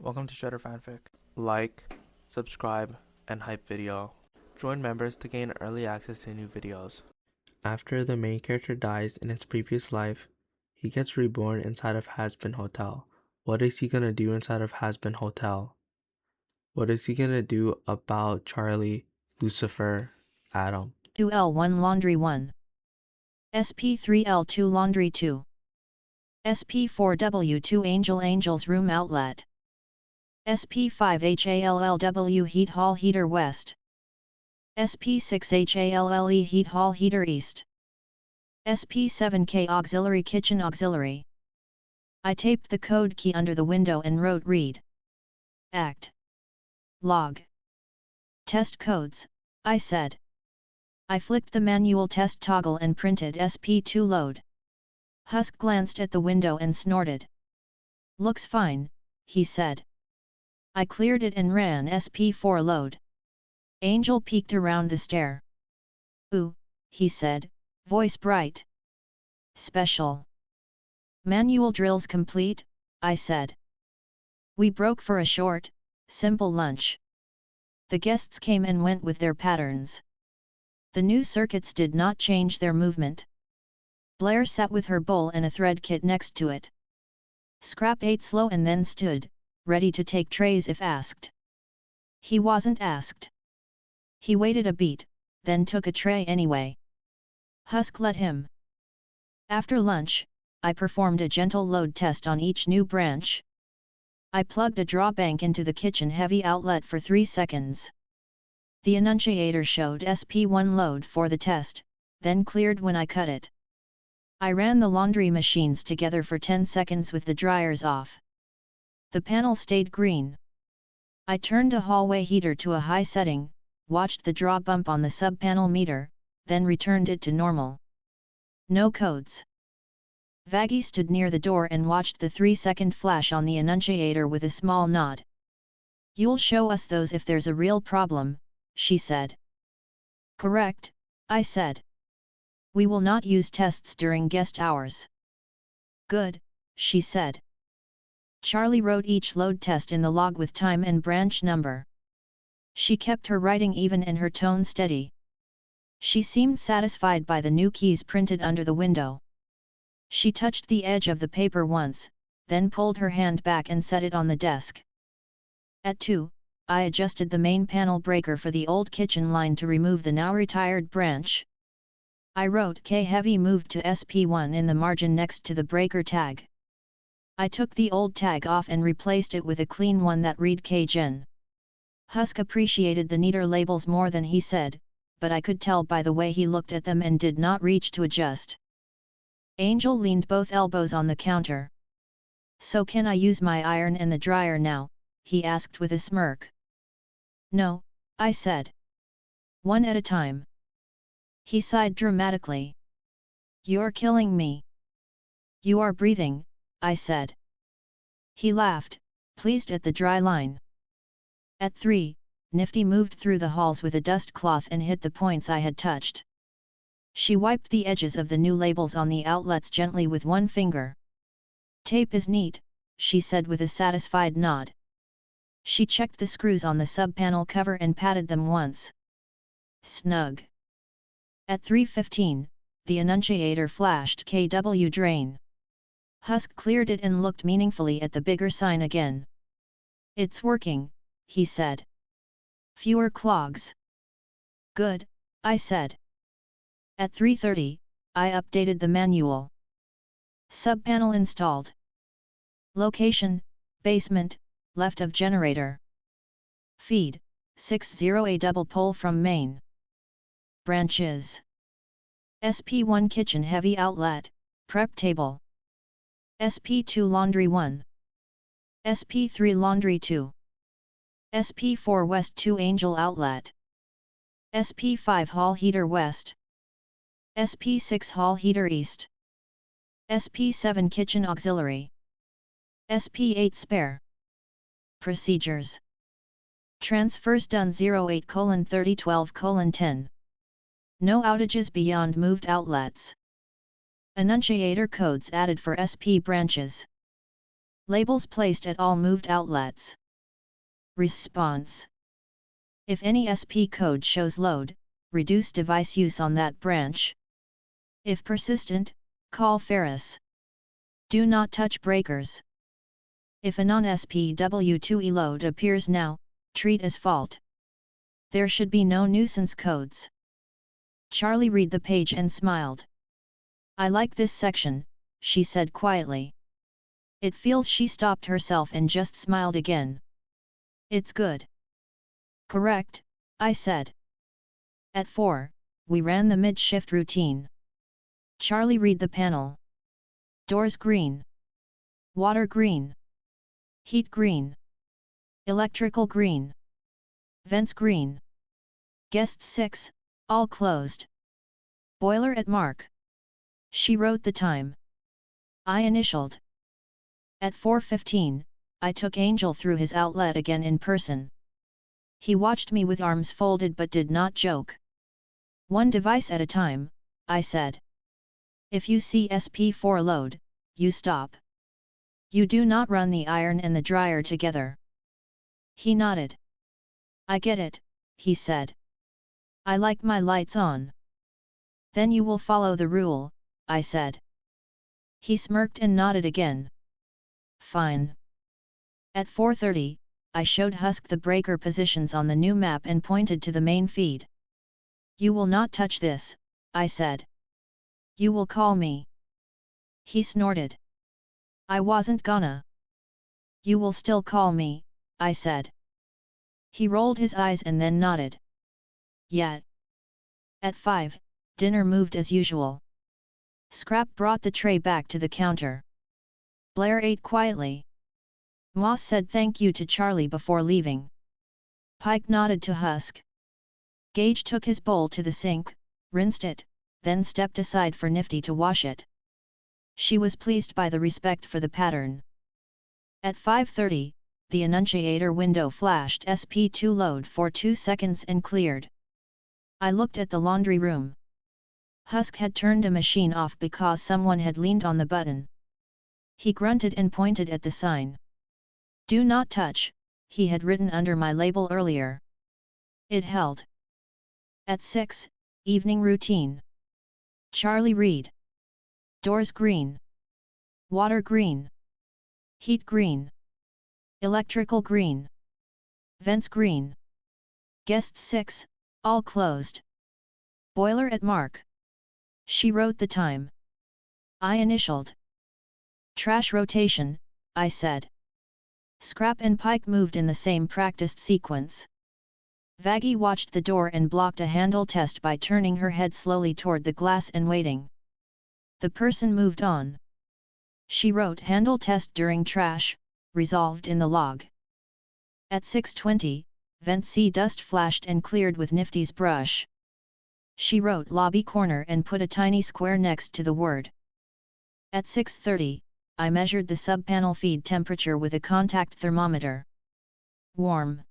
Welcome to Shredder Fanfic. Like, subscribe, and hype video. Join members to gain early access to new videos. After the main character dies in his previous life, he gets reborn inside of Hazbin Hotel. What is he gonna do inside of Hazbin Hotel? What is he gonna do about Charlie, Lucifer, Adam? 2L1 Laundry 1. SP3L2 Laundry 2. SP4W2 Angels Room Outlet. SP5HALLW Heat Hall Heater West. SP6HALLE Heat Hall Heater East. SP7K Auxiliary Kitchen Auxiliary. I taped the code key under the window and wrote read. Act. Log. Test codes, I said. I flicked the manual test toggle and printed SP2 load. Husk glanced at the window and snorted. Looks fine, he said. I cleared it and ran SP4 load. Angel peeked around the stair. Ooh, he said, voice bright. Special. Manual drills complete, I said. We broke for a short, simple lunch. The guests came and went with their patterns. The new circuits did not change their movement. Blair sat with her bowl and a thread kit next to it. Scrap ate slow and then stood, ready to take trays if asked. He wasn't asked. He waited a beat, then took a tray anyway. Husk let him. After lunch, I performed a gentle load test on each new branch. I plugged a draw bank into the kitchen heavy outlet for 3 seconds. The annunciator showed SP1 load for the test, then cleared when I cut it. I ran the laundry machines together for 10 seconds with the dryers off. The panel stayed green. I turned a hallway heater to a high setting, watched the draw bump on the sub-panel meter, then returned it to normal. No codes. Vaggie stood near the door and watched the 3-second flash on the annunciator with a small nod. You'll show us those if there's a real problem, she said. Correct, I said. We will not use tests during guest hours. Good, she said. Charlie wrote each load test in the log with time and branch number. She kept her writing even and her tone steady. She seemed satisfied by the new keys printed under the window. She touched the edge of the paper once, then pulled her hand back and set it on the desk. At 2, I adjusted the main panel breaker for the old kitchen line to remove the now retired branch. I wrote K heavy moved to SP1 in the margin next to the breaker tag. I took the old tag off and replaced it with a clean one that read K gen. Husk appreciated the neater labels more than he said, but I could tell by the way he looked at them and did not reach to adjust. Angel leaned both elbows on the counter. So can I use my iron and the dryer now? He asked with a smirk. No, I said. One at a time. He sighed dramatically. You're killing me. You are breathing, I said. He laughed, pleased at the dry line. At 3, Nifty moved through the halls with a dust cloth and hit the points I had touched. She wiped the edges of the new labels on the outlets gently with one finger. Tape is neat, she said with a satisfied nod. She checked the screws on the sub-panel cover and patted them once. Snug. At 3:15, the annunciator flashed KW drain. Husk cleared it and looked meaningfully at the bigger sign again. It's working, he said. Fewer clogs. Good, I said. At 3:30, I updated the manual. Sub-panel installed. Location, basement, left of generator. Feed, 60A double pole from main. Branches. SP1 kitchen heavy outlet, prep table. SP2 laundry 1. SP3 laundry 2. SP4 west 2 angel outlet. SP5 hall heater west. SP6 hall heater east. SP7 kitchen auxiliary. SP8 spare. Procedures. Transfers done 08:3012:10. No outages beyond moved outlets. Annunciator codes added for SP branches. Labels placed at all moved outlets. Response. If any SP code shows load, reduce device use on that branch. If persistent, call Ferris. Do not touch breakers. If a non-SPW2E load appears now, treat as fault. There should be no nuisance codes. Charlie read the page and smiled. I like this section, she said quietly. It feels she stopped herself and just smiled again. It's good. Correct, I said. At 4, we ran the mid-shift routine. Charlie read the panel. Doors green. Water green. Heat green. Electrical green. Vents green. Guests 6, all closed. Boiler at mark. She wrote the time. I initialed. At 4:15, I took Angel through his outlet again in person. He watched me with arms folded but did not joke. One device at a time, I said. If you see SP4 load, you stop. You do not run the iron and the dryer together. He nodded. I get it, he said. I like my lights on. Then you will follow the rule, I said. He smirked and nodded again. Fine. At 4:30, I showed Husk the breaker positions on the new map and pointed to the main feed. You will not touch this, I said. You will call me. He snorted. I wasn't gonna. You will still call me, I said. He rolled his eyes and then nodded. Yeah. At 5, dinner moved as usual. Scrap brought the tray back to the counter. Blair ate quietly. Moss said thank you to Charlie before leaving. Pike nodded to Husk. Gage took his bowl to the sink, rinsed it, then stepped aside for Nifty to wash it. She was pleased by the respect for the pattern. At 5:30, the annunciator window flashed SP2 load for 2 seconds and cleared. I looked at the laundry room. Husk had turned a machine off because someone had leaned on the button. He grunted and pointed at the sign. Do not touch, he had written under my label earlier. It held. At 6, evening routine. Charlie read. Doors green. Water green. Heat green. Electrical green. Vents green. Guests 6, all closed. Boiler at mark. She wrote the time. I initialed. Trash rotation, I said. Scrap and Pike moved in the same practiced sequence. Vaggie watched the door and blocked a handle test by turning her head slowly toward the glass and waiting. The person moved on. She wrote handle test during trash, resolved in the log. At 6:20, vent C dust flashed and cleared with Nifty's brush. She wrote lobby corner and put a tiny square next to the word. At 6:30, I measured the sub-panel feed temperature with a contact thermometer. Warm.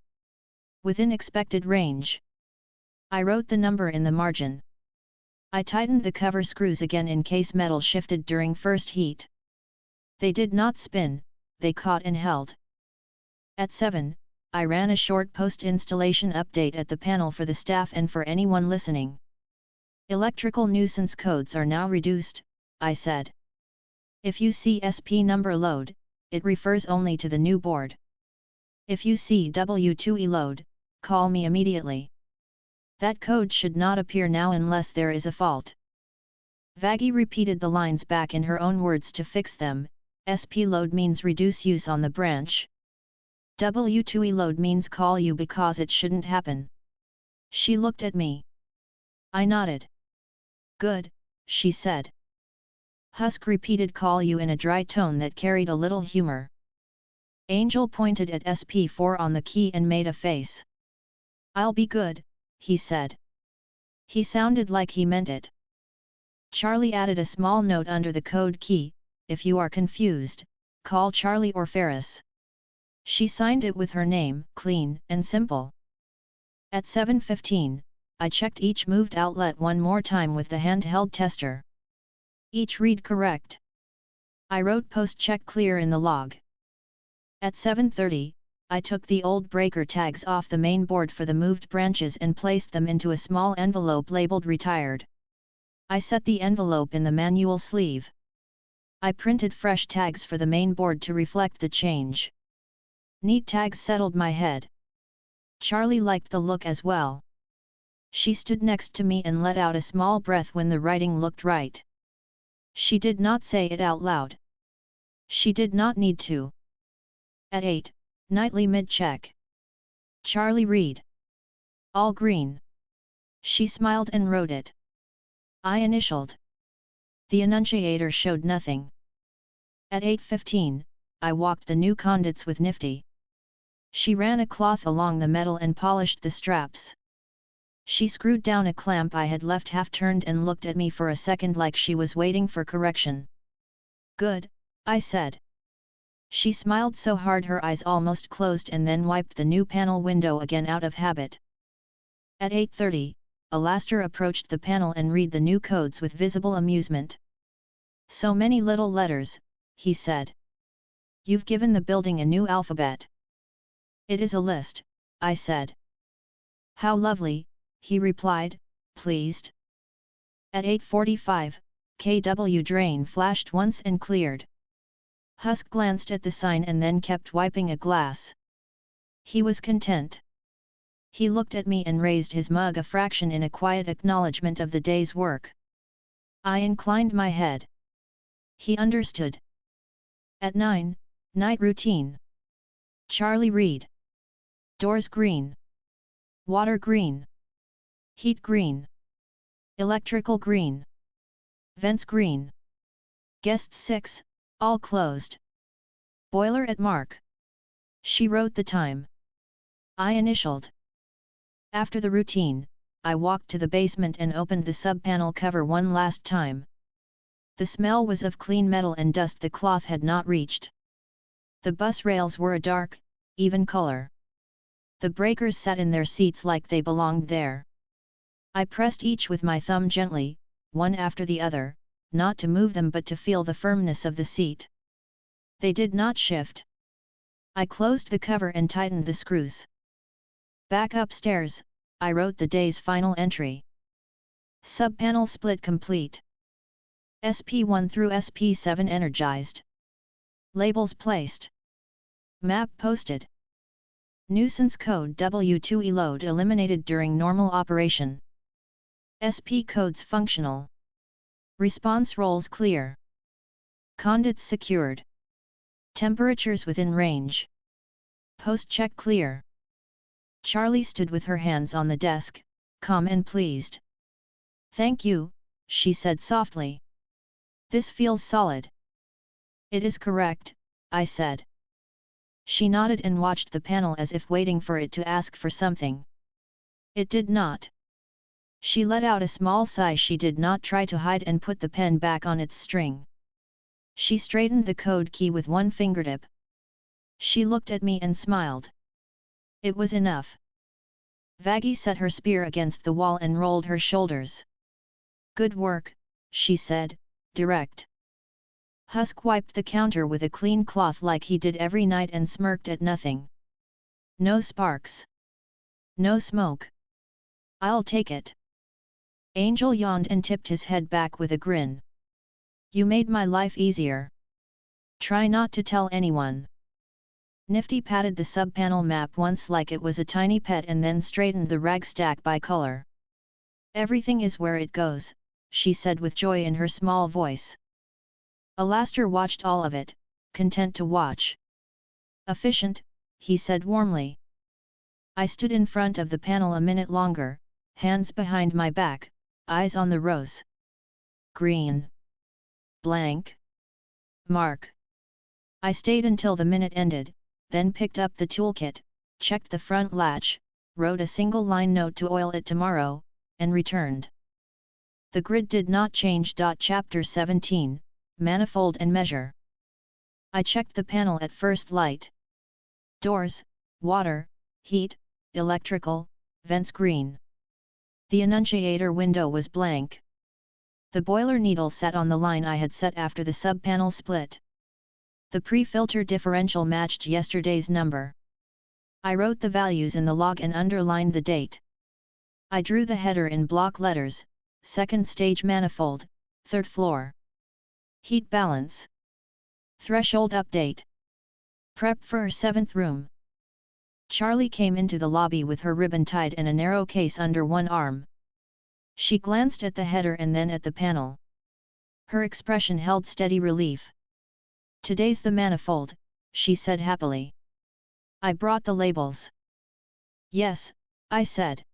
Within expected range. I wrote the number in the margin. I tightened the cover screws again in case metal shifted during first heat. They did not spin, they caught and held. At 7, I ran a short post-installation update at the panel for the staff and for anyone listening. Electrical nuisance codes are now reduced, I said. If you see SP number load, it refers only to the new board. If you see W2E load, call me immediately. That code should not appear now unless there is a fault. Vaggie repeated the lines back in her own words to fix them. SP load means reduce use on the branch. W2E load means call you because it shouldn't happen. She looked at me. I nodded. Good, she said. Husk repeated call you in a dry tone that carried a little humor. Angel pointed at SP4 on the key and made a face. I'll be good, he said. He sounded like he meant it. Charlie added a small note under the code key, if you are confused, call Charlie or Ferris. She signed it with her name, clean and simple. At 7:15, I checked each moved outlet one more time with the handheld tester. Each read correct. I wrote post-check clear in the log. At 7:30, I took the old breaker tags off the main board for the moved branches and placed them into a small envelope labeled retired. I set the envelope in the manual sleeve. I printed fresh tags for the main board to reflect the change. Neat tags settled my head. Charlie liked the look as well. She stood next to me and let out a small breath when the writing looked right. She did not say it out loud. She did not need to. At 8, nightly mid-check. Charlie read. All green. She smiled and wrote it. I initialed. The annunciator showed nothing. At 8:15, I walked the new conduits with Nifty. She ran a cloth along the metal and polished the straps. She screwed down a clamp I had left half-turned and looked at me for a second like she was waiting for correction. Good, I said. She smiled so hard her eyes almost closed and then wiped the new panel window again out of habit. At 8:30, Alastair approached the panel and read the new codes with visible amusement. So many little letters, he said. You've given the building a new alphabet. It is a list, I said. How lovely, he replied, pleased. At 8:45, KW drain flashed once and cleared. Husk glanced at the sign and then kept wiping a glass. He was content. He looked at me and raised his mug a fraction in a quiet acknowledgement of the day's work. I inclined my head. He understood. At 9, night routine. Charlie read. Doors green. Water green. Heat green. Electrical green. Vents green. Guests 6, all closed. Boiler at mark. She wrote the time. I initialed. After the routine, I walked to the basement and opened the sub-panel cover one last time. The smell was of clean metal and dust the cloth had not reached. The bus rails were a dark, even color. The breakers sat in their seats like they belonged there. I pressed each with my thumb gently, one after the other, not to move them but to feel the firmness of the seat. They did not shift. I closed the cover and tightened the screws. Back upstairs, I wrote the day's final entry. Subpanel split complete. SP1 through SP7 energized. Labels placed. Map posted. Nuisance code W2E load eliminated during normal operation. SP codes functional. Response roles clear. Conduits secured. Temperatures within range. Post-check clear. Charlie stood with her hands on the desk, calm and pleased. Thank you, she said softly. This feels solid. It is correct, I said. She nodded and watched the panel as if waiting for it to ask for something. It did not. She let out a small sigh she did not try to hide and put the pen back on its string. She straightened the code key with one fingertip. She looked at me and smiled. It was enough. Vaggie set her spear against the wall and rolled her shoulders. Good work, she said, direct. Husk wiped the counter with a clean cloth like he did every night and smirked at nothing. No sparks. No smoke. I'll take it. Angel yawned and tipped his head back with a grin. You made my life easier. Try not to tell anyone. Nifty patted the sub-panel map once like it was a tiny pet and then straightened the rag stack by color. Everything is where it goes, she said with joy in her small voice. Alastair watched all of it, content to watch. Efficient, he said warmly. I stood in front of the panel a minute longer, hands behind my back, eyes on the rows. Green. Blank. Mark. I stayed until the minute ended, then picked up the toolkit, checked the front latch, wrote a single line note to oil it tomorrow, and returned. The grid did not change. Chapter 17, Manifold and Measure. I checked the panel at first light. Doors, water, heat, electrical, vents green. The annunciator window was blank. The boiler needle sat on the line I had set after the sub-panel split. The pre-filter differential matched yesterday's number. I wrote the values in the log and underlined the date. I drew the header in block letters, second stage manifold, third floor. Heat balance. Threshold update. Prep for 7th room. Charlie came into the lobby with her ribbon tied and a narrow case under one arm. She glanced at the header and then at the panel. Her expression held steady relief. "Today's the manifold," she said happily. "I brought the labels." "Yes," I said.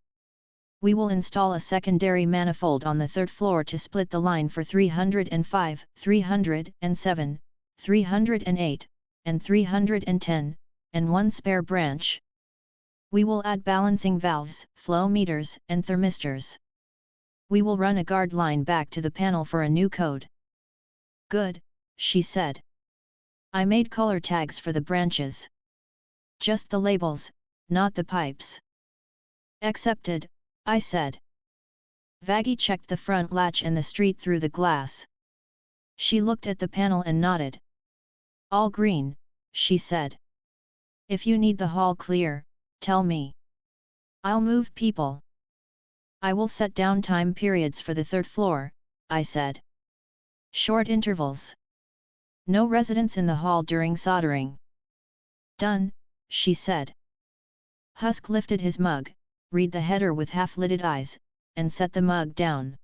"We will install a secondary manifold on the 3rd floor to split the line for 305, 307, 308, and 310, and one spare branch. We will add balancing valves, flow meters, and thermistors. We will run a guard line back to the panel for a new code." "Good," she said. "I made color tags for the branches. Just the labels, not the pipes." "Accepted," I said. Vaggie checked the front latch and the street through the glass. She looked at the panel and nodded. "All green," she said. "If you need the hall clear, tell me. I'll move people." "I will set down time periods for the 3rd floor," I said. "Short intervals. No residents in the hall during soldering." "Done," she said. Husk lifted his mug, read the header with half-lidded eyes, and set the mug down.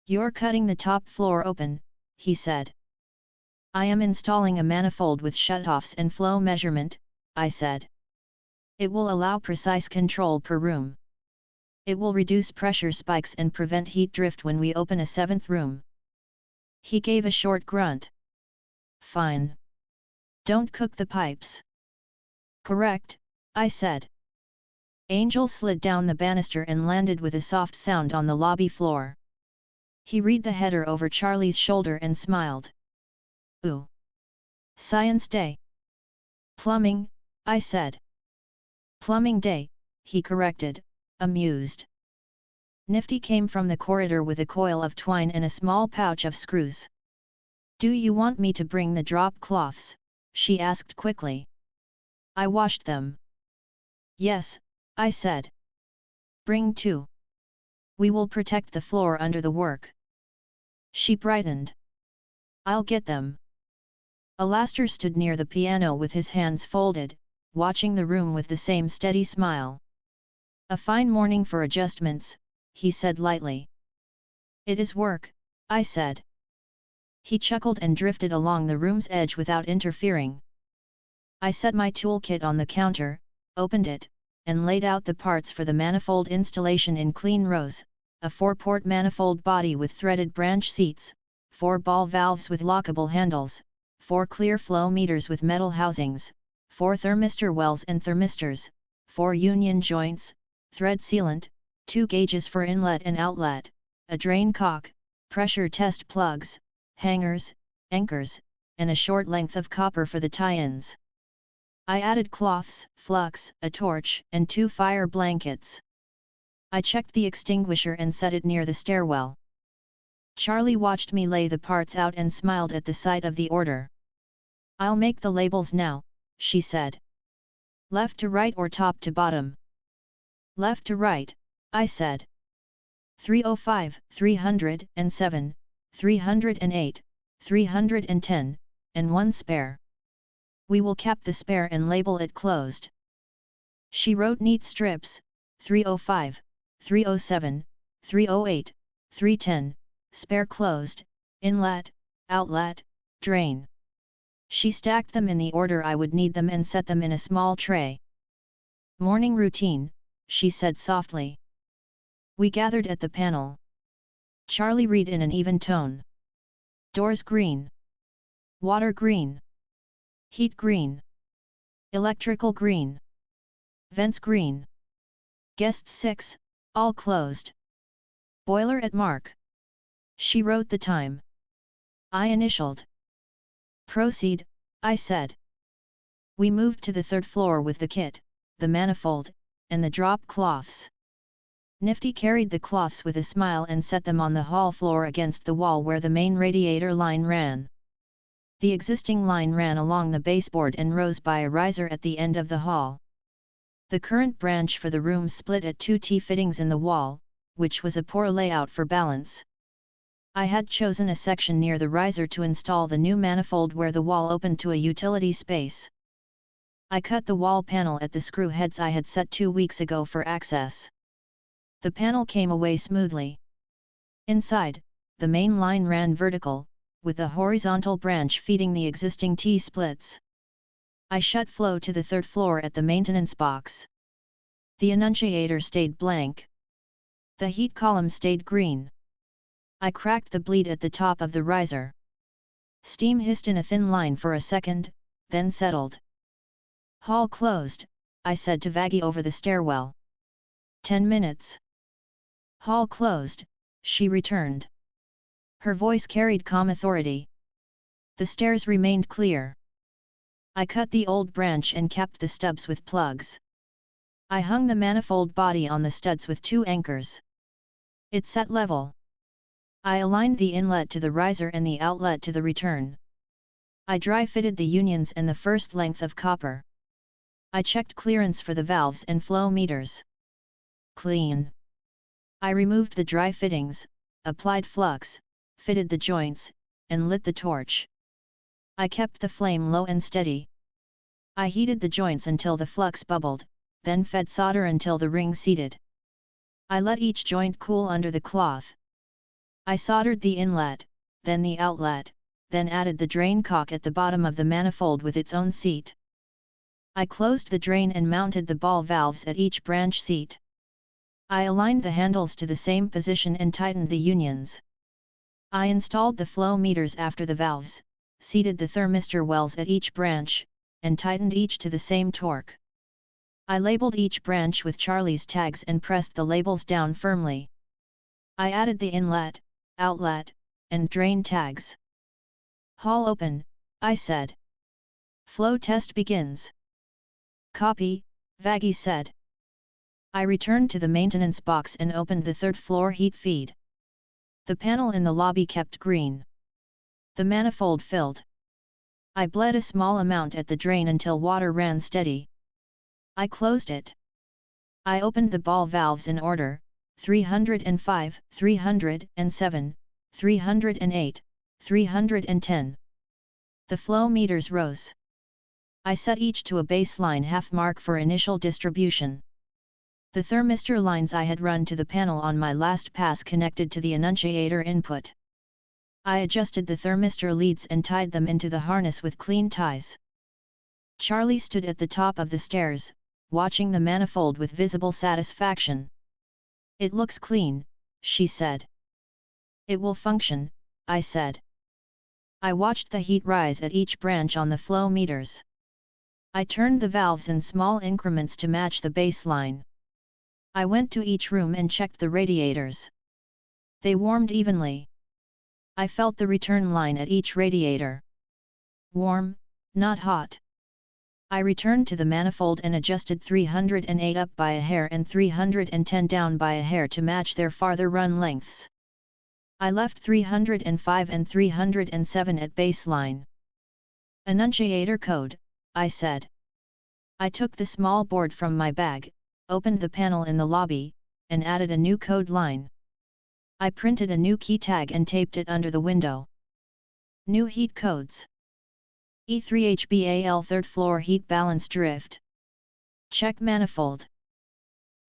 "You're cutting the top floor open," he said. "I am installing a manifold with shutoffs and flow measurement," I said. "It will allow precise control per room. It will reduce pressure spikes and prevent heat drift when we open a 7th room." He gave a short grunt. "Fine. Don't cook the pipes." "Correct," I said. Angel slid down the banister and landed with a soft sound on the lobby floor. He read the header over Charlie's shoulder and smiled. "Ooh. Science Day." "Plumbing," I said. "Plumbing Day," he corrected, amused. Nifty came from the corridor with a coil of twine and a small pouch of screws. "Do you want me to bring the drop cloths?" she asked quickly. "I washed them." "Yes," I said. "Bring 2. We will protect the floor under the work." She brightened. "I'll get them." Alastair stood near the piano with his hands folded, watching the room with the same steady smile. "A fine morning for adjustments," he said lightly. "It is work," I said. He chuckled and drifted along the room's edge without interfering. I set my toolkit on the counter, opened it, and laid out the parts for the manifold installation in clean rows: a 4-port manifold body with threaded branch seats, 4 ball valves with lockable handles, 4 clear flow meters with metal housings, 4 thermistor wells and thermistors, 4 union joints, thread sealant, 2 gauges for inlet and outlet, a drain cock, pressure test plugs, hangers, anchors, and a short length of copper for the tie-ins. I added cloths, flux, a torch, and 2 fire blankets. I checked the extinguisher and set it near the stairwell. Charlie watched me lay the parts out and smiled at the sight of the order. "I'll make the labels now," she said. "Left to right or top to bottom?" "Left to right," I said. 305, 307, 308, 310, and 1 spare. We will cap the spare and label it closed." She wrote neat strips: 305, 307, 308, 310, spare closed, inlet, outlet, drain. She stacked them in the order I would need them and set them in a small tray. "Morning routine," she said softly. We gathered at the panel. Charlie read in an even tone. "Doors green. Water green. Heat green. Electrical green. Vents green. Guests 6, all closed. Boiler at mark." She wrote the time. I initialed. "Proceed," I said. We moved to the 3rd floor with the kit, the manifold, and the drop cloths. Nifty carried the cloths with a smile and set them on the hall floor against the wall where the main radiator line ran. The existing line ran along the baseboard and rose by a riser at the end of the hall. The current branch for the room split at two T-fittings in the wall, which was a poor layout for balance. I had chosen a section near the riser to install the new manifold where the wall opened to a utility space. I cut the wall panel at the screw heads I had set 2 weeks ago for access. The panel came away smoothly. Inside, the main line ran vertical, with a horizontal branch feeding the existing T-splits. I shut flow to the third floor at the maintenance box. The annunciator stayed blank. The heat column stayed green. I cracked the bleed at the top of the riser. Steam hissed in a thin line for a second, then settled. Hall closed, I said to Vaggie over the stairwell. 10 minutes. Hall closed, she returned. Her voice carried calm authority. The stairs remained clear. I cut the old branch and capped the stubs with plugs. I hung the manifold body on the studs with 2 anchors. It sat level. I aligned the inlet to the riser and the outlet to the return. I dry-fitted the unions and the first length of copper. I checked clearance for the valves and flow meters. Clean. I removed the dry fittings, applied flux, fitted the joints, and lit the torch. I kept the flame low and steady. I heated the joints until the flux bubbled, then fed solder until the ring seated. I let each joint cool under the cloth. I soldered the inlet, then the outlet, then added the drain cock at the bottom of the manifold with its own seat. I closed the drain and mounted the ball valves at each branch seat. I aligned the handles to the same position and tightened the unions. I installed the flow meters after the valves, seated the thermistor wells at each branch, and tightened each to the same torque. I labeled each branch with Charlie's tags and pressed the labels down firmly. I added the inlet, outlet, and drain tags. Hall open, I said. Flow test begins. Copy, Vaggie said. I returned to the maintenance box and opened the third floor heat feed. The panel in the lobby kept green. The manifold filled. I bled a small amount at the drain until water ran steady. I closed it. I opened the ball valves in order, 305, 307, 308, 310. The flow meters rose. I set each to a baseline half mark for initial distribution. The thermistor lines I had run to the panel on my last pass connected to the annunciator input. I adjusted the thermistor leads and tied them into the harness with clean ties. Charlie stood at the top of the stairs, watching the manifold with visible satisfaction. "It looks clean," she said. "It will function," I said. I watched the heat rise at each branch on the flow meters. I turned the valves in small increments to match the baseline. I went to each room and checked the radiators. They warmed evenly. I felt the return line at each radiator. Warm, not hot. I returned to the manifold and adjusted 308 up by a hair and 310 down by a hair to match their farther run lengths. I left 305 and 307 at baseline. "Annunciator code," I said. I took the small board from my bag, opened the panel in the lobby, and added a new code line. I printed a new key tag and taped it under the window. New heat codes. E3HBAL third floor heat balance drift. Check manifold.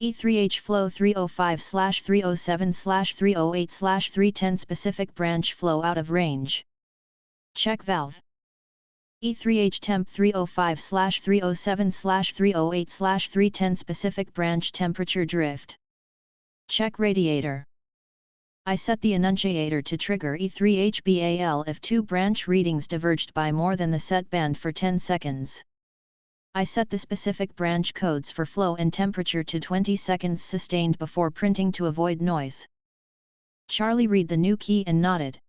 E3H flow 305/307/308/310 specific branch flow out of range. Check valve. E3H temp 305/307/308/310 specific branch temperature drift. Check radiator. I set the annunciator to trigger E3HBAL if two branch readings diverged by more than the set band for 10 seconds. I set the specific branch codes for flow and temperature to 20 seconds sustained before printing to avoid noise. Charlie read the new key and nodded.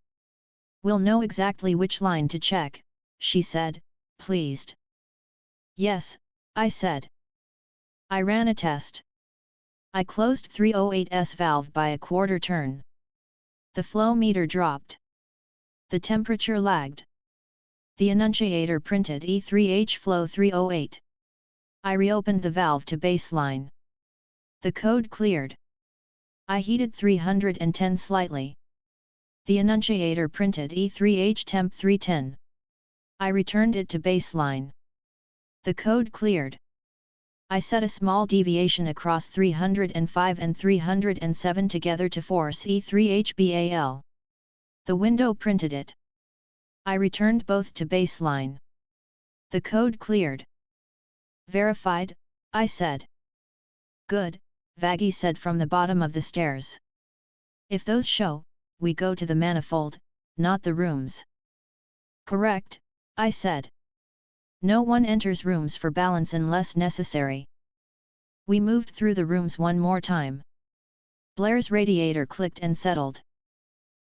"We'll know exactly which line to check," she said, pleased. "Yes," I said. I ran a test. I closed 308's valve by a quarter turn. The flow meter dropped. The temperature lagged. The annunciator printed E3H flow 308. I reopened the valve to baseline. The code cleared. I heated 310 slightly. The annunciator printed E3H temp 310. I returned it to baseline. The code cleared. I set a small deviation across 305 and 307 together to force E3HBAL. The window printed it. I returned both to baseline. The code cleared. Verified, I said. Good, Vaggie said from the bottom of the stairs. If those show, we go to the manifold, not the rooms. Correct, I said. No one enters rooms for balance unless necessary. We moved through the rooms one more time. Blair's radiator clicked and settled.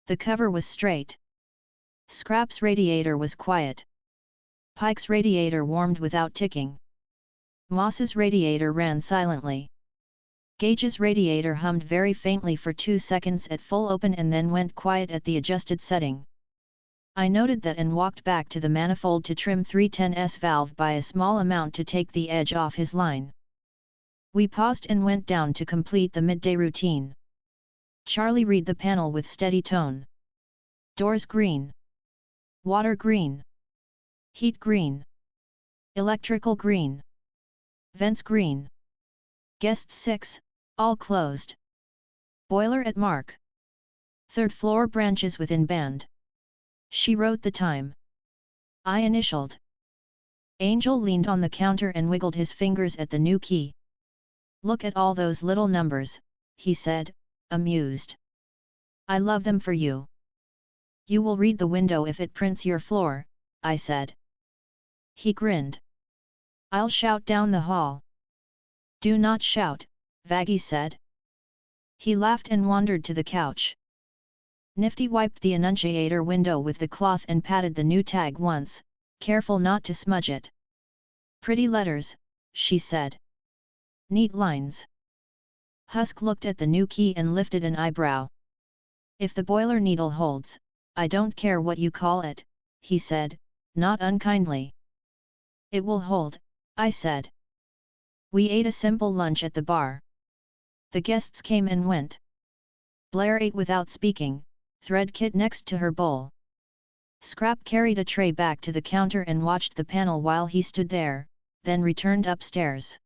The cover was straight. Scrap's radiator was quiet. Pike's radiator warmed without ticking. Moss's radiator ran silently. Gage's radiator hummed very faintly for 2 seconds at full open and then went quiet at the adjusted setting. I noted that and walked back to the manifold to trim 310's valve by a small amount to take the edge off his line. We paused and went down to complete the midday routine. Charlie read the panel with steady tone. Doors green. Water green. Heat green. Electrical green. Vents green. Guests 6, all closed. Boiler at mark. Third floor branches within band. She wrote the time. I initialed. Angel leaned on the counter and wiggled his fingers at the new key. Look at all those little numbers, he said, amused. I love them for you. You will read the window if it prints your floor, I said. He grinned. I'll shout down the hall. Do not shout, Vaggie said. He laughed and wandered to the couch. Nifty wiped the annunciator window with the cloth and patted the new tag once, careful not to smudge it. Pretty letters, she said. Neat lines. Husk looked at the new key and lifted an eyebrow. If the boiler needle holds, I don't care what you call it, he said, not unkindly. It will hold, I said. We ate a simple lunch at the bar. The guests came and went. Blair ate without speaking, Threadkit next to her bowl. Scrap carried a tray back to the counter and watched the panel while he stood there, then returned upstairs.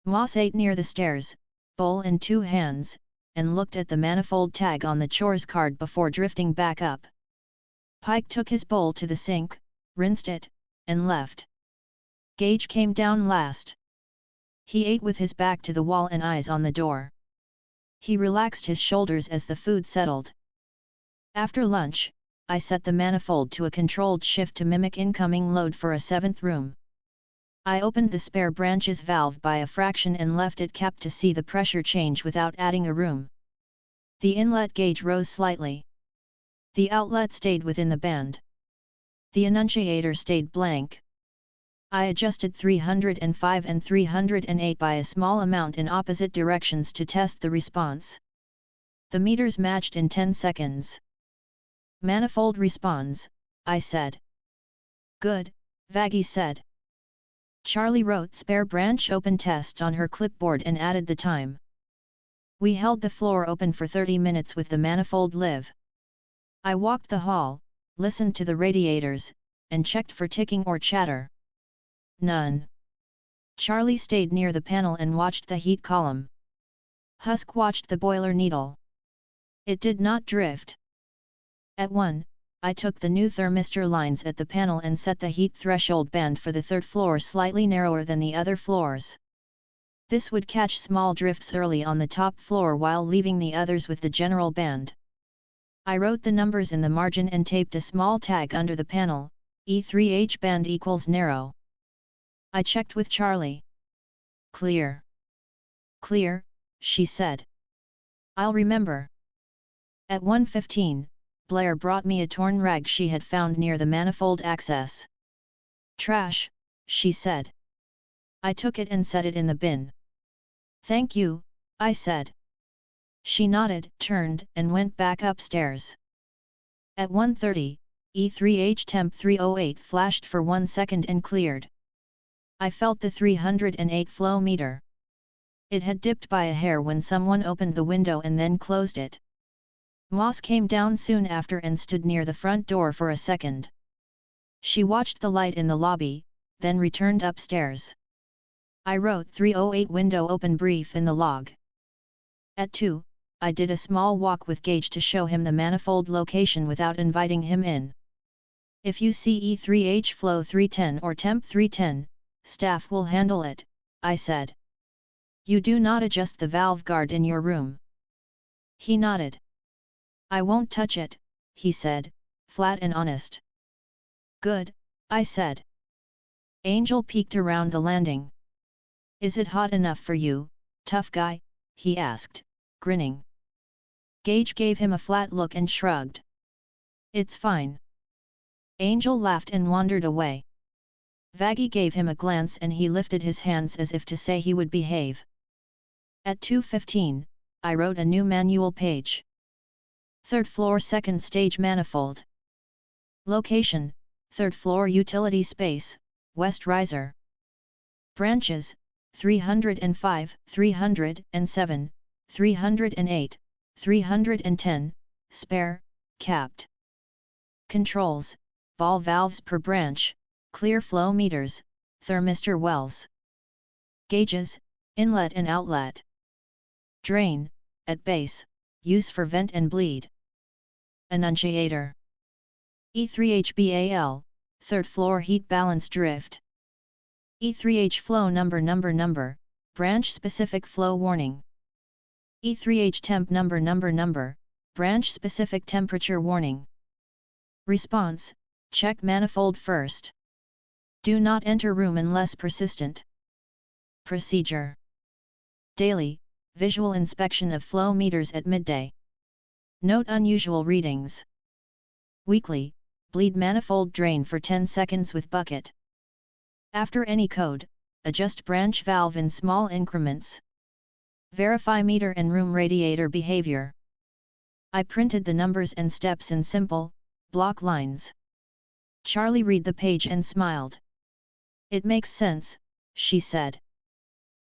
Moss ate near the stairs, bowl in 2 hands, and looked at the manifold tag on the chores card before drifting back up. Pike took his bowl to the sink, rinsed it, and left. Gage came down last. He ate with his back to the wall and eyes on the door. He relaxed his shoulders as the food settled. After lunch, I set the manifold to a controlled shift to mimic incoming load for a 7th room. I opened the spare branches valve by a fraction and left it capped to see the pressure change without adding a room. The inlet gauge rose slightly. The outlet stayed within the band. The annunciator stayed blank. I adjusted 305 and 308 by a small amount in opposite directions to test the response. The meters matched in 10 seconds. Manifold responds, I said. Good, Vaggie said. Charlie wrote spare branch open test on her clipboard and added the time. We held the floor open for 30 minutes with the manifold live. I walked the hall, listened to the radiators, and checked for ticking or chatter. None. Charlie stayed near the panel and watched the heat column. Husk watched the boiler needle. It did not drift. At 1, I took the new thermistor lines at the panel and set the heat threshold band for the 3rd floor slightly narrower than the other floors. This would catch small drifts early on the top floor while leaving the others with the general band. I wrote the numbers in the margin and taped a small tag under the panel, E3H band equals narrow. I checked with Charlie. Clear. Clear, she said. I'll remember. At 1:15, Blair brought me a torn rag she had found near the manifold access. Trash, she said. I took it and set it in the bin. Thank you, I said. She nodded, turned, and went back upstairs. At 1:30, E3H temp 308 flashed for 1 second and cleared. I felt the 308 flow meter. It had dipped by a hair when someone opened the window and then closed it. Moss came down soon after and stood near the front door for a second. She watched the light in the lobby, then returned upstairs. I wrote 308 window open brief in the log. At 2, I did a small walk with Gage to show him the manifold location without inviting him in. If you see E3H flow 310 or temp 310, staff will handle it, I said. You do not adjust the valve guard in your room. He nodded. I won't touch it, he said, flat and honest. Good, I said. Angel peeked around the landing. Is it hot enough for you, tough guy? He asked, grinning. Gage gave him a flat look and shrugged. It's fine. Angel laughed and wandered away. Vaggie gave him a glance and he lifted his hands as if to say he would behave. At 2:15, I wrote a new manual page. 3rd floor 2nd stage manifold. Location, 3rd floor utility space, west riser. Branches, 305, 307, 308, 310, spare, capped. Controls, ball valves per branch, clear flow meters, thermistor wells. Gauges, inlet and outlet. Drain, at base, use for vent and bleed. Annunciator. E3HBAL, 3rd floor heat balance drift. E3H flow number, branch specific flow warning. E3H temp number, branch specific temperature warning. Response, check manifold first. Do not enter room unless persistent. Procedure. Daily, visual inspection of flow meters at midday. Note unusual readings. Weekly, bleed manifold drain for 10 seconds with bucket. After any code, adjust branch valve in small increments. Verify meter and room radiator behavior. I printed the numbers and steps in simple, block lines. Charlie read the page and smiled. It makes sense, she said.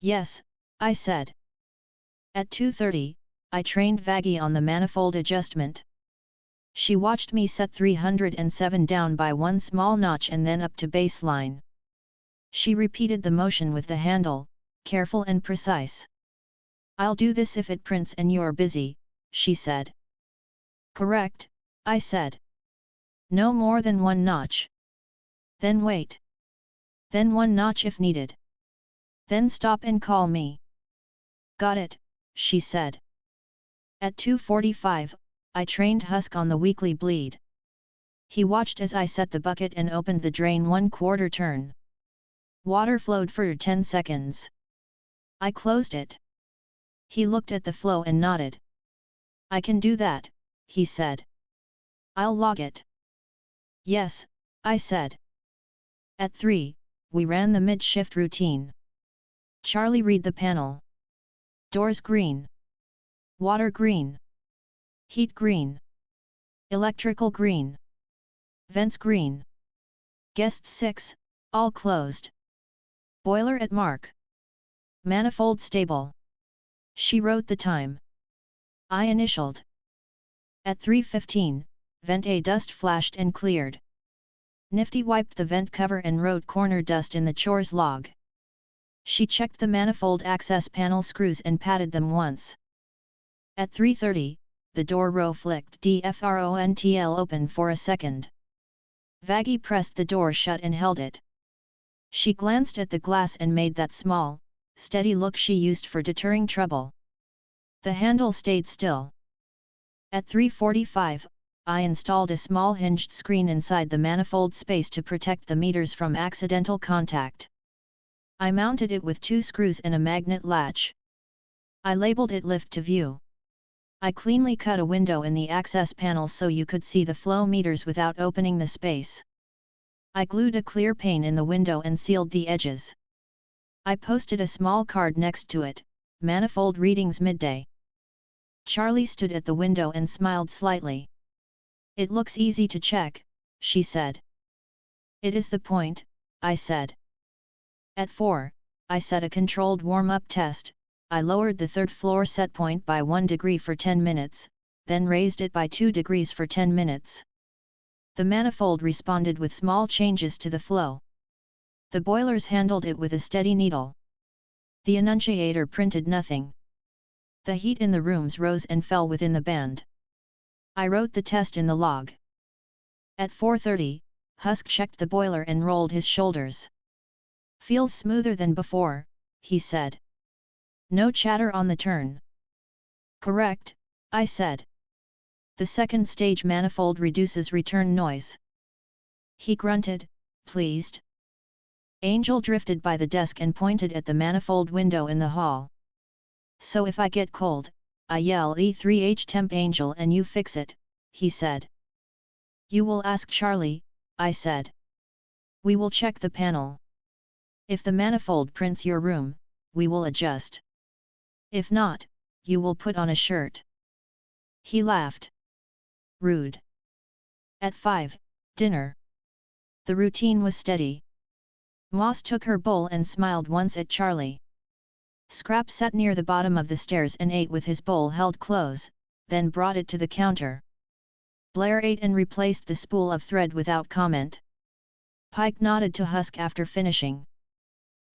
Yes, I said. At 2:30, I trained Vaggie on the manifold adjustment. She watched me set 307 down by one small notch and then up to baseline. She repeated the motion with the handle, careful and precise. I'll do this if it prints and you're busy, she said. Correct, I said. No more than one notch. Then wait. Then one notch if needed. Then stop and call me. Got it, she said. At 2:45, I trained Husk on the weekly bleed. He watched as I set the bucket and opened the drain 1/4 turn. Water flowed for 10 seconds. I closed it. He looked at the flow and nodded. I can do that, he said. I'll log it. Yes, I said. At 3, we ran the mid-shift routine. Charlie read the panel. Doors green. Water green. Heat green. Electrical green. Vents green. Guest 6, all closed. Boiler at mark. Manifold stable. She wrote the time. I initialed. At 3:15, vent A dust flashed and cleared. Nifty wiped the vent cover and wrote corner dust in the chores log. She checked the manifold access panel screws and patted them once. At 3:30, the door row flicked DFRONTL open for a second. Vaggie pressed the door shut and held it. She glanced at the glass and made that small, steady look she used for deterring trouble. The handle stayed still. At 3:45, I installed a small hinged screen inside the manifold space to protect the meters from accidental contact. I mounted it with 2 screws and a magnet latch. I labeled it Lift to View. I cleanly cut a window in the access panel so you could see the flow meters without opening the space. I glued a clear pane in the window and sealed the edges. I posted a small card next to it, manifold readings midday. Charlie stood at the window and smiled slightly. It looks easy to check, she said. It is the point, I said. At 4, I set a controlled warm-up test. I lowered the third floor set point by 1 degree for 10 minutes, then raised it by 2 degrees for 10 minutes. The manifold responded with small changes to the flow. The boilers handled it with a steady needle. The annunciator printed nothing. The heat in the rooms rose and fell within the band. I wrote the test in the log. At 4:30, Husk checked the boiler and rolled his shoulders. Feels smoother than before, he said. No chatter on the turn. Correct, I said. The second stage manifold reduces return noise. He grunted, pleased. Angel drifted by the desk and pointed at the manifold window in the hall. So if I get cold, I yell E3H temp Angel and you fix it, he said. You will ask Charlie, I said. We will check the panel. If the manifold prints your room, we will adjust. If not, you will put on a shirt. He laughed. Rude. At 5, dinner. The routine was steady. Moss took her bowl and smiled once at Charlie. Scrap sat near the bottom of the stairs and ate with his bowl held close, then brought it to the counter. Blair ate and replaced the spool of thread without comment. Pike nodded to Husk after finishing.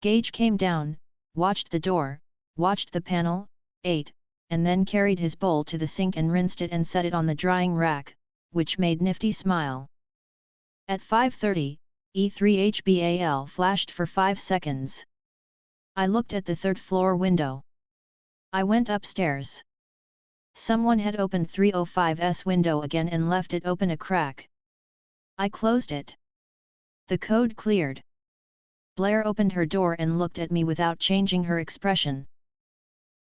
Gage came down, watched the door, watched the panel, ate, and then carried his bowl to the sink and rinsed it and set it on the drying rack, which made Nifty smile. At 5:30, E3HBAL flashed for 5 seconds. I looked at the third floor window. I went upstairs. Someone had opened 305's window again and left it open a crack. I closed it. The code cleared. Blair opened her door and looked at me without changing her expression.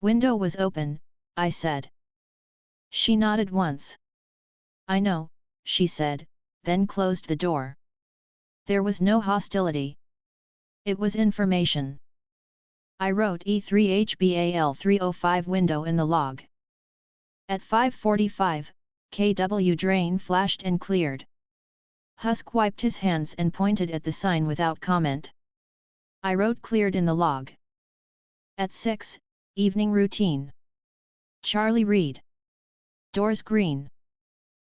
Window was open, I said. She nodded once. I know, she said, then closed the door. There was no hostility. It was information. I wrote E3HBAL 305 window in the log. At 5:45, KW drain flashed and cleared. Husk wiped his hands and pointed at the sign without comment. I wrote cleared in the log. At 6, evening routine. Charlie Reed. Doors green.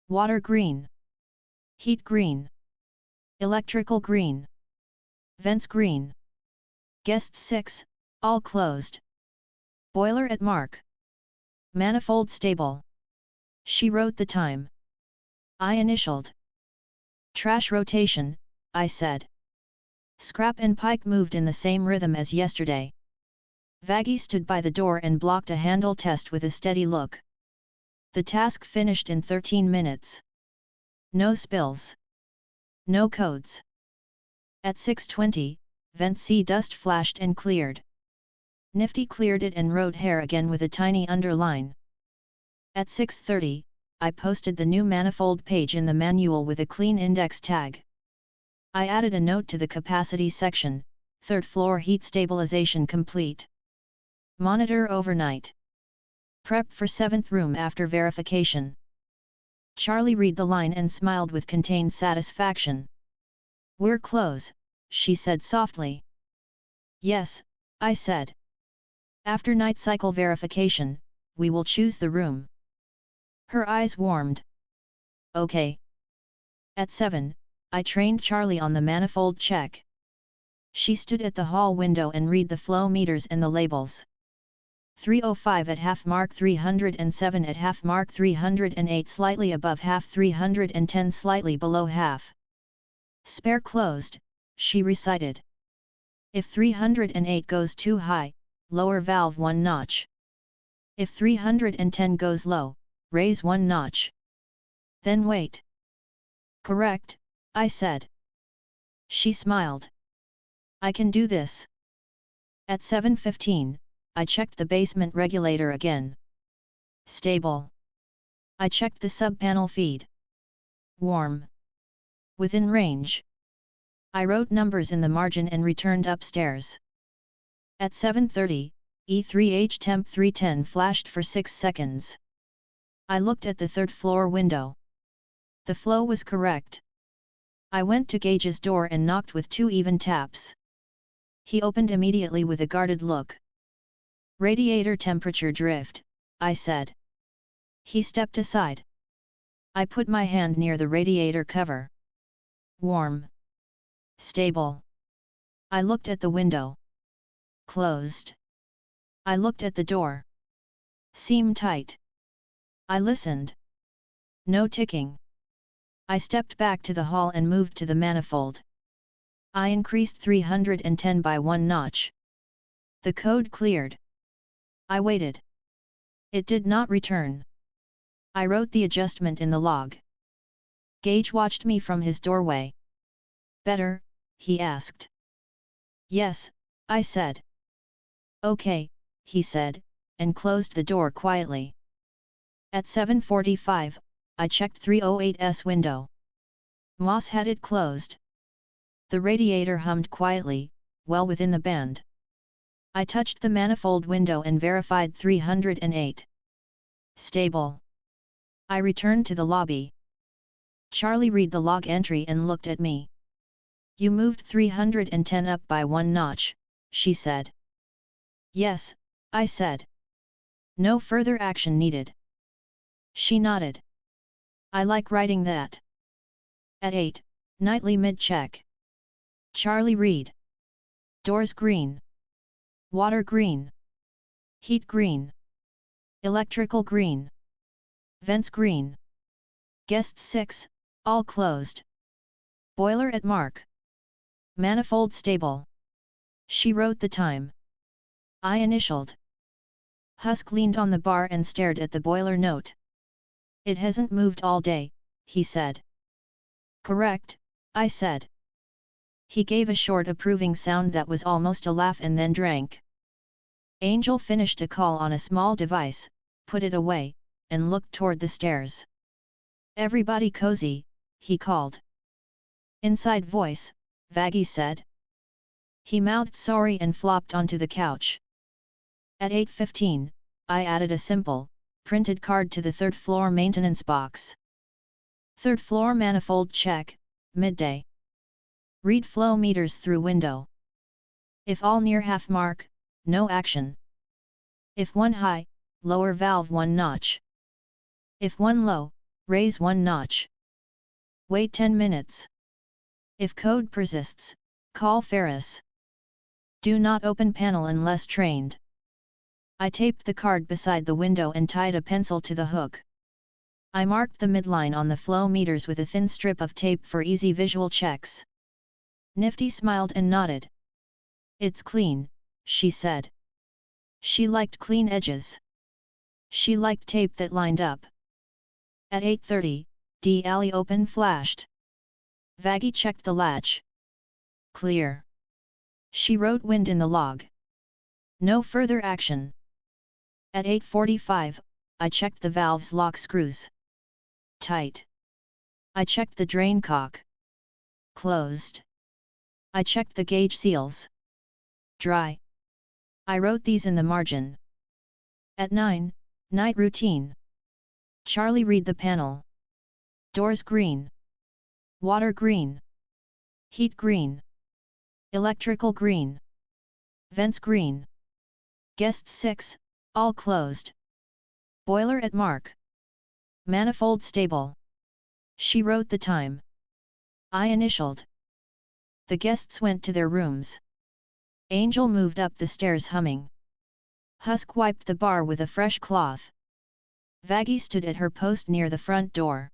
Water green. Heat green. Electrical green. Vents green. Guests 6, all closed. Boiler at mark. Manifold stable. She wrote the time. I initialed. Trash rotation, I said. Scrap and Pike moved in the same rhythm as yesterday. Vaggie stood by the door and blocked a handle test with a steady look. The task finished in 13 minutes. No spills. No codes. At 6:20, Vent C dust flashed and cleared. Nifty cleared it and wrote hair again with a tiny underline. At 6:30, I posted the new manifold page in the manual with a clean index tag. I added a note to the capacity section, third floor heat stabilization complete. Monitor overnight. Prep for 7th room after verification. Charlie read the line and smiled with contained satisfaction. We're close, she said softly. Yes, I said. After night cycle verification, we will choose the room. Her eyes warmed. Okay. At 7, I trained Charlie on the manifold check. She stood at the hall window and read the flow meters and the labels. 305 at half mark, 307 at half mark, 308 slightly above half, 310 slightly below half. Spare closed, she recited. If 308 goes too high, lower valve 1 notch. If 310 goes low, raise 1 notch. Then wait. Correct, I said. She smiled. I can do this. At 7:15, I checked the basement regulator again. Stable. I checked the sub-panel feed. Warm. Within range. I wrote numbers in the margin and returned upstairs. At 7:30, E3H temp 310 flashed for 6 seconds. I looked at the third floor window. The flow was correct. I went to Gage's door and knocked with 2 even taps. He opened immediately with a guarded look. "Radiator temperature drift," I said. He stepped aside. I put my hand near the radiator cover. Warm. Stable. I looked at the window. Closed. I looked at the door. Seam tight. I listened. No ticking. I stepped back to the hall and moved to the manifold. I increased 310 by 1 notch. The code cleared. I waited. It did not return. I wrote the adjustment in the log. Gage watched me from his doorway. "Better?" he asked. "Yes," I said. "Okay," he said, and closed the door quietly. At 7:45, I checked 308's window. Moss had it closed. The radiator hummed quietly, well within the band. I touched the manifold window and verified 308. Stable. I returned to the lobby. Charlie read the log entry and looked at me. "You moved 310 up by 1 notch, she said. "Yes," I said. "No further action needed." She nodded. "I like writing that." At 8, nightly mid-check. Charlie read. Doors green. Water green. Heat green. Electrical green. Vents green. Guests 6, all closed. Boiler at mark. Manifold stable. She wrote the time. I initialed. Husk leaned on the bar and stared at the boiler note. "It hasn't moved all day," he said. "Correct," I said. He gave a short approving sound that was almost a laugh and then drank. Angel finished a call on a small device, put it away, and looked toward the stairs. "Everybody cozy," he called. Inside voice, Vaggie said. He mouthed sorry and flopped onto the couch. At 8:15, I added a simple, printed card to the third-floor maintenance box. "Third floor manifold check, midday. Read flow meters through window. If all near half mark, no action. If one high, lower valve 1 notch. If one low, raise 1 notch. Wait 10 minutes. If code persists, call Ferris. Do not open panel unless trained." I taped the card beside the window and tied a pencil to the hook. I marked the midline on the flow meters with a thin strip of tape for easy visual checks. Nifty smiled and nodded. "It's clean," she said. She liked clean edges. She liked tape that lined up. At 8:30, the alley open flashed. Vaggie checked the latch. "Clear." She wrote wind in the log. No further action. At 8:45, I checked the valve's lock screws. Tight. I checked the drain cock. Closed. I checked the gauge seals. Dry. I wrote these in the margin. At 9, night routine. Charlie read the panel. Doors green. Water green. Heat green. Electrical green. Vents green. Guests 6, all closed. Boiler at mark. Manifold stable. She wrote the time. I initialed. The guests went to their rooms. Angel moved up the stairs humming. Husk wiped the bar with a fresh cloth. Vaggie stood at her post near the front door.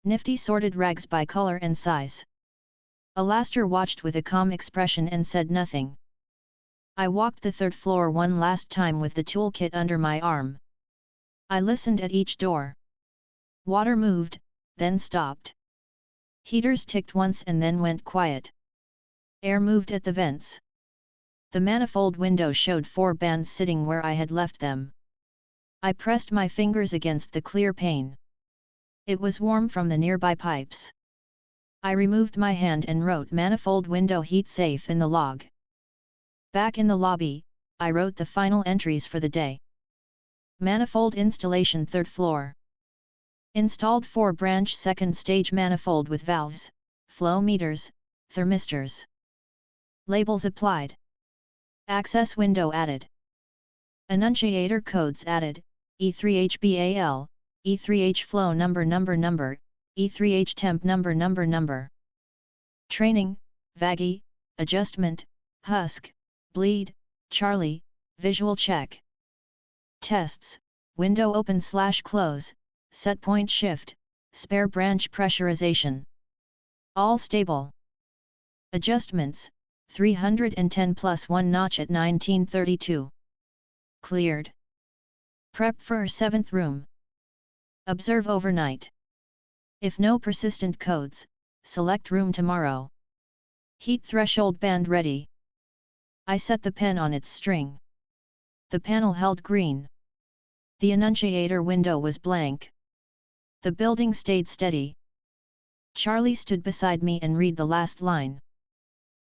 Nifty sorted rags by color and size. Alastair watched with a calm expression and said nothing. I walked the third floor one last time with the toolkit under my arm. I listened at each door. Water moved, then stopped. Heaters ticked once and then went quiet. Air moved at the vents. The manifold window showed 4 bands sitting where I had left them. I pressed my fingers against the clear pane. It was warm from the nearby pipes. I removed my hand and wrote manifold window heat safe in the log. Back in the lobby, I wrote the final entries for the day. Manifold installation 3rd floor. Installed 4-branch 2nd stage manifold with valves, flow meters, thermistors. Labels applied. Access window added. Annunciator codes added, E3HBAL, E3H flow number, E3H temp number. Training, Vaggie, adjustment, Husk, bleed, Charlie, visual check. Tests, window open/close, set point shift, spare branch pressurization. All stable. Adjustments, 310 plus 1 notch at 1932. Cleared. Prep for 7th room. Observe overnight. If no persistent codes, select room tomorrow. Heat threshold band ready. I set the pen on its string. The panel held green. The annunciator window was blank. The building stayed steady. Charlie stood beside me and read the last line.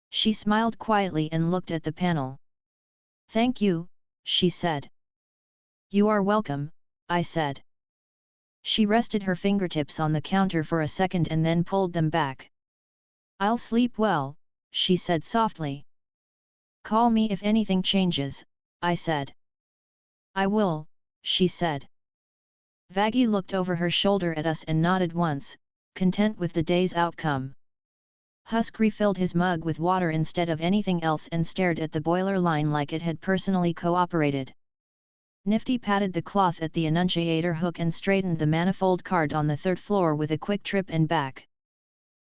She smiled quietly and looked at the panel. "Thank you," she said. "You are welcome," I said. She rested her fingertips on the counter for a second and then pulled them back. "I'll sleep well," she said softly. "Call me if anything changes," I said. "I will," she said. Vaggie looked over her shoulder at us and nodded once, content with the day's outcome. Husk refilled his mug with water instead of anything else and stared at the boiler line like it had personally cooperated. Nifty patted the cloth at the annunciator hook and straightened the manifold card on the 3rd floor with a quick trip and back.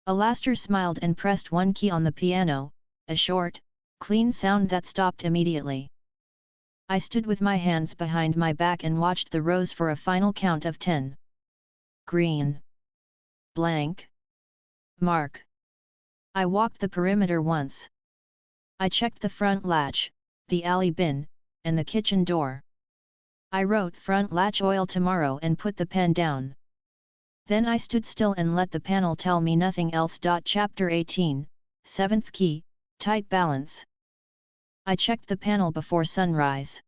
Alastair smiled and pressed one key on the piano, a short, clean sound that stopped immediately. I stood with my hands behind my back and watched the rows for a final count of 10. Green. Blank. Mark. I walked the perimeter once. I checked the front latch, the alley bin, and the kitchen door. I wrote "front latch oil tomorrow" and put the pen down. Then I stood still and let the panel tell me nothing else. Chapter 18, 7th key, tight balance. I checked the panel before sunrise.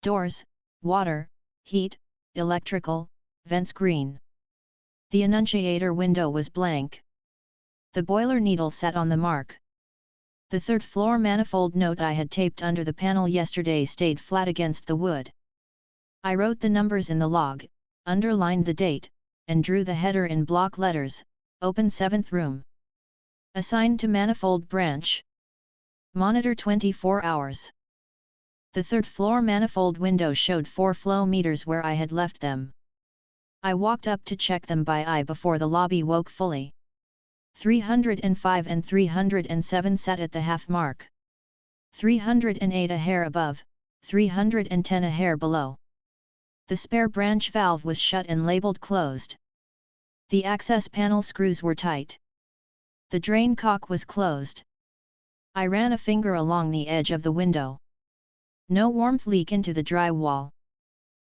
Doors, water, heat, electrical, vents green. The annunciator window was blank. The boiler needle sat on the mark. The 3rd floor manifold note I had taped under the panel yesterday stayed flat against the wood. I wrote the numbers in the log, underlined the date, and drew the header in block letters, "Open 7th room. Assigned to manifold branch. Monitor 24 hours. The 3rd floor manifold window showed 4 flow meters where I had left them. I walked up to check them by eye before the lobby woke fully. 305 and 307 sat at the half mark. 308 a hair above, 310 a hair below. The spare branch valve was shut and labeled closed. The access panel screws were tight. The drain cock was closed. I ran a finger along the edge of the window. No warmth leak into the drywall.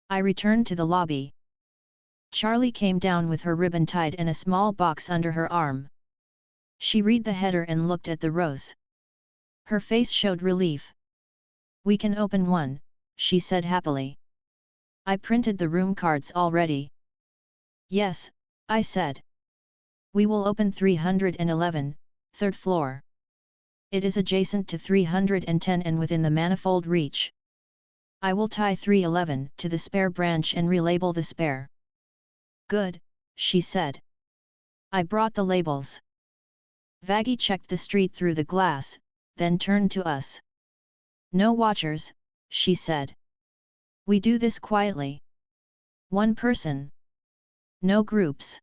I returned to the lobby. Charlie came down with her ribbon tied and a small box under her arm. She read the header and looked at the rows. Her face showed relief. "We can open one," she said happily. "I printed the room cards already." "Yes," I said. "We will open 311, 3rd floor. It is adjacent to 310 and within the manifold reach. I will tie 311 to the spare branch and relabel the spare." "Good," she said. I brought the labels. Vaggie checked the street through the glass, then turned to us. "No watchers," she said. "We do this quietly. One person. No groups.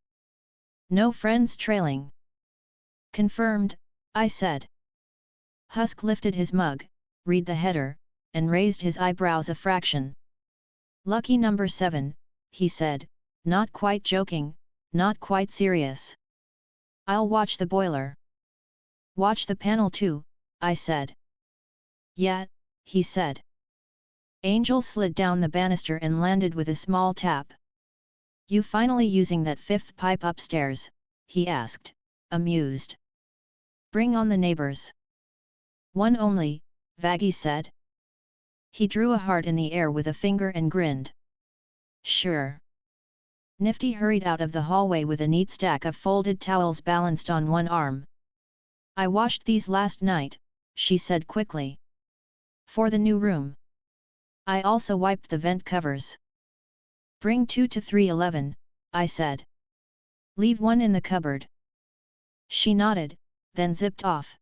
No friends trailing." "Confirmed," I said. Husk lifted his mug, read the header, and raised his eyebrows a fraction. "Lucky number 7, he said, not quite joking, not quite serious. "I'll watch the boiler." "Watch the panel too," I said. "Yeah," he said. Angel slid down the banister and landed with a small tap. "You finally using that 5th pipe upstairs?" he asked, amused. "Bring on the neighbors." "One only," Vaggie said. He drew a heart in the air with a finger and grinned. "Sure." Nifty hurried out of the hallway with a neat stack of folded towels balanced on one arm. "I washed these last night," she said quickly. "For the new room. I also wiped the vent covers." "Bring 2 to 311, I said. "Leave one in the cupboard." She nodded, then zipped off.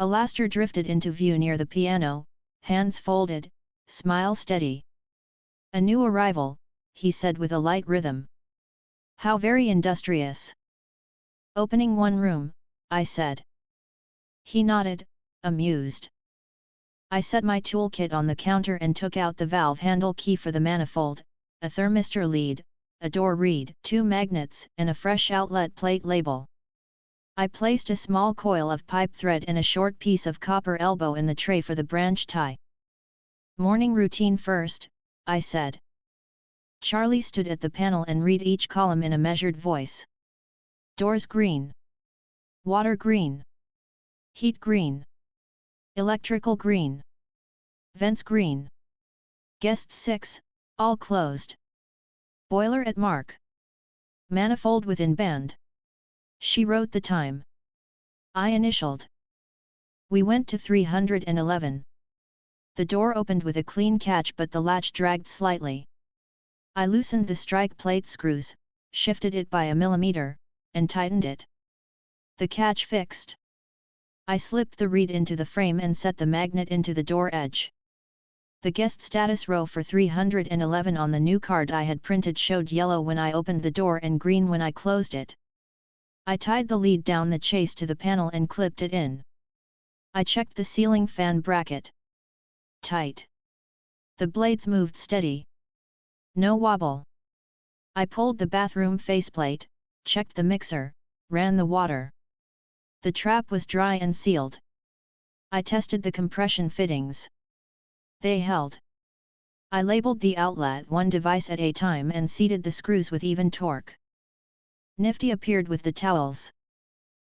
Alastair drifted into view near the piano, hands folded, smile steady. "A new arrival," he said with a light rhythm. "How very industrious." "Opening one room," I said. He nodded, amused. I set my toolkit on the counter and took out the valve handle key for the manifold, a thermistor lead, a door reed, 2 magnets and a fresh outlet plate label. I placed a small coil of pipe thread and a short piece of copper elbow in the tray for the branch tie. "Morning routine first," I said. Charlie stood at the panel and read each column in a measured voice. "Doors green. Water green. Heat green. Electrical green. Vents green. Guests 6, all closed. Boiler at mark. Manifold within band." She wrote the time. I initialed. We went to 311. The door opened with a clean catch, but the latch dragged slightly. I loosened the strike plate screws, shifted it by a millimeter, and tightened it. The catch fixed. I slipped the reed into the frame and set the magnet into the door edge. The guest status row for 311 on the new card I had printed showed yellow when I opened the door and green when I closed it. I tied the lead down the chase to the panel and clipped it in. I checked the ceiling fan bracket. Tight. The blades moved steady. No wobble. I pulled the bathroom faceplate, checked the mixer, ran the water. The trap was dry and sealed. I tested the compression fittings. They held. I labeled the outlet one device at a time and seated the screws with even torque. Nifty appeared with the towels.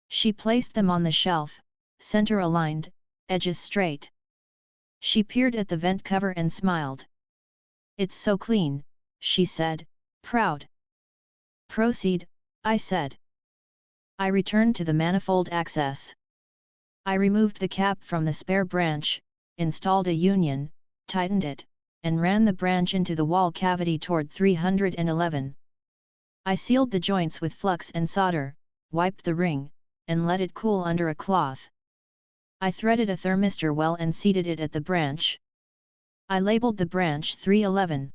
She placed them on the shelf, center aligned, edges straight. She peered at the vent cover and smiled. "It's so clean," she said, proud. "Proceed," I said. I returned to the manifold access. I removed the cap from the spare branch, installed a union, tightened it, and ran the branch into the wall cavity toward 311. I sealed the joints with flux and solder, wiped the ring, and let it cool under a cloth. I threaded a thermistor well and seated it at the branch. I labeled the branch 311.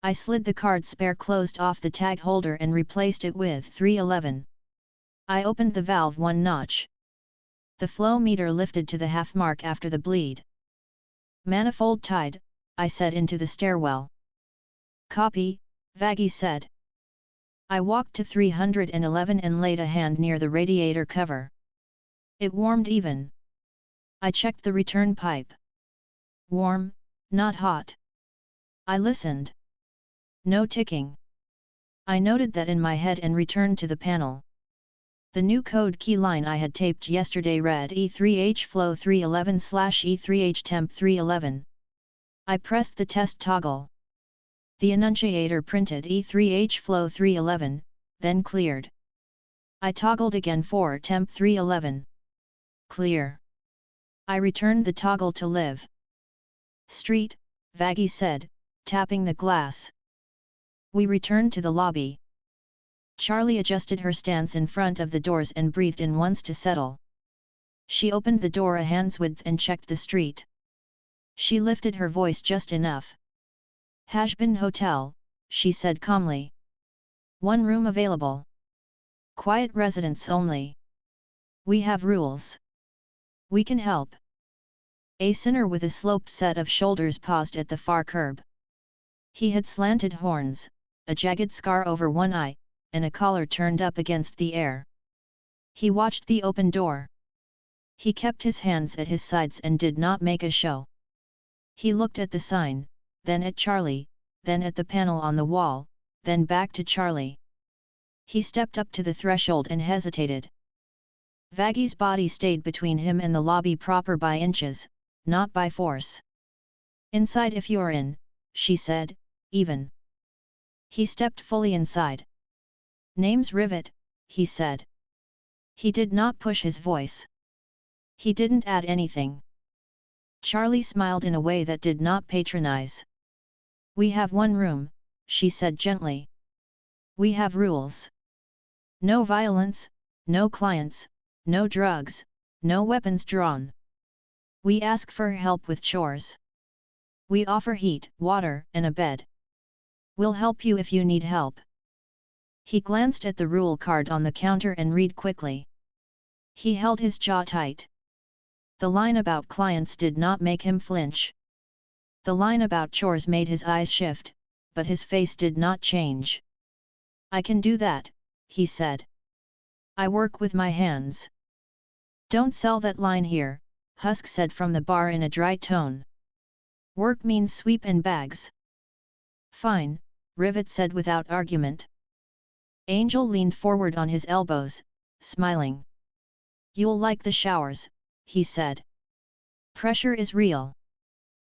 I slid the card spare closed off the tag holder and replaced it with 311. I opened the valve one notch. The flow meter lifted to the half mark after the bleed. "Manifold tied," I said into the stairwell. "Copy," Vaggie said. I walked to 311 and laid a hand near the radiator cover. It warmed even. I checked the return pipe. Warm, not hot. I listened. No ticking. I noted that in my head and returned to the panel. The new code key line I had taped yesterday read E3H flow 311/E3H temp 311. I pressed the test toggle. The annunciator printed E3H flow 311, then cleared. I toggled again for temp 311. Clear. I returned the toggle to live. "Street," Vaggie said, tapping the glass. We returned to the lobby. Charlie adjusted her stance in front of the doors and breathed in once to settle. She opened the door a hand's width and checked the street. She lifted her voice just enough. "Hazbin Hotel," she said calmly. "One room available. Quiet residents only. We have rules. We can help." A sinner with a sloped set of shoulders paused at the far curb. He had slanted horns, a jagged scar over one eye, and a collar turned up against the air. He watched the open door. He kept his hands at his sides and did not make a show. He looked at the sign, then at Charlie, then at the panel on the wall, then back to Charlie. He stepped up to the threshold and hesitated. Vaggie's body stayed between him and the lobby proper by inches, not by force. "Inside if you're in," she said, even. He stepped fully inside. "Name's Rivet," he said. He did not push his voice. He didn't add anything. Charlie smiled in a way that did not patronize. "We have one room," she said gently. "We have rules. No violence, no clients, no drugs, no weapons drawn. We ask for help with chores. We offer heat, water, and a bed. We'll help you if you need help." He glanced at the rule card on the counter and read quickly. He held his jaw tight. The line about clients did not make him flinch. The line about chores made his eyes shift, but his face did not change. "I can do that," he said. "I work with my hands." "Don't sell that line here," Husk said from the bar in a dry tone. "Work means sweep and bags." "Fine," Rivet said without argument. Angel leaned forward on his elbows, smiling. "You'll like the showers," he said. "Pressure is real.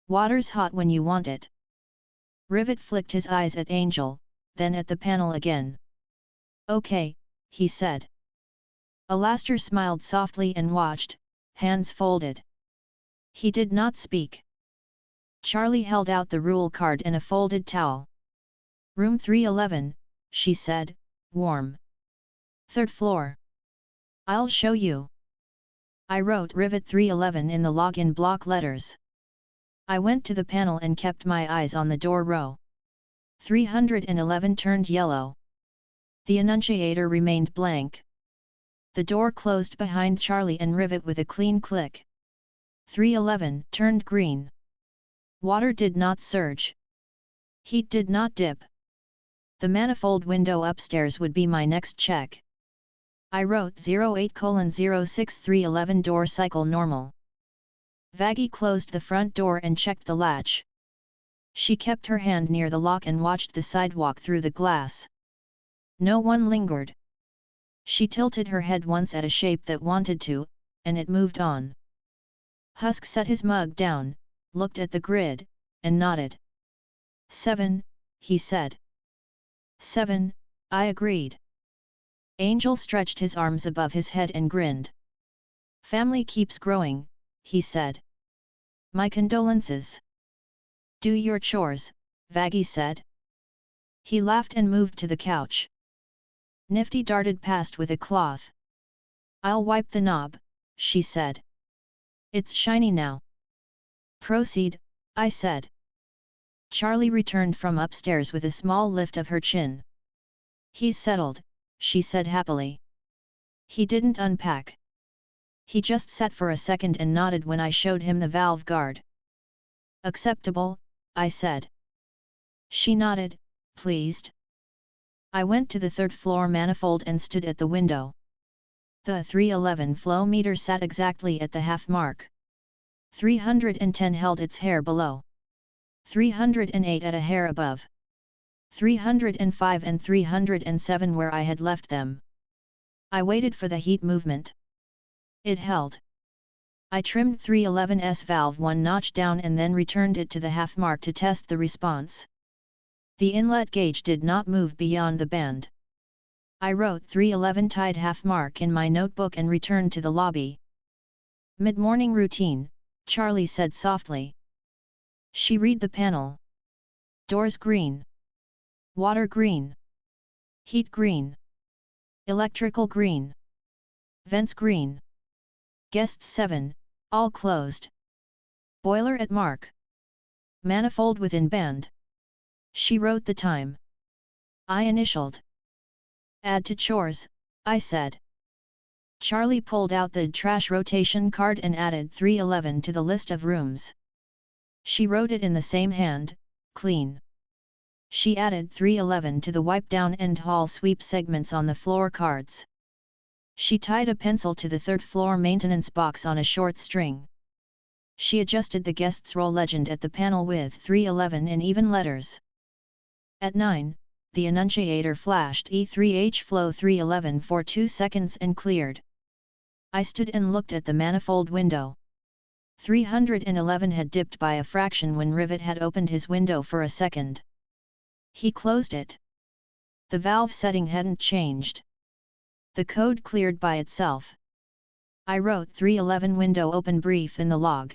Water's hot when you want it." Rivet flicked his eyes at Angel, then at the panel again. "Okay," he said. Alastair smiled softly and watched, hands folded. He did not speak. Charlie held out the rule card and a folded towel. "Room 311, she said, "warm. 3rd floor." "I'll show you." I wrote Rivet 311 in the login block letters. I went to the panel and kept my eyes on the door row. 311 turned yellow. The annunciator remained blank. The door closed behind Charlie and Rivet with a clean click. 311 turned green. Water did not surge. Heat did not dip. The manifold window upstairs would be my next check. I wrote 08:06311 door cycle normal. Vaggie closed the front door and checked the latch. She kept her hand near the lock and watched the sidewalk through the glass. No one lingered. She tilted her head once at a shape that wanted to, and it moved on. Husk set his mug down, looked at the grid, and nodded. 7, he said. 7, I agreed. Angel stretched his arms above his head and grinned. "Family keeps growing," he said. "My condolences." "Do your chores," Vaggie said. He laughed and moved to the couch. Nifty darted past with a cloth. "I'll wipe the knob," she said. "It's shiny now." "Proceed," I said. Charlie returned from upstairs with a small lift of her chin. "He's settled," she said happily. He didn't unpack. He just sat for a second and nodded when I showed him the valve guard. "Acceptable," I said. She nodded, pleased. I went to the 3rd floor manifold and stood at the window. The 311 flow meter sat exactly at the half mark. 310 held its hair below. 308 at a hair above. 305 and 307 where I had left them. I waited for the heat movement. It held. I trimmed 311's valve one notch down and then returned it to the half mark to test the response. The inlet gauge did not move beyond the band. I wrote 311 tied half mark in my notebook and returned to the lobby. "Mid-morning routine," Charlie said softly. She read the panel. "Doors green. Water green. Heat green. Electrical green. Vents green. Guests 7, all closed. Boiler at mark. Manifold within band." She wrote the time. I initialed. "Add to chores," I said. Charlie pulled out the trash rotation card and added 311 to the list of rooms. She wrote it in the same hand, clean. She added 311 to the wipe down and hall sweep segments on the floor cards. She tied a pencil to the 3rd floor maintenance box on a short string. She adjusted the guest's roll legend at the panel with 311 in even letters. At 9, the annunciator flashed E3H flow 311 for 2 seconds and cleared. I stood and looked at the manifold window. 311 had dipped by a fraction when Rivet had opened his window for a second. He closed it. The valve setting hadn't changed. The code cleared by itself. I wrote 311 window open brief in the log.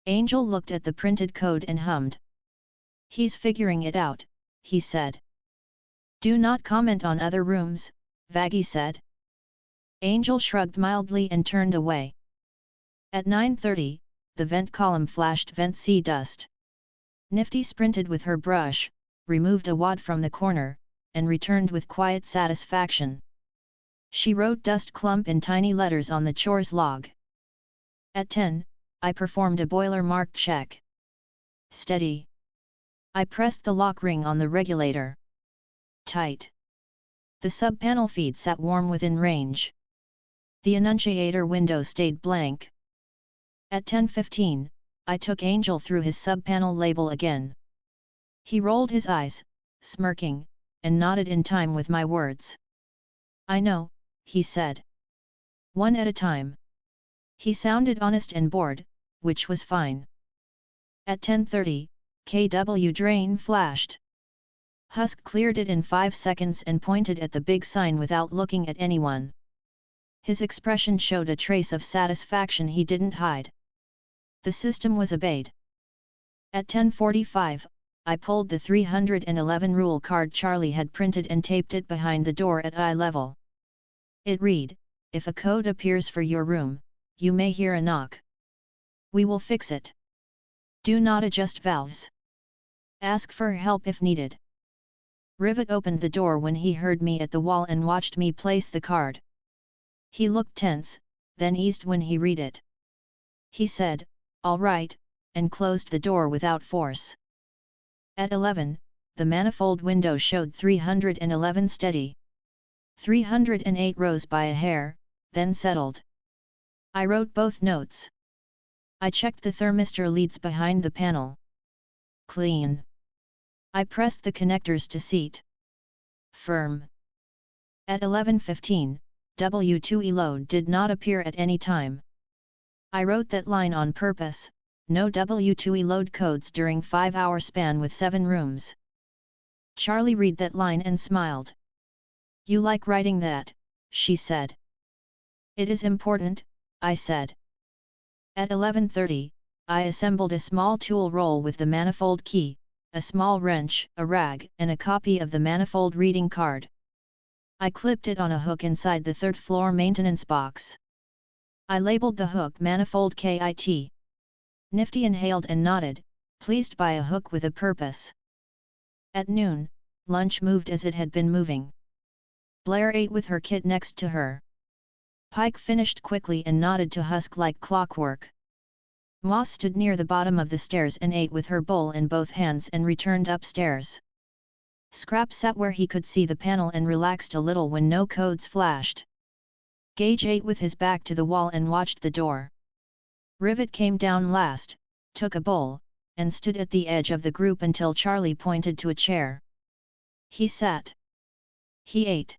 Angel looked at the printed code and hummed. He's figuring it out, he said. Do not comment on other rooms, Vaggie said. Angel shrugged mildly and turned away. At 9:30, the vent column flashed vent C dust. Nifty sprinted with her brush, removed a wad from the corner, and returned with quiet satisfaction. She wrote dust clump in tiny letters on the chores log. At 10, I performed a boiler mark check. Steady. I pressed the lock ring on the regulator. Tight. The sub-panel feed sat warm within range. The annunciator window stayed blank. At 10:15, I took Angel through his sub-panel label again. He rolled his eyes, smirking, and nodded in time with my words. I know, he said. One at a time. He sounded honest and bored, which was fine. At 10:30, KW drain flashed. Husk cleared it in 5 seconds and pointed at the big sign without looking at anyone. His expression showed a trace of satisfaction he didn't hide. The system was obeyed. At 10:45, I pulled the 311 rule card Charlie had printed and taped it behind the door at eye level. It read, if a code appears for your room, you may hear a knock. We will fix it. Do not adjust valves. Ask for help if needed. Rivet opened the door when he heard me at the wall and watched me place the card. He looked tense, then eased when he read it. He said, all right, and closed the door without force. At 11, the manifold window showed 311 steady. 308 rose by a hair, then settled. I wrote both notes. I checked the thermistor leads behind the panel. Clean. I pressed the connectors to seat. Firm. At 11:15, W2E load did not appear at any time. I wrote that line on purpose, no W2E load codes during 5-hour span with 7 rooms. Charlie read that line and smiled. You like writing that, she said. It is important, I said. At 11:30, I assembled a small tool roll with the manifold key, a small wrench, a rag, and a copy of the manifold reading card. I clipped it on a hook inside the third-floor maintenance box. I labeled the hook manifold KIT. Nifty inhaled and nodded, pleased by a hook with a purpose. At noon, lunch moved as it had been moving. Blair ate with her kit next to her. Pike finished quickly and nodded to Husk like clockwork. Moss stood near the bottom of the stairs and ate with her bowl in both hands and returned upstairs. Scrap sat where he could see the panel and relaxed a little when no codes flashed. Gage ate with his back to the wall and watched the door. Rivet came down last, took a bowl, and stood at the edge of the group until Charlie pointed to a chair. He sat. He ate.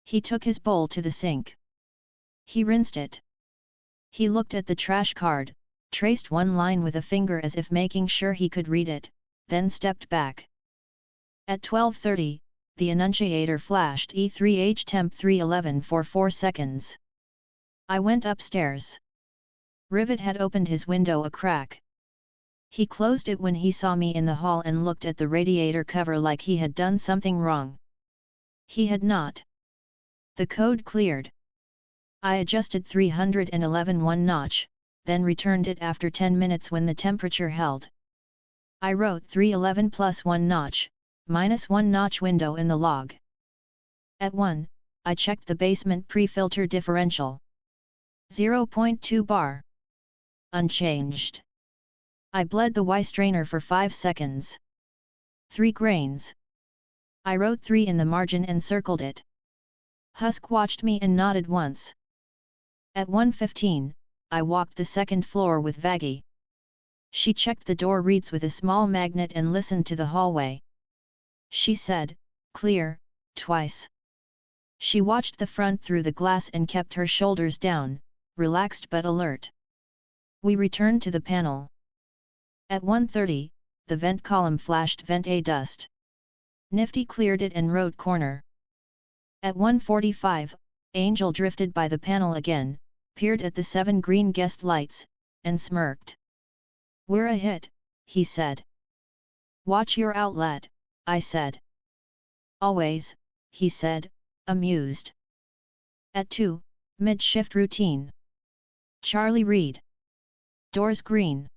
He took his bowl to the sink. He rinsed it. He looked at the trash card, traced one line with a finger as if making sure he could read it, then stepped back. At 12:30, the annunciator flashed E3H temp 311 for 4 seconds. I went upstairs. Rivet had opened his window a crack. He closed it when he saw me in the hall and looked at the radiator cover like he had done something wrong. He had not. The code cleared. I adjusted 311 one notch, then returned it after 10 minutes when the temperature held. I wrote 311 plus 1 notch, minus 1 notch window in the log. At 1, I checked the basement pre-filter differential. 0.2 bar. Unchanged. I bled the Y strainer for 5 seconds. 3 grains. I wrote 3 in the margin and circled it. Husk watched me and nodded once. At 1:15, I walked the second floor with Vaggie. She checked the door reeds with a small magnet and listened to the hallway. She said, clear, twice. She watched the front through the glass and kept her shoulders down, relaxed but alert. We returned to the panel. At 1:30, the vent column flashed vent A dust. Nifty cleared it and wrote corner. At 1:45, Angel drifted by the panel again, peered at the 7 green guest lights, and smirked. "We're a hit," he said. "Watch your outlet," I said. "Always," he said, amused. At 2, mid-shift routine. Charlie read. Doors green.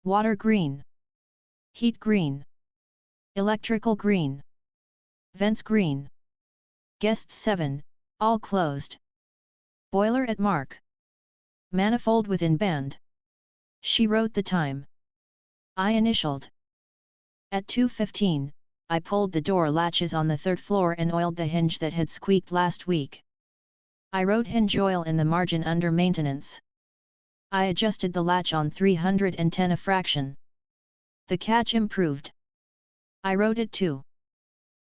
Water green. Heat green. Electrical green. Vents green. Guests 7, all closed. Boiler at mark. Manifold within band. She wrote the time. I initialed. At 2:15, I pulled the door latches on the 3rd floor and oiled the hinge that had squeaked last week. I wrote hinge oil in the margin under maintenance. I adjusted the latch on 310 a fraction. The catch improved. I wrote it too.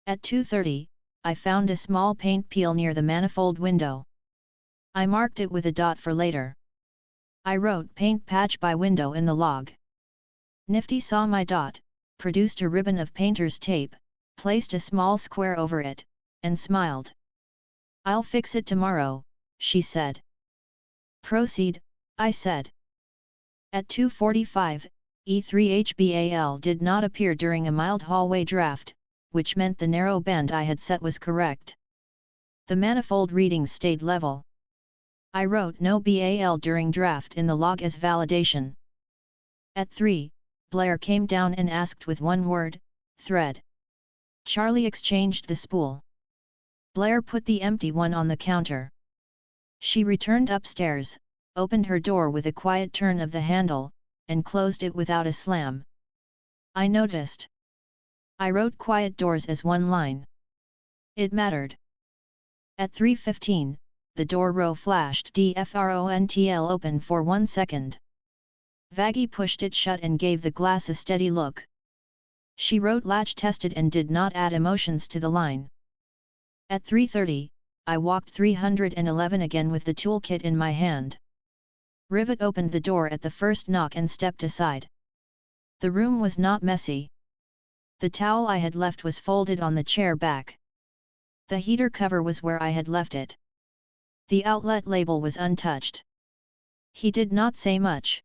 At 2:30, I found a small paint peel near the manifold window. I marked it with a dot for later. I wrote paint patch by window in the log. Nifty saw my dot, produced a ribbon of painter's tape, placed a small square over it, and smiled. "I'll fix it tomorrow," she said. "Proceed," I said. At 2:45, E3HBAL did not appear during a mild hallway draft, which meant the narrow band I had set was correct. The manifold readings stayed level. I wrote no BAL during draft in the log as validation. At 3, Blair came down and asked with one word, "Thread." Charlie exchanged the spool. Blair put the empty one on the counter. She returned upstairs, opened her door with a quiet turn of the handle, and closed it without a slam. I noticed. I wrote quiet doors as one line. It mattered. At 3:15, the door row flashed DFRONTL open for 1 second. Vaggie pushed it shut and gave the glass a steady look. She wrote latch tested and did not add emotions to the line. At 3:30, I walked 311 again with the toolkit in my hand. Rivet opened the door at the first knock and stepped aside. The room was not messy. The towel I had left was folded on the chair back. The heater cover was where I had left it. The outlet label was untouched. He did not say much.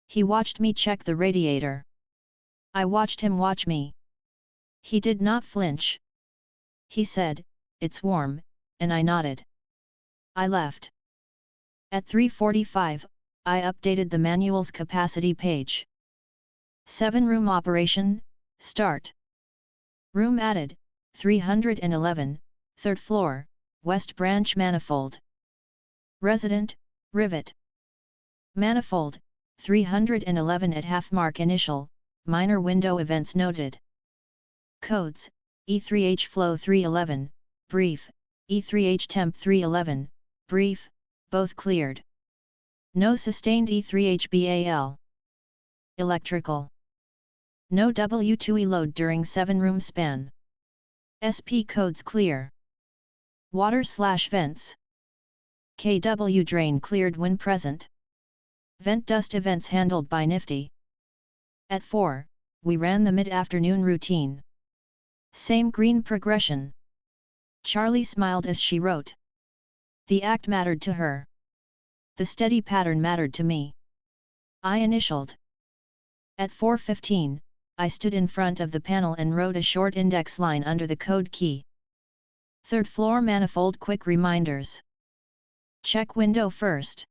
He watched me check the radiator. I watched him watch me. He did not flinch. He said, "It's warm," and I nodded. I left. At 3:45, I updated the manual's capacity page. 7 room operation, start. Room added, 311, 3rd floor, West Branch manifold. Resident, Rivet. Manifold, 311 at half mark initial, minor window events noted. Codes, E3H flow 311, brief, E3H temp 311, brief, both cleared. No sustained E3H BAL. Electrical. No W2E load during 7-room span. SP codes clear. Water/vents. KW drain cleared when present. Vent dust events handled by Nifty. At 4, we ran the mid-afternoon routine. Same green progression. Charlie smiled as she wrote. The act mattered to her. The steady pattern mattered to me. I initialed. At 4:15, I stood in front of the panel and wrote a short index line under the code key. 3rd floor manifold quick reminders. Check window first.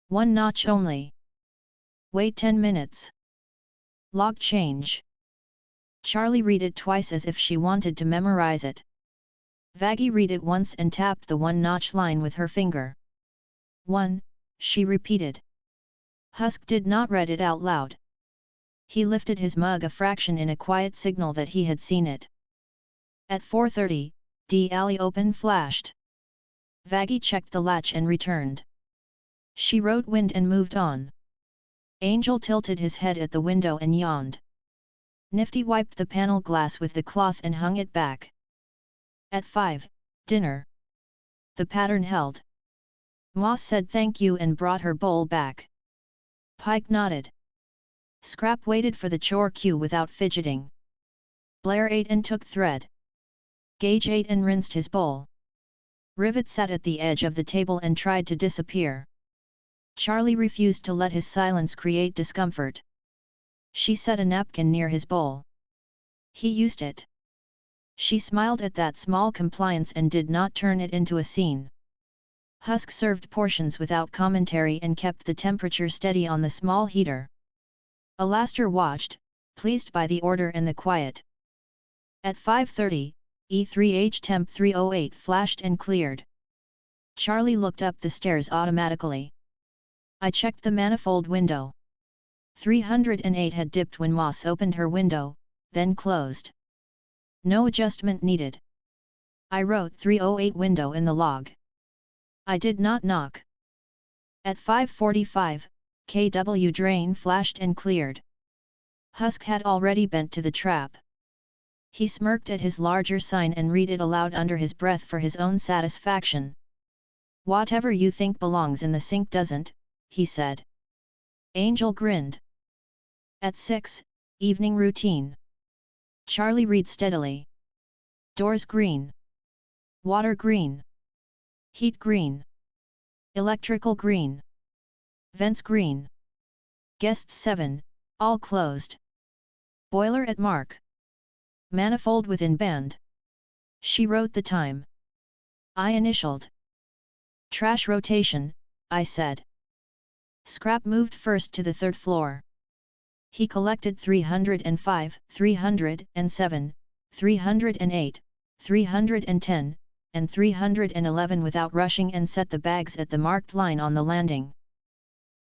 1 notch only. Wait 10 minutes. Log change. Charlie read it twice as if she wanted to memorize it. Vaggie read it once and tapped the 1-notch line with her finger. 1, she repeated. Husk did not read it out loud. He lifted his mug a fraction in a quiet signal that he had seen it. At 4:30, D alley open flashed. Vaggie checked the latch and returned. She wrote wind and moved on. Angel tilted his head at the window and yawned. Nifty wiped the panel glass with the cloth and hung it back. At 5, dinner. The pattern held. Moss said thank you and brought her bowl back. Pike nodded. Scrap waited for the chore queue without fidgeting. Blair ate and took thread. Gage ate and rinsed his bowl. Rivet sat at the edge of the table and tried to disappear. Charlie refused to let his silence create discomfort. She set a napkin near his bowl. He used it. She smiled at that small compliance and did not turn it into a scene. Husk served portions without commentary and kept the temperature steady on the small heater. Alastair watched, pleased by the order and the quiet. At 5:30, E3H temp 308 flashed and cleared. Charlie looked up the stairs automatically. I checked the manifold window. 308 had dipped when Moss opened her window, then closed. No adjustment needed. I wrote 308 window in the log. I did not knock. At 5:45, KW drain flashed and cleared. Husk had already bent to the trap. He smirked at his larger sign and read it aloud under his breath for his own satisfaction. "Whatever you think belongs in the sink doesn't," he said. Angel grinned. At 6, evening routine. Charlie read steadily. Doors green. Water green. Heat green. Electrical green. Vents green. Guests 7, all closed. Boiler at mark. Manifold within band. She wrote the time. I initialed. Trash rotation, I said. Scrap moved first to the third floor. He collected 305, 307, 308, 310, and 311 without rushing and set the bags at the marked line on the landing.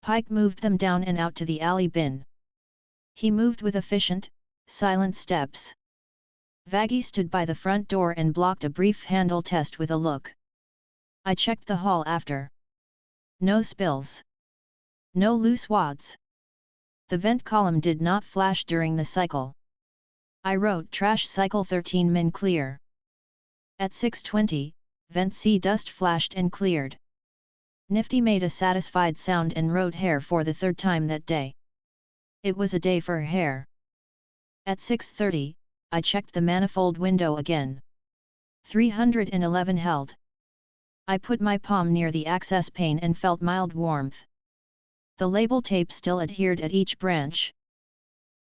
Pike moved them down and out to the alley bin. He moved with efficient, silent steps. Vaggie stood by the front door and blocked a brief handle test with a look. I checked the hall after. No spills. No loose wads. The vent column did not flash during the cycle. I wrote trash cycle 13 min clear. At 6:20, vent C dust flashed and cleared. Nifty made a satisfied sound and wrote hair for the third time that day. It was a day for hair. At 6:30, I checked the manifold window again. 311 held. I put my palm near the access pane and felt mild warmth. The label tape still adhered at each branch.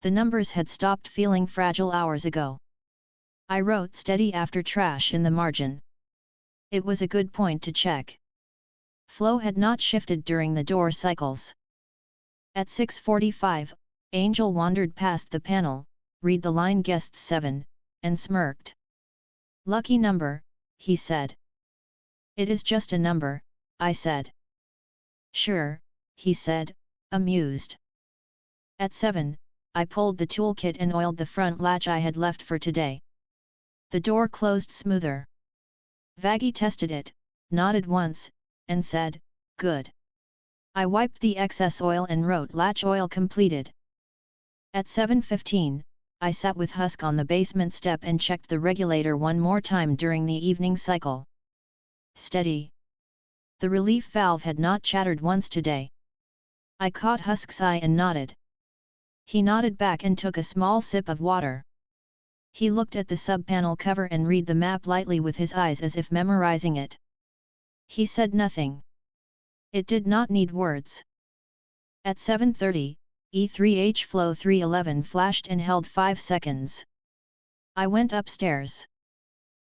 The numbers had stopped feeling fragile hours ago. I wrote steady after trash in the margin. It was a good point to check. Flow had not shifted during the door cycles. At 6:45, Angel wandered past the panel, read the line guests 7, and smirked. Lucky number, he said. It is just a number, I said. Sure, he said, amused. At 7, I pulled the toolkit and oiled the front latch I had left for today. The door closed smoother. Vaggie tested it, nodded once, and said, good. I wiped the excess oil and wrote latch oil completed. At 7:15, I sat with Husk on the basement step and checked the regulator one more time during the evening cycle. Steady. The relief valve had not chattered once today. I caught Husk's eye and nodded. He nodded back and took a small sip of water. He looked at the sub-panel cover and read the map lightly with his eyes as if memorizing it. He said nothing. It did not need words. At 7:30, E3H flow 311 flashed and held 5 seconds. I went upstairs.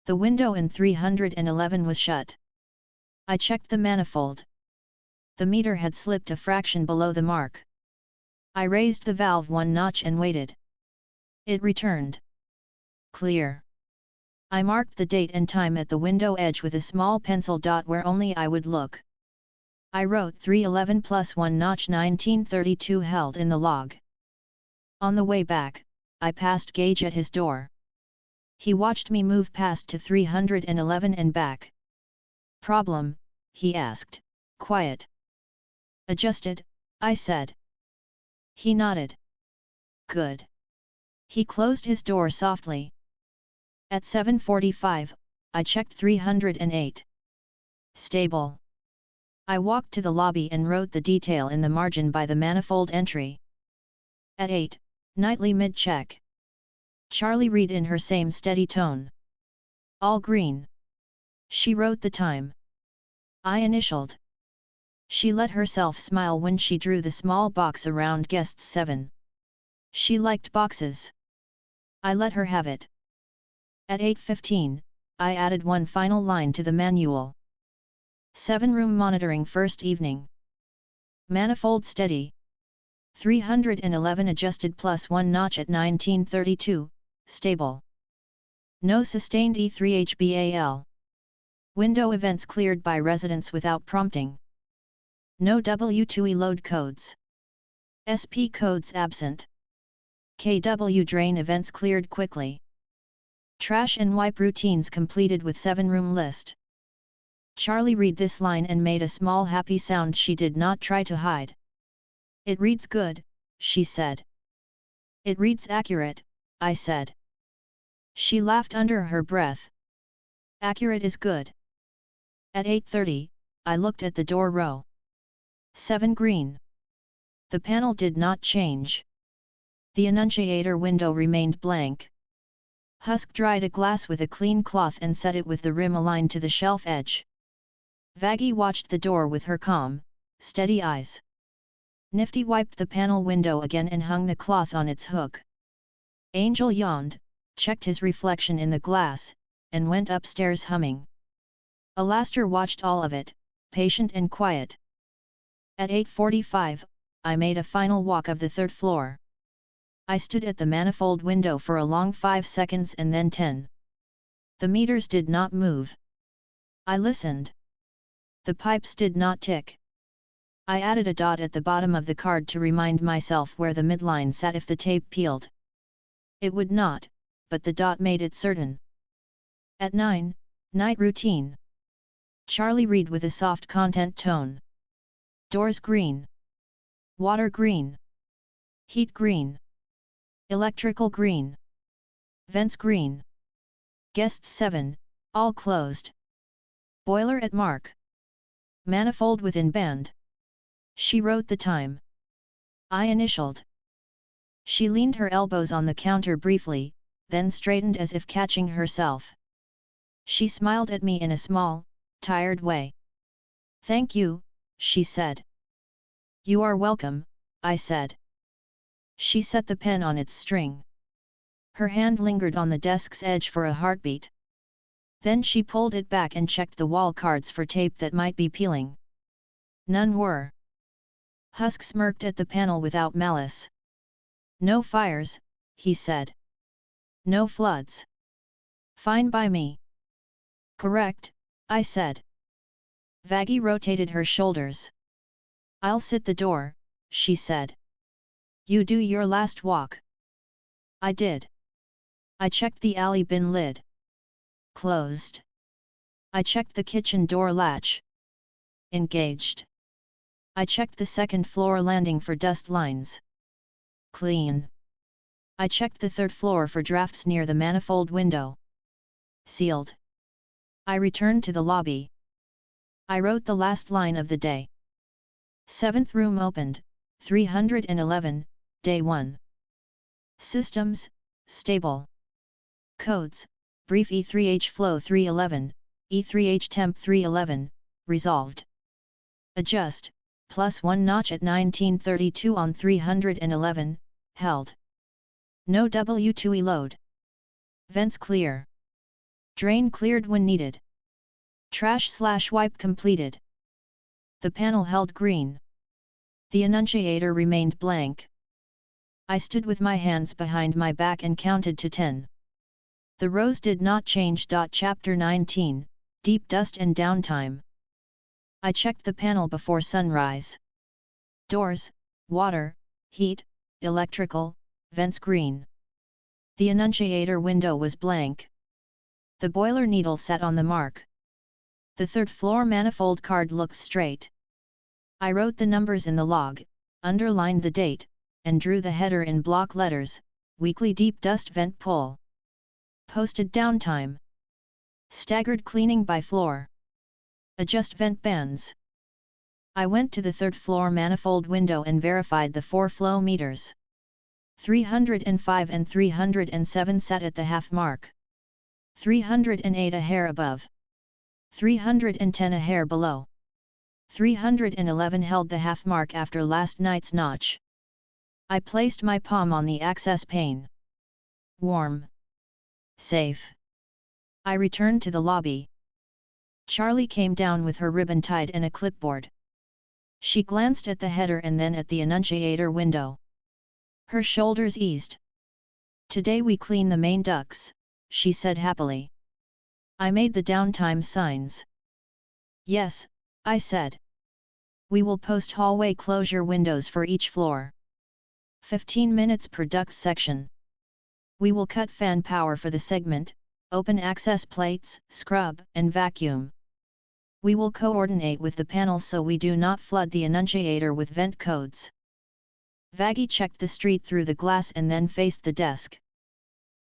The window in 311 was shut. I checked the manifold. The meter had slipped a fraction below the mark. I raised the valve one notch and waited. It returned. Clear. I marked the date and time at the window edge with a small pencil dot where only I would look. I wrote 311 plus 1 notch 1932 held in the log. On the way back, I passed Gage at his door. He watched me move past to 311 and back. Problem? He asked, quiet. Adjusted, I said. He nodded. Good. He closed his door softly. At 7:45, I checked 308. Stable. I walked to the lobby and wrote the detail in the margin by the manifold entry. At 8, nightly mid-check. Charlie read in her same steady tone. All green. She wrote the time. I initialed. She let herself smile when she drew the small box around guests 7. She liked boxes. I let her have it. At 8:15, I added one final line to the manual. 7-room monitoring first evening. Manifold steady. 311 adjusted plus 1 notch at 1932, stable. No sustained E3HBAL. Window events cleared by residents without prompting. No W2E load codes. SP codes absent. KW drain events cleared quickly. Trash and wipe routines completed with 7-room list. Charlie read this line and made a small happy sound she did not try to hide. It reads good, she said. It reads accurate, I said. She laughed under her breath. Accurate is good. At 8:30, I looked at the door row. 7 green. The panel did not change. The annunciator window remained blank. Husk dried a glass with a clean cloth and set it with the rim aligned to the shelf edge. Vaggie watched the door with her calm, steady eyes. Nifty wiped the panel window again and hung the cloth on its hook. Angel yawned, checked his reflection in the glass, and went upstairs humming. Alastair watched all of it, patient and quiet. At 8:45, I made a final walk of the 3rd floor. I stood at the manifold window for a long 5 seconds and then 10. The meters did not move. I listened. The pipes did not tick. I added a dot at the bottom of the card to remind myself where the midline sat if the tape peeled. It would not, but the dot made it certain. At 9, night routine. Charlie read with a soft content tone. Doors green. Water green. Heat green. Electrical green. Vents green. Guests 7, all closed. Boiler at mark. Manifold within band. She wrote the time. I initialed. She leaned her elbows on the counter briefly, then straightened as if catching herself. She smiled at me in a small, tired way. Thank you, she said. You are welcome, I said. She set the pen on its string. Her hand lingered on the desk's edge for a heartbeat. Then she pulled it back and checked the wall cards for tape that might be peeling. None were. Husk smirked at the panel without malice. No fires, he said. No floods. Fine by me. Correct, I said. Vaggie rotated her shoulders. I'll sit the door, she said. You do your last walk. I did. I checked the alley bin lid. Closed. I checked the kitchen door latch. Engaged. I checked the 2nd floor landing for dust lines. Clean. I checked the 3rd floor for drafts near the manifold window. Sealed. I returned to the lobby. I wrote the last line of the day. 7th room opened, 311, day 1. Systems, stable. Codes, brief E3H flow 311, E3H temp 311, resolved. Adjust, +1 notch at 1932 on 311, held. No W2E load. Vents clear. Drain cleared when needed. Trash/wipe completed. The panel held green. The annunciator remained blank. I stood with my hands behind my back and counted to 10. The rows did not change. Chapter 19, Deep Dust and Downtime. I checked the panel before sunrise. Doors, water, heat, electrical, vents green. The annunciator window was blank. The boiler needle sat on the mark. The 3rd floor manifold card looked straight. I wrote the numbers in the log, underlined the date, and drew the header in block letters, weekly deep dust vent pull. Posted downtime. Staggered cleaning by floor. Adjust vent bands. I went to the 3rd floor manifold window and verified the 4 flow meters. 305 and 307 sat at the half mark. 308 a hair above. 310 a hair below. 311 held the half mark after last night's notch. I placed my palm on the access pane. Warm. Safe. I returned to the lobby. Charlie came down with her ribbon tied and a clipboard. She glanced at the header and then at the annunciator window. Her shoulders eased. "Today we clean the main ducts," she said happily. I made the downtime signs. "Yes," I said. "We will post hallway closure windows for each floor. 15 minutes per duct section. We will cut fan power for the segment, open access plates, scrub, and vacuum. We will coordinate with the panels so we do not flood the annunciator with vent codes." Vaggie checked the street through the glass and then faced the desk.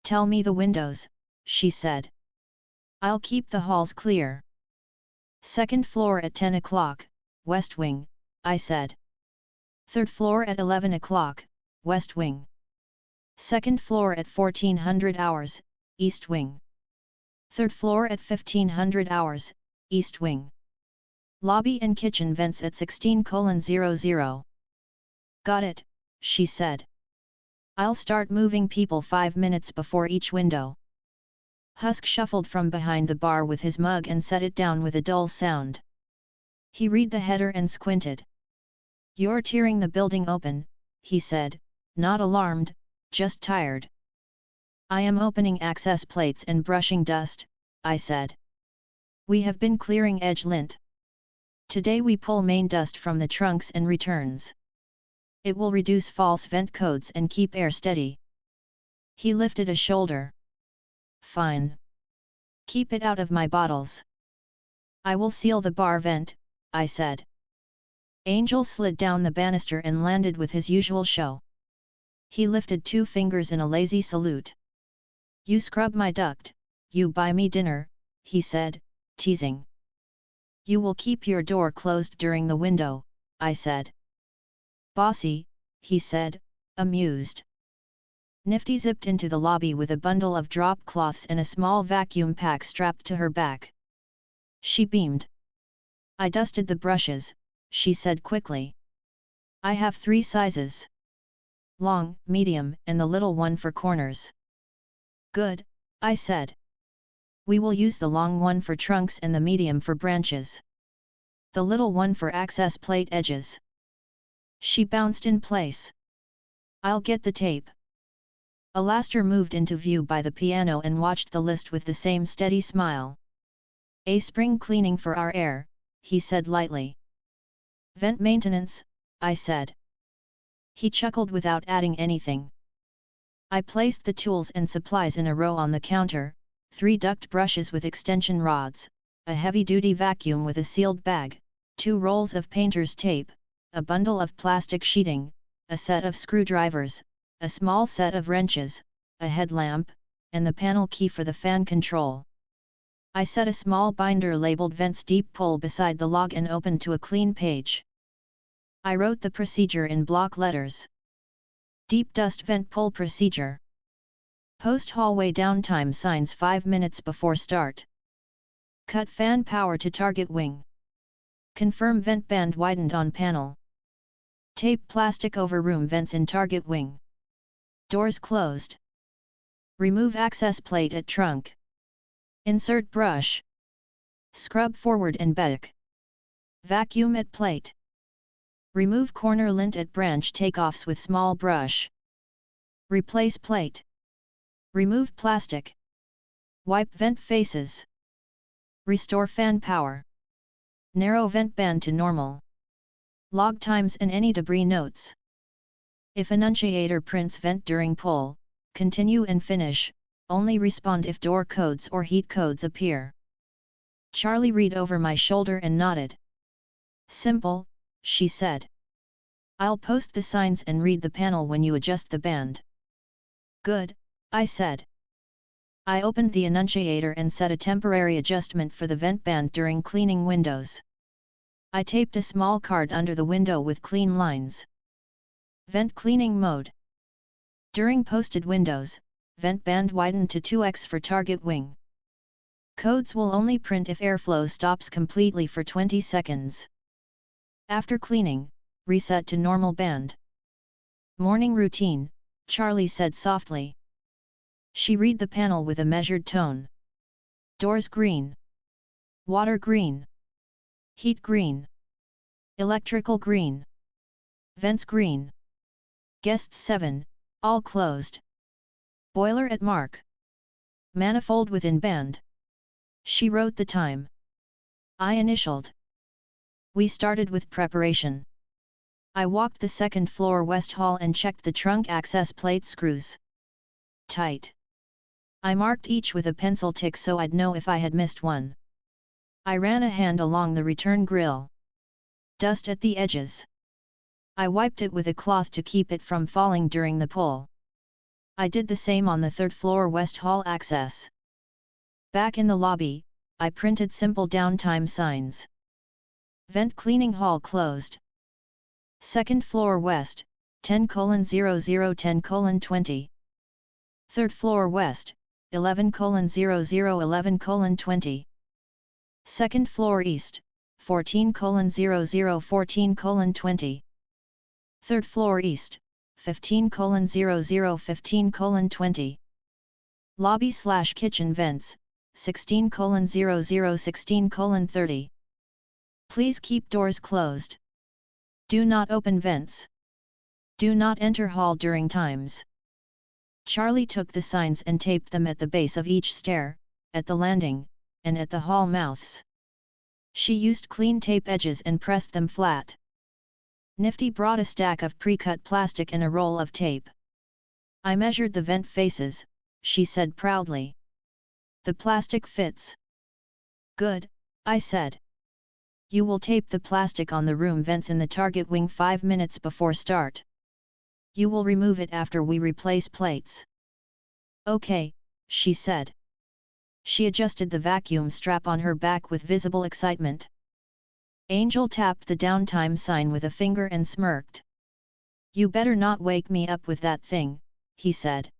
"Tell me the windows," she said. "I'll keep the halls clear." "Second floor at 10 o'clock, West Wing," I said. "Third floor at 11 o'clock, West Wing. Second floor at 1400 hours, East Wing. Third floor at 1500 hours, East Wing. Lobby and kitchen vents at 16:00. "Got it," she said. "I'll start moving people 5 minutes before each window." Husk shuffled from behind the bar with his mug and set it down with a dull sound. He read the header and squinted. "You're tearing the building open," he said, not alarmed, just tired. "I am opening access plates and brushing dust," I said. "We have been clearing edge lint. Today we pull main dust from the trunks and returns. It will reduce false vent codes and keep air steady." He lifted a shoulder. "Fine. Keep it out of my bottles." "I will seal the bar vent," I said. Angel slid down the banister and landed with his usual show. He lifted 2 fingers in a lazy salute. "You scrub my duct, you buy me dinner," he said, teasing. "You will keep your door closed during the window," I said. "Bossy," he said, amused. Nifty zipped into the lobby with a bundle of drop cloths and a small vacuum pack strapped to her back. She beamed. "I dusted the brushes," she said quickly. "I have 3 sizes. Long, medium, and the little one for corners." "Good," I said. "We will use the long one for trunks and the medium for branches. The little one for access plate edges." She bounced in place. "I'll get the tape." Alastair moved into view by the piano and watched the list with the same steady smile. "A spring cleaning for our air," he said lightly. "Vent maintenance," I said. He chuckled without adding anything. I placed the tools and supplies in a row on the counter, 3 duct brushes with extension rods, a heavy-duty vacuum with a sealed bag, 2 rolls of painter's tape, a bundle of plastic sheeting, a set of screwdrivers, a small set of wrenches, a headlamp, and the panel key for the fan control. I set a small binder labeled Vents Deep Pull beside the log and opened to a clean page. I wrote the procedure in block letters. Deep Dust Vent Pull Procedure. Post hallway downtime signs 5 minutes before start. Cut fan power to target wing. Confirm vent band widened on panel. Tape plastic over room vents in target wing. Doors closed. Remove access plate at trunk. Insert brush. Scrub forward and back. Vacuum at plate. Remove corner lint at branch takeoffs with small brush. Replace plate. Remove plastic. Wipe vent faces. Restore fan power. Narrow vent band to normal. Log times and any debris notes. If annunciator prints vent during pull, continue and finish, only respond if door codes or heat codes appear. Charlie read over my shoulder and nodded. "Simple," she said. "I'll post the signs and read the panel when you adjust the band." "Good," I said. I opened the annunciator and set a temporary adjustment for the vent band during cleaning windows. I taped a small card under the window with clean lines. Vent cleaning mode. During posted windows, vent band widened to 2x for target wing. Codes will only print if airflow stops completely for 20 seconds. After cleaning, reset to normal band. Morning routine, Charlie said softly. She read the panel with a measured tone. Doors green. Water green. Heat green. Electrical green. Vents green. Guests 7, all closed. Boiler at mark. Manifold within band. She wrote the time. I initialed. We started with preparation. I walked the second floor west hall and checked the trunk access plate screws. Tight. I marked each with a pencil tick so I'd know if I had missed one. I ran a hand along the return grill. Dust at the edges. I wiped it with a cloth to keep it from falling during the pull. I did the same on the third floor west hall access. Back in the lobby, I printed simple downtime signs. Vent cleaning hall closed. Second floor west, 10:00:10:20. Third floor west, 11:00:11:20. Second floor east, 14:00:14:20. Third floor east, 15:00:15:20. Lobby/kitchen vents, 16:00:16:30. Please keep doors closed. Do not open vents. Do not enter hall during times. Charlie took the signs and taped them at the base of each stair, at the landing, and at the hall mouths. She used clean tape edges and pressed them flat. Nifty brought a stack of pre-cut plastic and a roll of tape. I measured the vent faces, she said proudly. The plastic fits. Good, I said. You will tape the plastic on the room vents in the target wing 5 minutes before start. You will remove it after we replace plates. Okay, she said. She adjusted the vacuum strap on her back with visible excitement. Angel tapped the downtime sign with a finger and smirked. You better not wake me up with that thing, he said.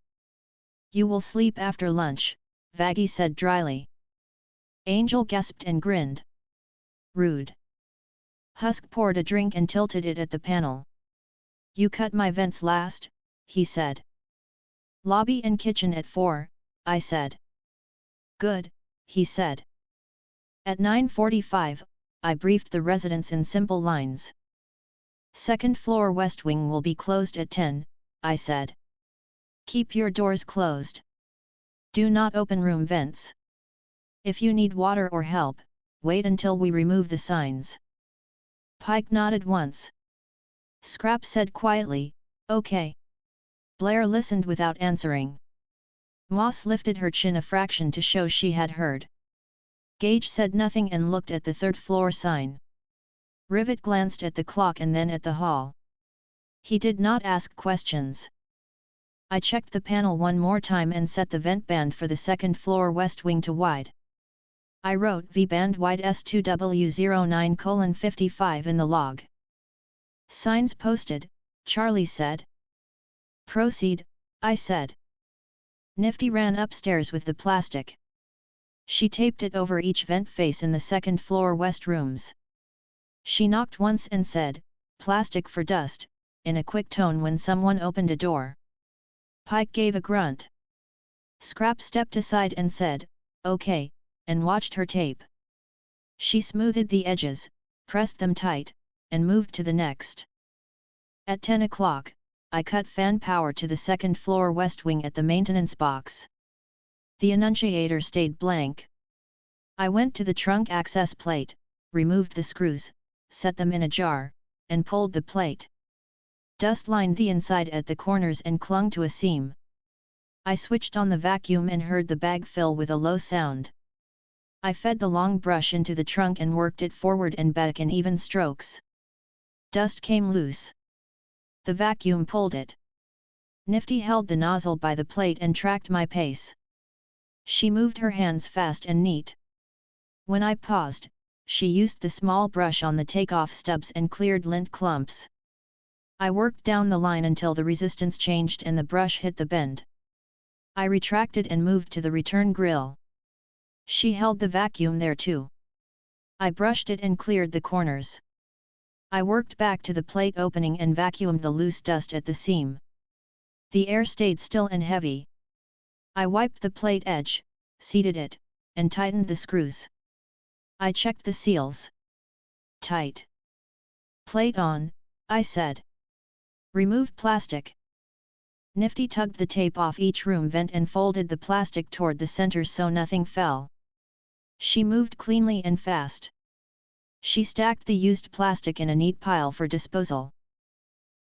You will sleep after lunch, Vaggie said dryly. Angel gasped and grinned. Rude. Husk poured a drink and tilted it at the panel. You cut my vents last, he said. Lobby and kitchen at 4, I said. Good, he said. At 9:45, I briefed the residents in simple lines. Second floor west wing will be closed at 10, I said. Keep your doors closed. Do not open room vents. If you need water or help, wait until we remove the signs. Pike nodded once. Scrap said quietly, okay. Blair listened without answering. Moss lifted her chin a fraction to show she had heard. Gage said nothing and looked at the third floor sign. Rivet glanced at the clock and then at the hall. He did not ask questions. I checked the panel one more time and set the vent band for the second floor west wing to wide. I wrote V-band wide S2W09:55 in the log. Signs posted, Charlie said. Proceed, I said. Nifty ran upstairs with the plastic. She taped it over each vent face in the second floor west rooms. She knocked once and said, plastic for dust, in a quick tone when someone opened a door. Pike gave a grunt. Scrap stepped aside and said, okay, and watched her tape. She smoothed the edges, pressed them tight, and moved to the next. At 10 o'clock, I cut fan power to the second floor west wing at the maintenance box. The annunciator stayed blank. I went to the trunk access plate, removed the screws, set them in a jar, and pulled the plate. Dust lined the inside at the corners and clung to a seam. I switched on the vacuum and heard the bag fill with a low sound. I fed the long brush into the trunk and worked it forward and back in even strokes. Dust came loose. The vacuum pulled it. Nifty held the nozzle by the plate and tracked my pace. She moved her hands fast and neat. When I paused, she used the small brush on the takeoff stubs and cleared lint clumps. I worked down the line until the resistance changed and the brush hit the bend. I retracted and moved to the return grill. She held the vacuum there too. I brushed it and cleared the corners. I worked back to the plate opening and vacuumed the loose dust at the seam. The air stayed still and heavy. I wiped the plate edge, seated it, and tightened the screws. I checked the seals. Tight. Plate on, I said. Removed plastic. Nifty tugged the tape off each room vent and folded the plastic toward the center so nothing fell. She moved cleanly and fast. She stacked the used plastic in a neat pile for disposal.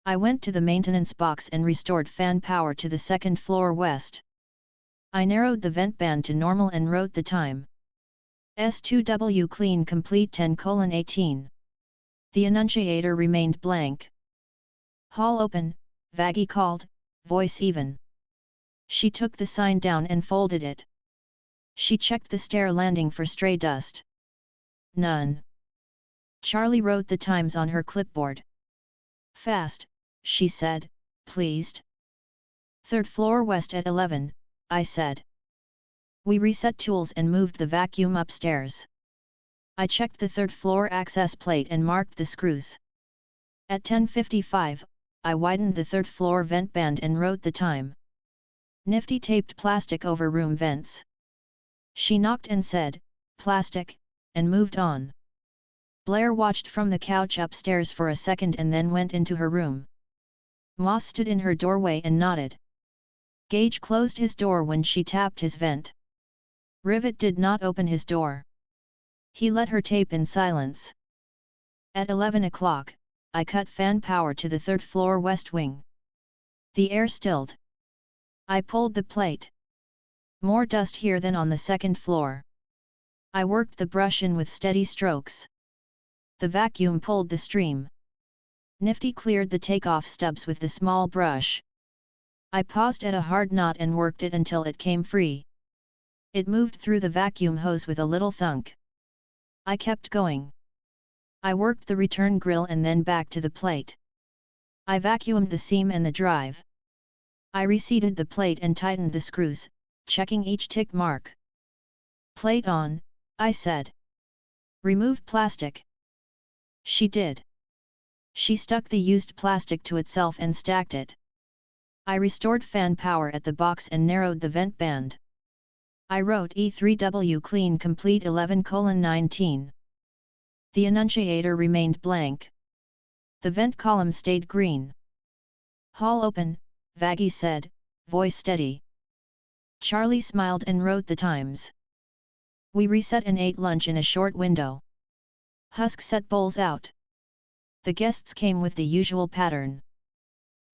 I went to the maintenance box and restored fan power to the second floor west. I narrowed the vent band to normal and wrote the time. S2W clean complete 10:18. The annunciator remained blank. Hall open, Vaggie called, voice even. She took the sign down and folded it. She checked the stair landing for stray dust. None. Charlie wrote the times on her clipboard. Fast, she said, pleased. Third floor west at 11, I said. We reset tools and moved the vacuum upstairs. I checked the third floor access plate and marked the screws. At 10:55, I widened the third floor vent band and wrote the time. Nifty taped plastic over room vents. She knocked and said, plastic, and moved on. Blair watched from the couch upstairs for a second and then went into her room. Moss stood in her doorway and nodded. Gage closed his door when she tapped his vent. Rivet did not open his door. He let her tape in silence. At 11 o'clock, I cut fan power to the third floor west wing. The air stilled. I pulled the plate. More dust here than on the second floor. I worked the brush in with steady strokes. The vacuum pulled the stream. Nifty cleared the takeoff stubs with the small brush. I paused at a hard knot and worked it until it came free. It moved through the vacuum hose with a little thunk. I kept going. I worked the return grill and then back to the plate. I vacuumed the seam and the drive. I reseated the plate and tightened the screws, checking each tick mark. Plate on, I said. Remove plastic. She did. She stuck the used plastic to itself and stacked it. I restored fan power at the box and narrowed the vent band. I wrote E3W clean complete 11:19. The annunciator remained blank. The vent column stayed green. Hall open, Vaggie said, voice steady. Charlie smiled and wrote the times. We reset and ate lunch in a short window. Husk set bowls out. The guests came with the usual pattern.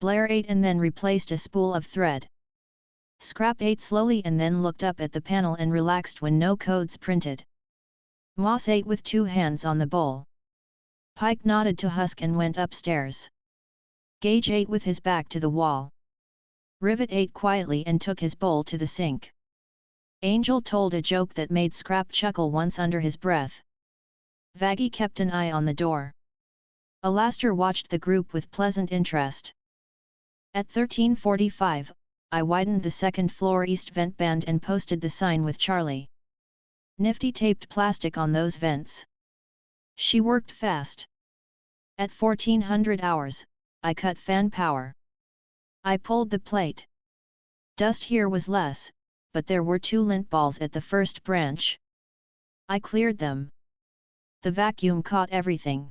Blair ate and then replaced a spool of thread. Scrap ate slowly and then looked up at the panel and relaxed when no codes printed. Moss ate with two hands on the bowl. Pike nodded to Husk and went upstairs. Gage ate with his back to the wall. Rivet ate quietly and took his bowl to the sink. Angel told a joke that made Scrap chuckle once under his breath. Vaggie kept an eye on the door. Alastair watched the group with pleasant interest. At 13:45, I widened the second floor east vent band and posted the sign with Charlie. Nifty taped plastic on those vents. She worked fast. At 1400 hours, I cut fan power. I pulled the plate. Dust here was less, but there were two lint balls at the first branch. I cleared them. The vacuum caught everything.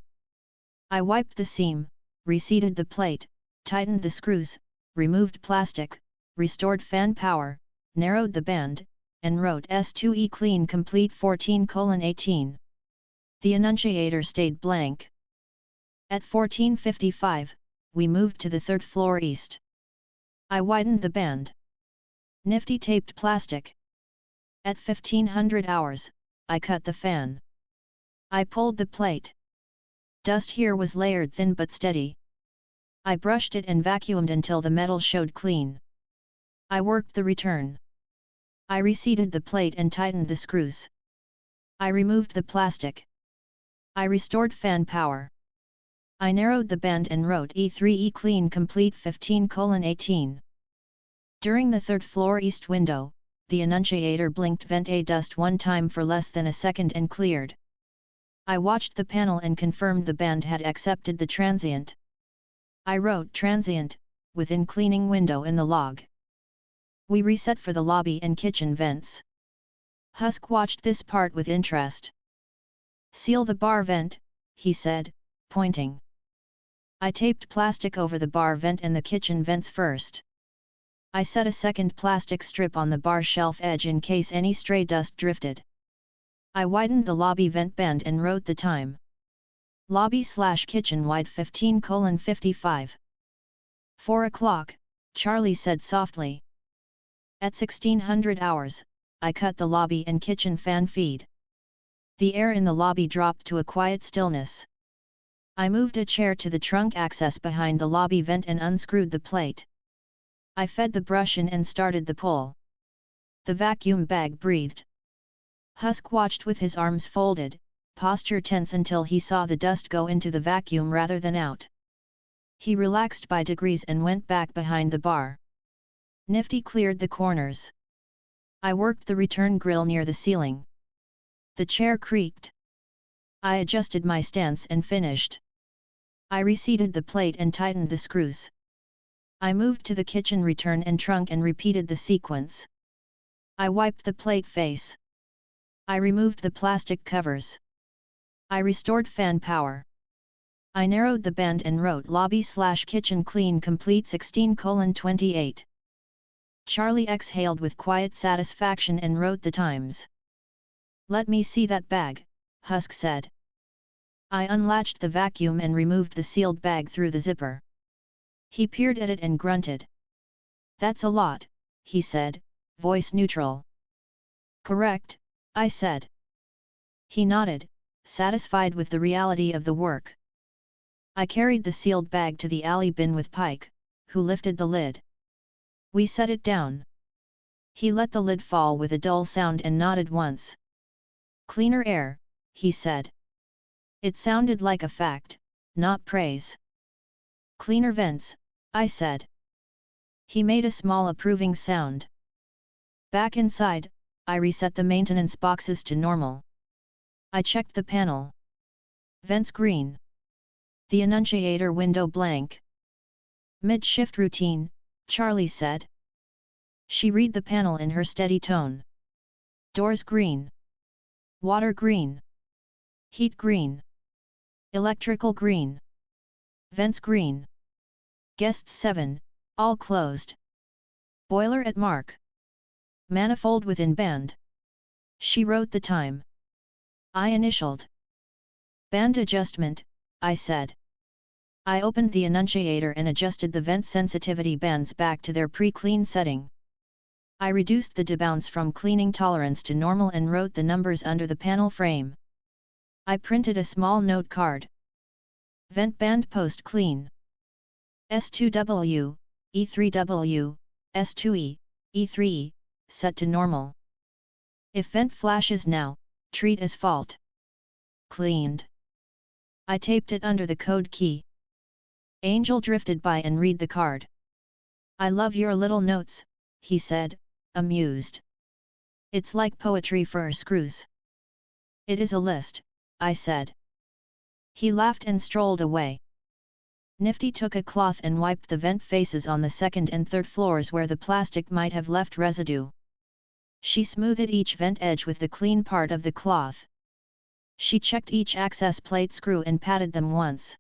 I wiped the seam, reseated the plate, tightened the screws, removed plastic, restored fan power, narrowed the band, and wrote S2E clean complete 14:18. The annunciator stayed blank. At 14:55, we moved to the third floor east. I widened the band. Nifty taped plastic. At 1500 hours, I cut the fan. I pulled the plate. Dust here was layered thin but steady. I brushed it and vacuumed until the metal showed clean. I worked the return. I reseated the plate and tightened the screws. I removed the plastic. I restored fan power. I narrowed the band and wrote E3E clean complete 15:18. During the third floor east window, the annunciator blinked vent A dust one time for less than a second and cleared. I watched the panel and confirmed the band had accepted the transient. I wrote transient, within cleaning window in the log. We reset for the lobby and kitchen vents. Husk watched this part with interest. Seal the bar vent, he said, pointing. I taped plastic over the bar vent and the kitchen vents first. I set a second plastic strip on the bar shelf edge in case any stray dust drifted. I widened the lobby vent band and wrote the time. Lobby/kitchen wide 15:55. 4 o'clock, Charlie said softly. At 1600 hours, I cut the lobby and kitchen fan feed. The air in the lobby dropped to a quiet stillness. I moved a chair to the trunk access behind the lobby vent and unscrewed the plate. I fed the brush in and started the pull. The vacuum bag breathed. Husk watched with his arms folded, posture tense until he saw the dust go into the vacuum rather than out. He relaxed by degrees and went back behind the bar. Nifty cleared the corners. I worked the return grill near the ceiling. The chair creaked. I adjusted my stance and finished. I reseated the plate and tightened the screws. I moved to the kitchen return and trunk and repeated the sequence. I wiped the plate face. I removed the plastic covers. I restored fan power. I narrowed the band and wrote lobby/kitchen clean complete 16:28. Charlie exhaled with quiet satisfaction and wrote the times. Let me see that bag, Husk said. I unlatched the vacuum and removed the sealed bag through the zipper. He peered at it and grunted. That's a lot, he said, voice neutral. Correct, I said. He nodded, satisfied with the reality of the work. I carried the sealed bag to the alley bin with Pike, who lifted the lid. We set it down. He let the lid fall with a dull sound and nodded once. Cleaner air, he said. It sounded like a fact, not praise. Cleaner vents, I said. He made a small approving sound. Back inside, I reset the maintenance boxes to normal. I checked the panel. Vents green. The annunciator window blank. Mid-shift routine, Charlie said. She read the panel in her steady tone. Doors green. Water green. Heat green. Electrical green. Vents green. Guests 7, all closed. Boiler at mark. Manifold within band. She wrote the time. I initialed. Band adjustment, I said. I opened the annunciator and adjusted the vent sensitivity bands back to their pre-clean setting. I reduced the debounce from cleaning tolerance to normal and wrote the numbers under the panel frame. I printed a small note card. Vent band post clean. S2W, E3W, S2E, E3E, set to normal. If vent flashes now, treat as fault. Cleaned. I taped it under the code key. Angel drifted by and read the card. I love your little notes, he said, amused. It's like poetry for screws. It is a list, I said. He laughed and strolled away. Nifty took a cloth and wiped the vent faces on the second and third floors where the plastic might have left residue. She smoothed each vent edge with the clean part of the cloth. She checked each access plate screw and patted them once.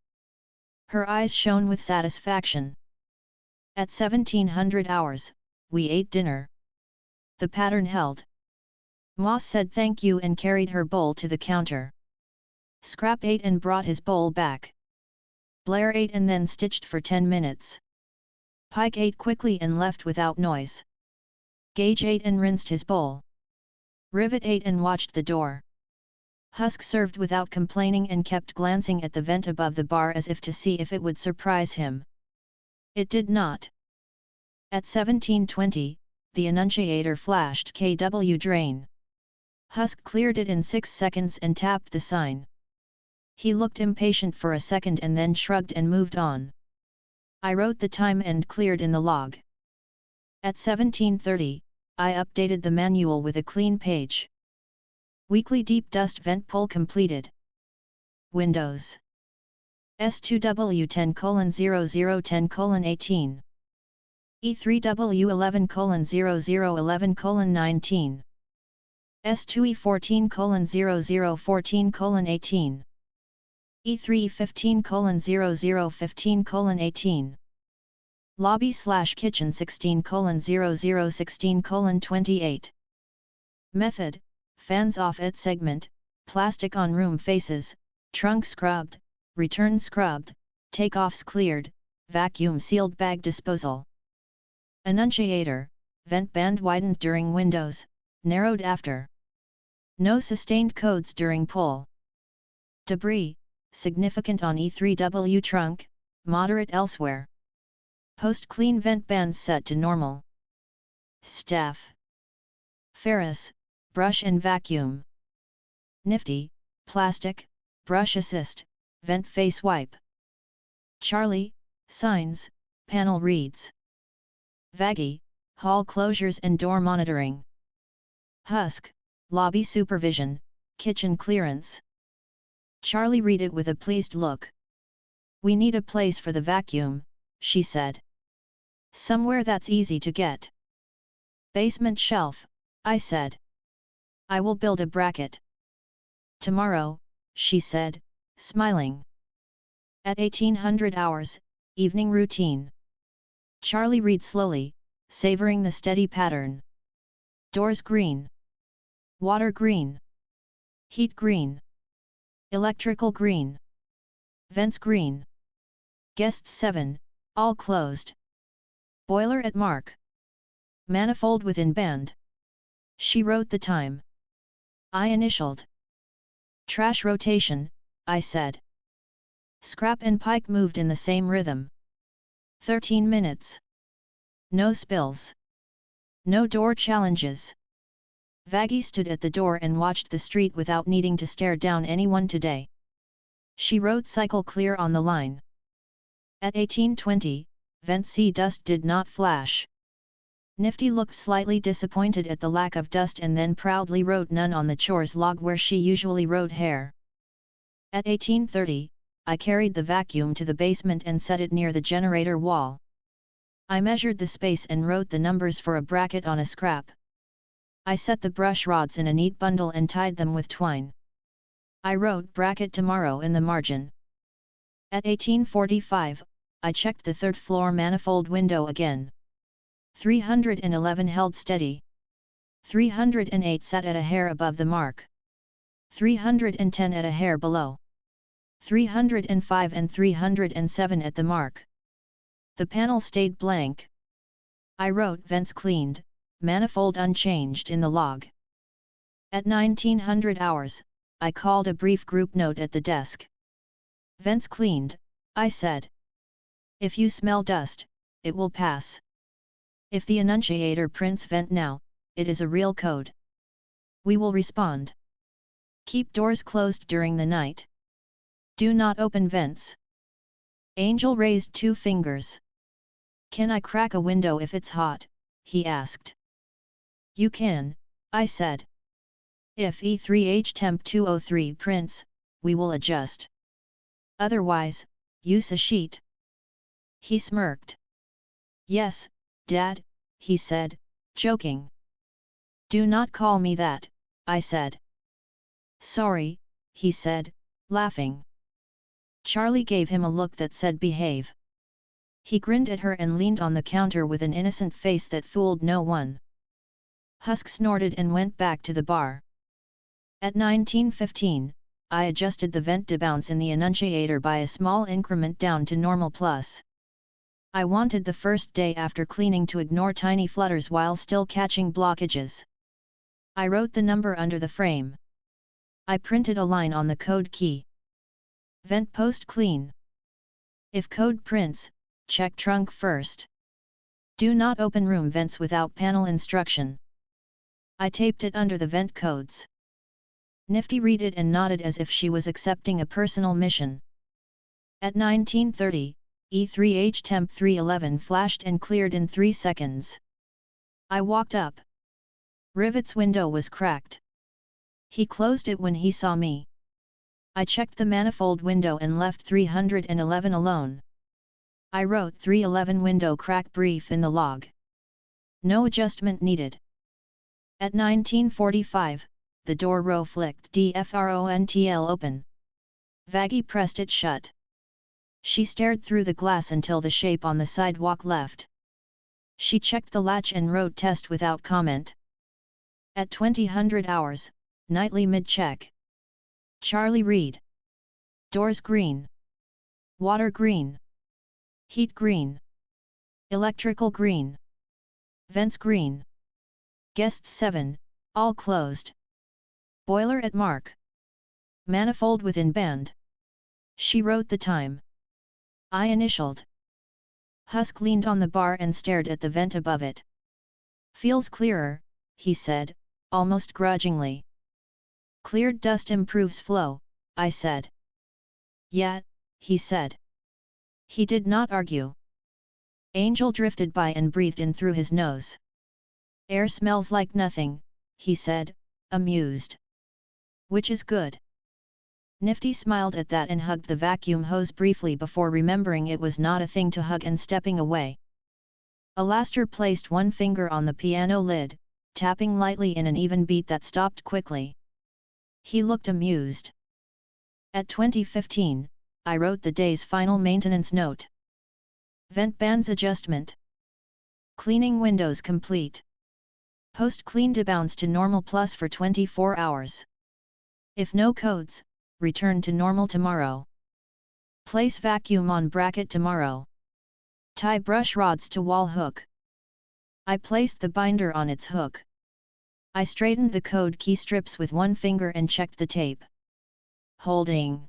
Her eyes shone with satisfaction. At 1700 hours, we ate dinner. The pattern held. Moss said thank you and carried her bowl to the counter. Scrap ate and brought his bowl back. Blair ate and then stitched for 10 minutes. Pike ate quickly and left without noise. Gage ate and rinsed his bowl. Rivet ate and watched the door. Husk served without complaining and kept glancing at the vent above the bar as if to see if it would surprise him. It did not. At 1720, the annunciator flashed KW drain. Husk cleared it in 6 seconds and tapped the sign. He looked impatient for a second and then shrugged and moved on. I wrote the time and cleared in the log. At 17:30, I updated the manual with a clean page. Weekly deep dust vent pull completed. Windows S2W10:0010:18 E3W11:0011:19 S2E14:0014:18 E3E15:0015:18 Lobby/kitchen 16:0016:28 Method: fans off at segment, plastic on room faces, trunk scrubbed, return scrubbed, takeoffs cleared, vacuum sealed bag disposal. Annunciator: vent band widened during windows, narrowed after. No sustained codes during pull. Debris: significant on E3W trunk, moderate elsewhere. Post-clean vent bands set to normal. Staff: Ferris, brush and vacuum. Nifty, plastic, brush assist, vent face wipe. Charlie, signs, panel reads. Vaggie, hall closures and door monitoring. Husk, lobby supervision, kitchen clearance. Charlie read it with a pleased look. We need a place for the vacuum, she said. Somewhere that's easy to get. Basement shelf, I said. I will build a bracket. Tomorrow, she said, smiling. At 1800 hours, evening routine. Charlie read slowly, savoring the steady pattern. Doors green. Water green. Heat green. Electrical green. Vents green. Guests 7, all closed. Boiler at mark. Manifold within band. She wrote the time. I initialed. Trash rotation, I said. Scrap and pike moved in the same rhythm. 13 minutes. No spills. No door challenges. Vaggie stood at the door and watched the street without needing to stare down anyone today. She wrote cycle clear on the line. At 18:20, vent C dust did not flash. Nifty looked slightly disappointed at the lack of dust and then proudly wrote none on the chores log where she usually wrote hair. At 18:30, I carried the vacuum to the basement and set it near the generator wall. I measured the space and wrote the numbers for a bracket on a scrap. I set the brush rods in a neat bundle and tied them with twine. I wrote bracket tomorrow in the margin. At 18:45, I checked the third floor manifold window again. 311 held steady. 308 sat at a hair above the mark. 310 at a hair below. 305 and 307 at the mark. The panel stayed blank. I wrote vents cleaned, manifold unchanged in the log. At 1900 hours, I called a brief group note at the desk. Vents cleaned, I said. If you smell dust, it will pass. If the annunciator prints vent now, it is a real code. We will respond. Keep doors closed during the night. Do not open vents. Angel raised 2 fingers. Can I crack a window if it's hot? He asked. You can, I said. If E3H temp 203 prints, we will adjust. Otherwise, use a sheet. He smirked. Yes, Dad, he said, joking. Do not call me that, I said. Sorry, he said, laughing. Charlie gave him a look that said behave. He grinned at her and leaned on the counter with an innocent face that fooled no one. Husk snorted and went back to the bar. At 19:15, I adjusted the vent debounce in the annunciator by a small increment down to normal plus. I wanted the first day after cleaning to ignore tiny flutters while still catching blockages. I wrote the number under the frame. I printed a line on the code key. Vent post clean. If code prints, check trunk first. Do not open room vents without panel instruction. I taped it under the vent codes. Nifty read it and nodded as if she was accepting a personal mission. At 19:30, E3H Temp 311 flashed and cleared in 3 seconds. I walked up. Rivet's window was cracked. He closed it when he saw me. I checked the manifold window and left 311 alone. I wrote 311 window crack brief in the log. No adjustment needed. At 19:45, the door row flicked DFRONTL open. Vaggie pressed it shut. She stared through the glass until the shape on the sidewalk left. She checked the latch and wrote test without comment. At 2000 hours, nightly mid-check. Charlie Reed. Doors green. Water green. Heat green. Electrical green. Vents green. Guests 7, all closed. Boiler at mark. Manifold within band. She wrote the time. I initialed. Husk leaned on the bar and stared at the vent above it. Feels clearer, he said, almost grudgingly. Cleared dust improves flow, I said. Yeah, he said. He did not argue. Angel drifted by and breathed in through his nose. Air smells like nothing, he said, amused. Which is good. Nifty smiled at that and hugged the vacuum hose briefly before remembering it was not a thing to hug and stepping away. Alastair placed one finger on the piano lid, tapping lightly in an even beat that stopped quickly. He looked amused. At 20:15, I wrote the day's final maintenance note. Vent bands adjustment. Cleaning windows complete. Post-clean debounce to normal plus for 24 hours. If no codes, return to normal tomorrow. Place vacuum on bracket tomorrow. Tie brush rods to wall hook. I placed the binder on its hook. I straightened the code key strips with one finger and checked the tape. Holding.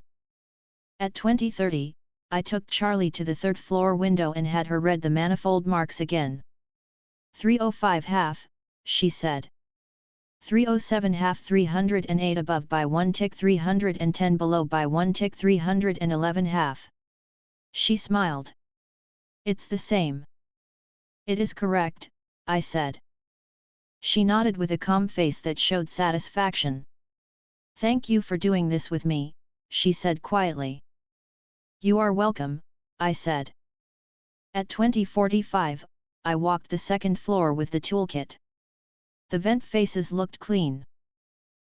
At 20:30, I took Charlie to the third floor window and had her read the manifold marks again. 305 half, she said. 307 half 308 above by 1 tick 310 below by 1 tick 311 half. She smiled. It's the same. It is correct, I said. She nodded with a calm face that showed satisfaction. Thank you for doing this with me, she said quietly. You are welcome, I said. At 20:45, I walked the second floor with the toolkit. The vent faces looked clean.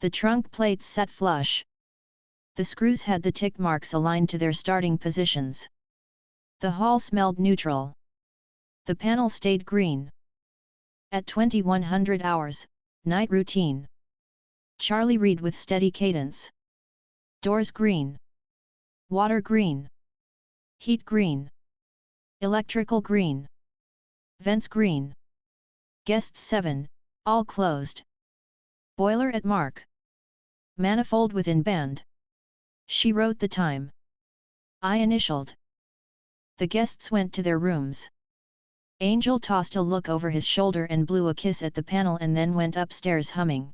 The trunk plates sat flush. The screws had the tick marks aligned to their starting positions. The hall smelled neutral. The panel stayed green. At 2100 hours, night routine. Charlie Reed with steady cadence. Doors green. Water green. Heat green. Electrical green. Vents green. Guests 7, all closed. Boiler at mark. Manifold within band. She wrote the time. I initialed. The guests went to their rooms. Angel tossed a look over his shoulder and blew a kiss at the panel and then went upstairs humming.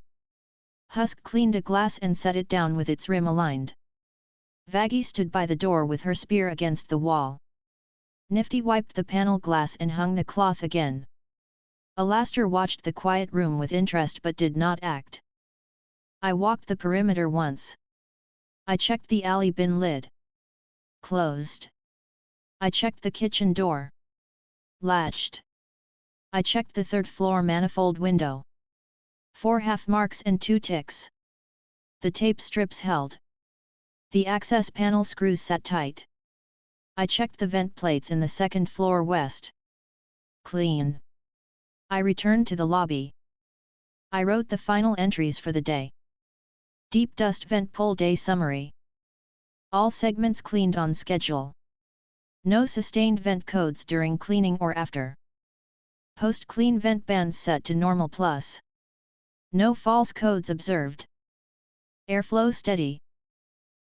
Husk cleaned a glass and set it down with its rim aligned. Vaggie stood by the door with her spear against the wall. Nifty wiped the panel glass and hung the cloth again. Alastair watched the quiet room with interest but did not act. I walked the perimeter once. I checked the alley bin lid. Closed. I checked the kitchen door. Latched. I checked the third floor manifold window. 4 half marks and 2 ticks. The tape strips held. The access panel screws sat tight. I checked the vent plates in the second floor west. Clean. I returned to the lobby. I wrote the final entries for the day. Deep dust vent pull day summary. All segments cleaned on schedule. No sustained vent codes during cleaning or after. Post-clean vent bands set to normal plus. No false codes observed. Airflow steady.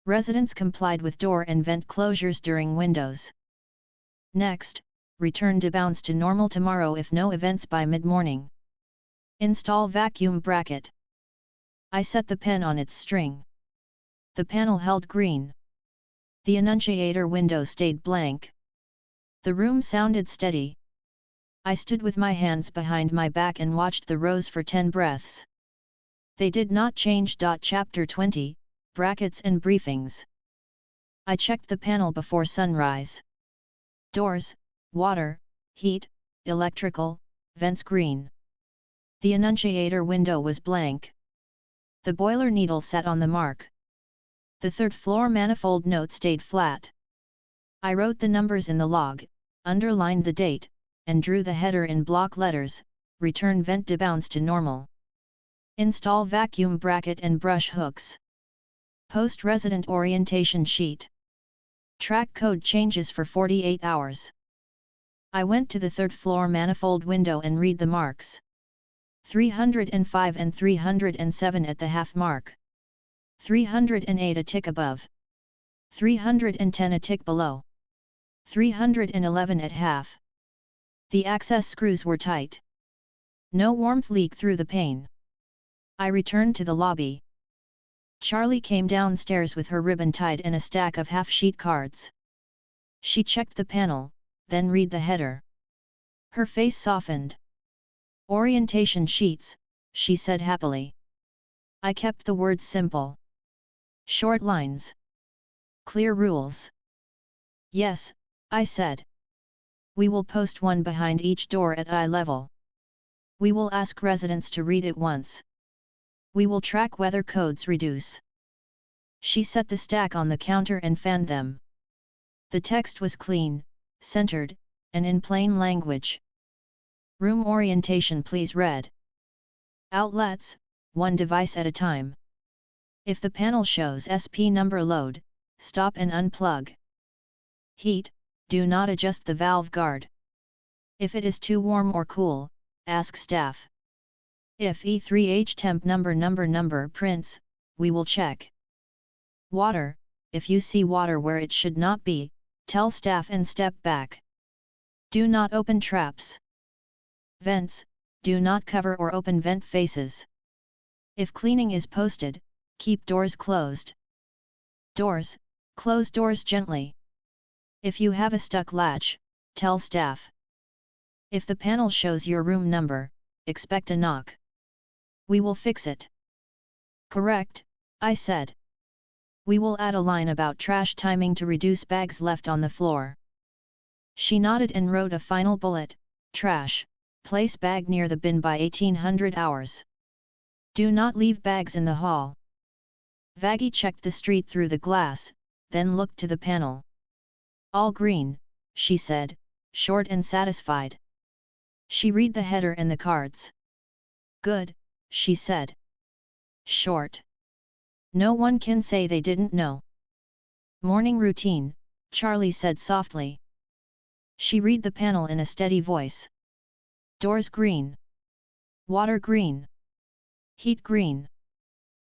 Residents complied with door and vent closures during windows. Next, return debounce to normal tomorrow if no events by mid-morning. Install vacuum bracket. I set the pen on its string. The panel held green. The annunciator window stayed blank. The room sounded steady. I stood with my hands behind my back and watched the rows for 10 breaths. They did not change. Chapter 20, Brackets and Briefings. I checked the panel before sunrise. Doors, water, heat, electrical, vents green. The annunciator window was blank. The boiler needle sat on the mark. The third floor manifold note stayed flat. I wrote the numbers in the log, underlined the date, and drew the header in block letters, return vent debounce to normal. Install vacuum bracket and brush hooks. Post resident orientation sheet. Track code changes for 48 hours. I went to the third floor manifold window and read the marks. 305 and 307 at the half mark. 308 a tick above. 310 a tick below. 311 at half. The access screws were tight. No warmth leak through the pane. I returned to the lobby. Charlie came downstairs with her ribbon tied and a stack of half-sheet cards. She checked the panel, then read the header. Her face softened. Orientation sheets, she said happily. I kept the words simple. Short lines. Clear rules. Yes, I said. We will post one behind each door at eye level. We will ask residents to read it once. We will track whether codes reduce. She set the stack on the counter and fanned them. The text was clean, centered, and in plain language. Room orientation please read. Outlets, one device at a time. If the panel shows SP number load, stop and unplug. Heat, do not adjust the valve guard. If it is too warm or cool, ask staff. If E3H temp number prints, we will check. Water, if you see water where it should not be, tell staff and step back. Do not open traps. Vents, do not cover or open vent faces. If cleaning is posted, keep doors closed. Doors, close doors gently. If you have a stuck latch, tell staff. If the panel shows your room number, expect a knock. We will fix it. Correct, I said. We will add a line about trash timing to reduce bags left on the floor. She nodded and wrote a final bullet, trash, place bag near the bin by 1800 hours. Do not leave bags in the hall. Vaggie checked the street through the glass, then looked to the panel. All green, she said, short and satisfied. She read the header and the cards. Good, she said. Short. No one can say they didn't know. Morning routine, Charlie said softly. She read the panel in a steady voice. Doors green. Water green. Heat green.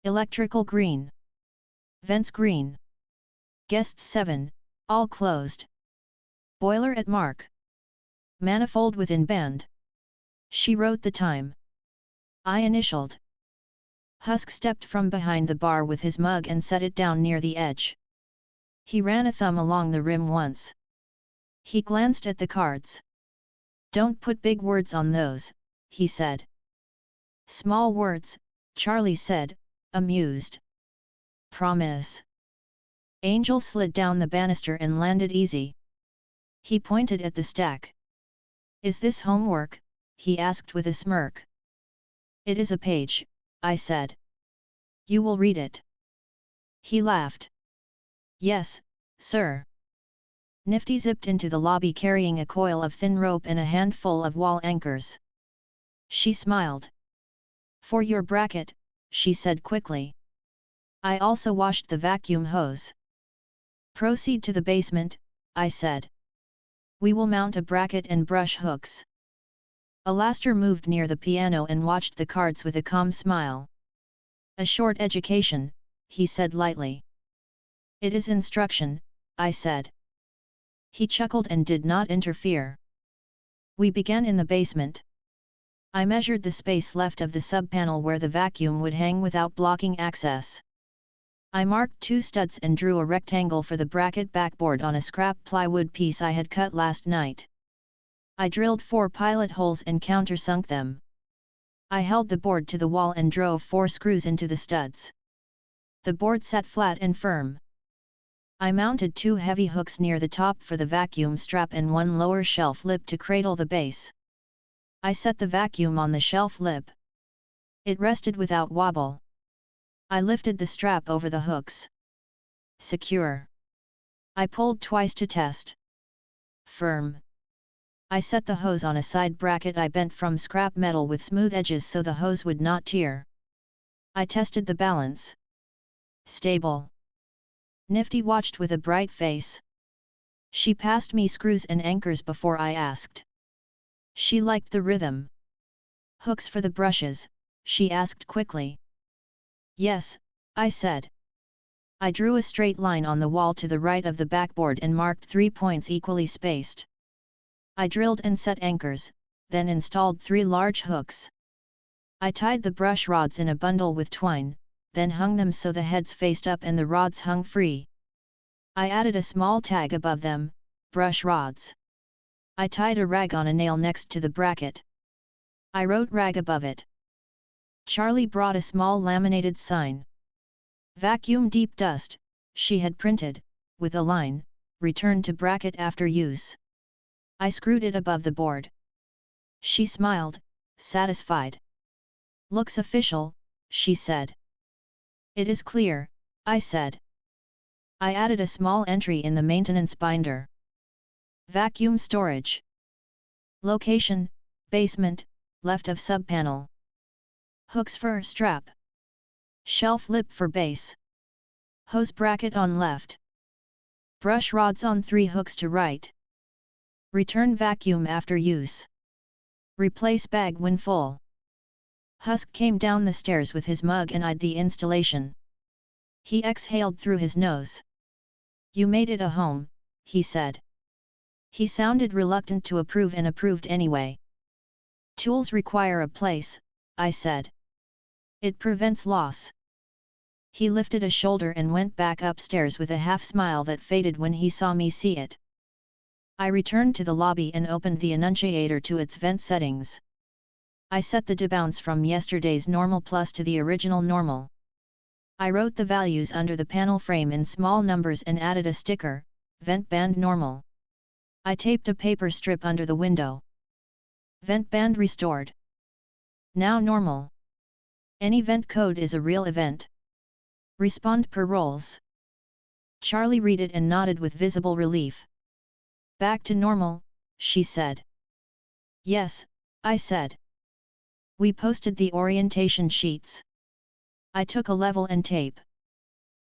Electrical green. Vents green. Guests 7, all closed. Boiler at mark. Manifold within band. She wrote the time. I initialed. Husk stepped from behind the bar with his mug and set it down near the edge. He ran a thumb along the rim once. He glanced at the cards. Don't put big words on those, he said. Small words, Charlie said, amused. Promise. Angel slid down the banister and landed easy. He pointed at the stack. Is this homework? He asked with a smirk. It is a page, I said. You will read it. He laughed. Yes, sir. Nifty zipped into the lobby carrying a coil of thin rope and a handful of wall anchors. She smiled. For your bracket, she said quickly. I also washed the vacuum hose. Proceed to the basement, I said. We will mount a bracket and brush hooks. Alastair moved near the piano and watched the cards with a calm smile. A short education, he said lightly. It is instruction, I said. He chuckled and did not interfere. We began in the basement. I measured the space left of the subpanel where the vacuum would hang without blocking access. I marked 2 studs and drew a rectangle for the bracket backboard on a scrap plywood piece I had cut last night. I drilled 4 pilot holes and countersunk them. I held the board to the wall and drove 4 screws into the studs. The board sat flat and firm. I mounted 2 heavy hooks near the top for the vacuum strap and 1 lower shelf lip to cradle the base. I set the vacuum on the shelf lip. It rested without wobble. I lifted the strap over the hooks. Secure. I pulled twice to test. Firm. I set the hose on a side bracket I bent from scrap metal with smooth edges so the hose would not tear. I tested the balance. Stable. Nifty watched with a bright face. She passed me screws and anchors before I asked. She liked the rhythm. Hooks for the brushes, she asked quickly. Yes, I said. I drew a straight line on the wall to the right of the backboard and marked 3 points equally spaced. I drilled and set anchors, then installed 3 large hooks. I tied the brush rods in a bundle with twine, then hung them so the heads faced up and the rods hung free. I added a small tag above them, brush rods. I tied a rag on a nail next to the bracket. I wrote rag above it. Charlie brought a small laminated sign. Vacuum deep dust, she had printed, with a line, return to bracket after use. I screwed it above the board. She smiled, satisfied. Looks official, she said. It is clear, I said. I added a small entry in the maintenance binder. Vacuum storage. Location, basement, left of subpanel. Hooks for strap. Shelf lip for base. Hose bracket on left. Brush rods on 3 hooks to right. Return vacuum after use. Replace bag when full. Husk came down the stairs with his mug and eyed the installation. He exhaled through his nose. You made it a home, he said. He sounded reluctant to approve and approved anyway. Tools require a place, I said. It prevents loss. He lifted a shoulder and went back upstairs with a half smile that faded when he saw me see it. I returned to the lobby and opened the annunciator to its vent settings. I set the debounce from yesterday's normal plus to the original normal. I wrote the values under the panel frame in small numbers and added a sticker, vent band normal. I taped a paper strip under the window. Vent band restored. Now normal. Any vent code is a real event. Respond per roles. Charlie read it and nodded with visible relief. Back to normal, she said. Yes, I said. We posted the orientation sheets. I took a level and tape.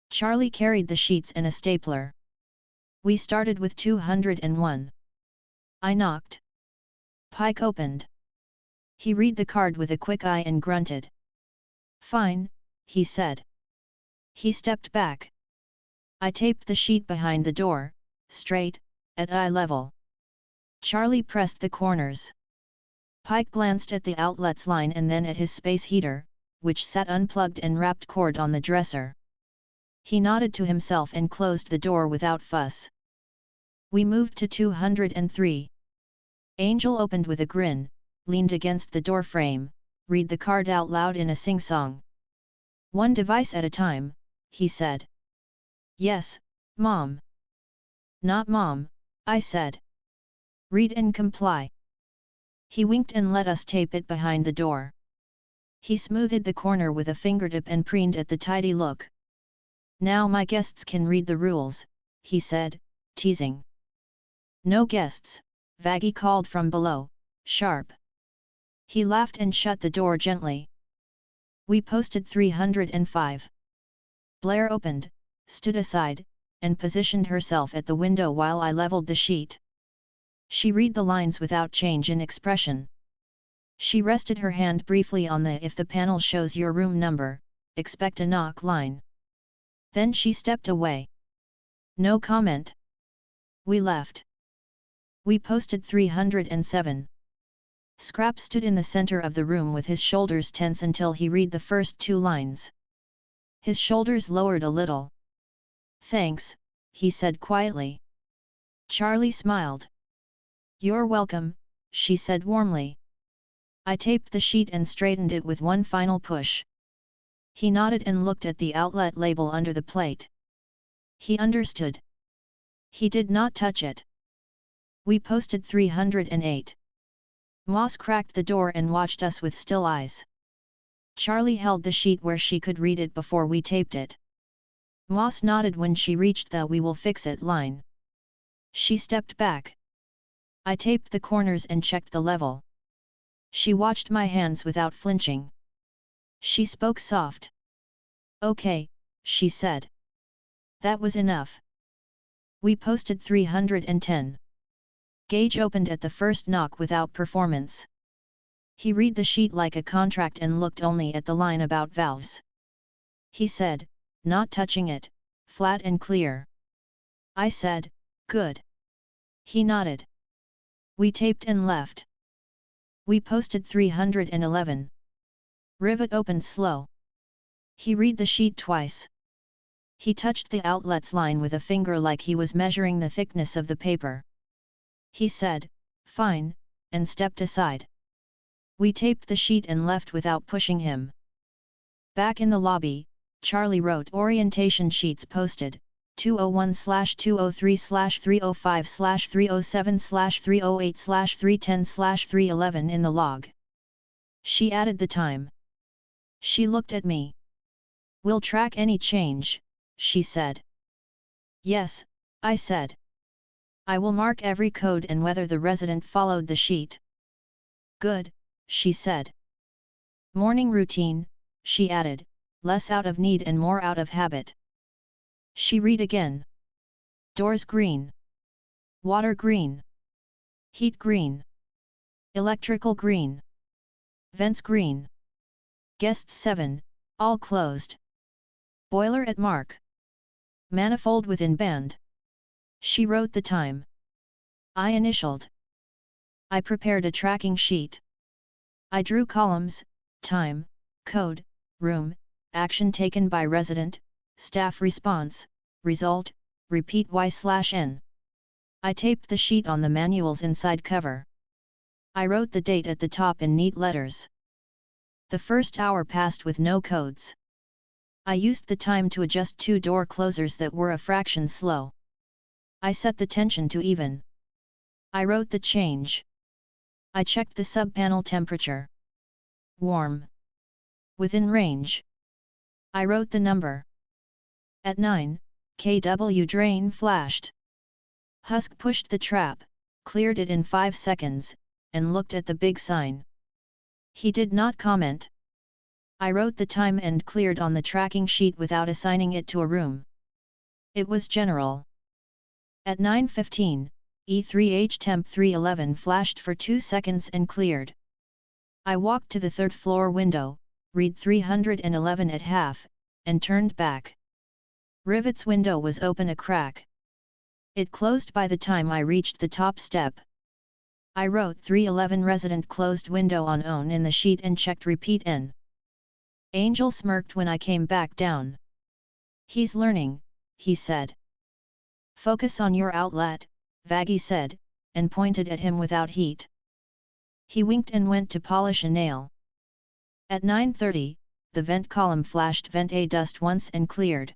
Charlie carried the sheets and a stapler. We started with 201. I knocked. Pike opened. He read the card with a quick eye and grunted. Fine, he said. He stepped back. I taped the sheet behind the door, straight, at eye level. Charlie pressed the corners. Pike glanced at the outlets line and then at his space heater, which sat unplugged and wrapped cord on the dresser. He nodded to himself and closed the door without fuss. We moved to 203. Angel opened with a grin, leaned against the door frame, read the card out loud in a sing-song. One device at a time, he said. Yes, Mom. Not Mom, I said. Read and comply. He winked and let us tape it behind the door. He smoothed the corner with a fingertip and preened at the tidy look. Now my guests can read the rules, he said, teasing. No guests, Vaggie called from below, sharp. He laughed and shut the door gently. We posted 305. Blair opened, stood aside, and positioned herself at the window while I leveled the sheet. She read the lines without change in expression. She rested her hand briefly on the if the panel shows your room number, expect a knock line. Then she stepped away. No comment. We left. We posted 307. Scrap stood in the center of the room with his shoulders tense until he read the first 2 lines. His shoulders lowered a little. "Thanks," he said quietly. Charlie smiled. "You're welcome," she said warmly. I taped the sheet and straightened it with one final push. He nodded and looked at the outlet label under the plate. He understood. He did not touch it. We posted 308. Moss cracked the door and watched us with still eyes. Charlie held the sheet where she could read it before we taped it. Moss nodded when she reached the "we will fix it" line. She stepped back. I taped the corners and checked the level. She watched my hands without flinching. She spoke soft. "Okay," she said. That was enough. We posted 310. Gage opened at the first knock without performance. He read the sheet like a contract and looked only at the line about valves. He said, not touching it, flat and clear. I said, "Good." He nodded. We taped and left. We posted 311. Rivet opened slow. He read the sheet twice. He touched the outlets line with a finger like he was measuring the thickness of the paper. He said, "Fine," and stepped aside. We taped the sheet and left without pushing him. Back in the lobby, Charlie wrote orientation sheets posted, 201/203/305/307/308/310/311 in the log. She added the time. She looked at me. "We'll track any change," she said. "Yes," I said. "I will mark every code and whether the resident followed the sheet." "Good," she said. "Morning routine," she added, "less out of need and more out of habit." She read again. "Doors green. Water green. Heat green. Electrical green. Vents green. Guests 7, all closed. Boiler at mark. Manifold within band." She wrote the time. I initialed. I prepared a tracking sheet. I drew columns: time, code, room, action taken by resident, staff response, result, repeat y/n. I taped the sheet on the manual's inside cover. I wrote the date at the top in neat letters. The first hour passed with no codes. I used the time to adjust 2 door closers that were a fraction slow. I set the tension to even. I wrote the change. I checked the sub-panel temperature. Warm. Within range. I wrote the number. At 9, kW drain flashed. Husk pushed the trap, cleared it in 5 seconds, and looked at the big sign. He did not comment. I wrote the time and cleared on the tracking sheet without assigning it to a room. It was general. At 9:15, E3H temp 311 flashed for 2 seconds and cleared. I walked to the 3rd floor window, read 311 at half, and turned back. Rivet's window was open a crack. It closed by the time I reached the top step. I wrote 311 resident closed window on own in the sheet and checked repeat N. Angel smirked when I came back down. "He's learning," he said. "Focus on your outlet," Vaggie said, and pointed at him without heat. He winked and went to polish a nail. At 9:30, the vent column flashed vent A dust once and cleared.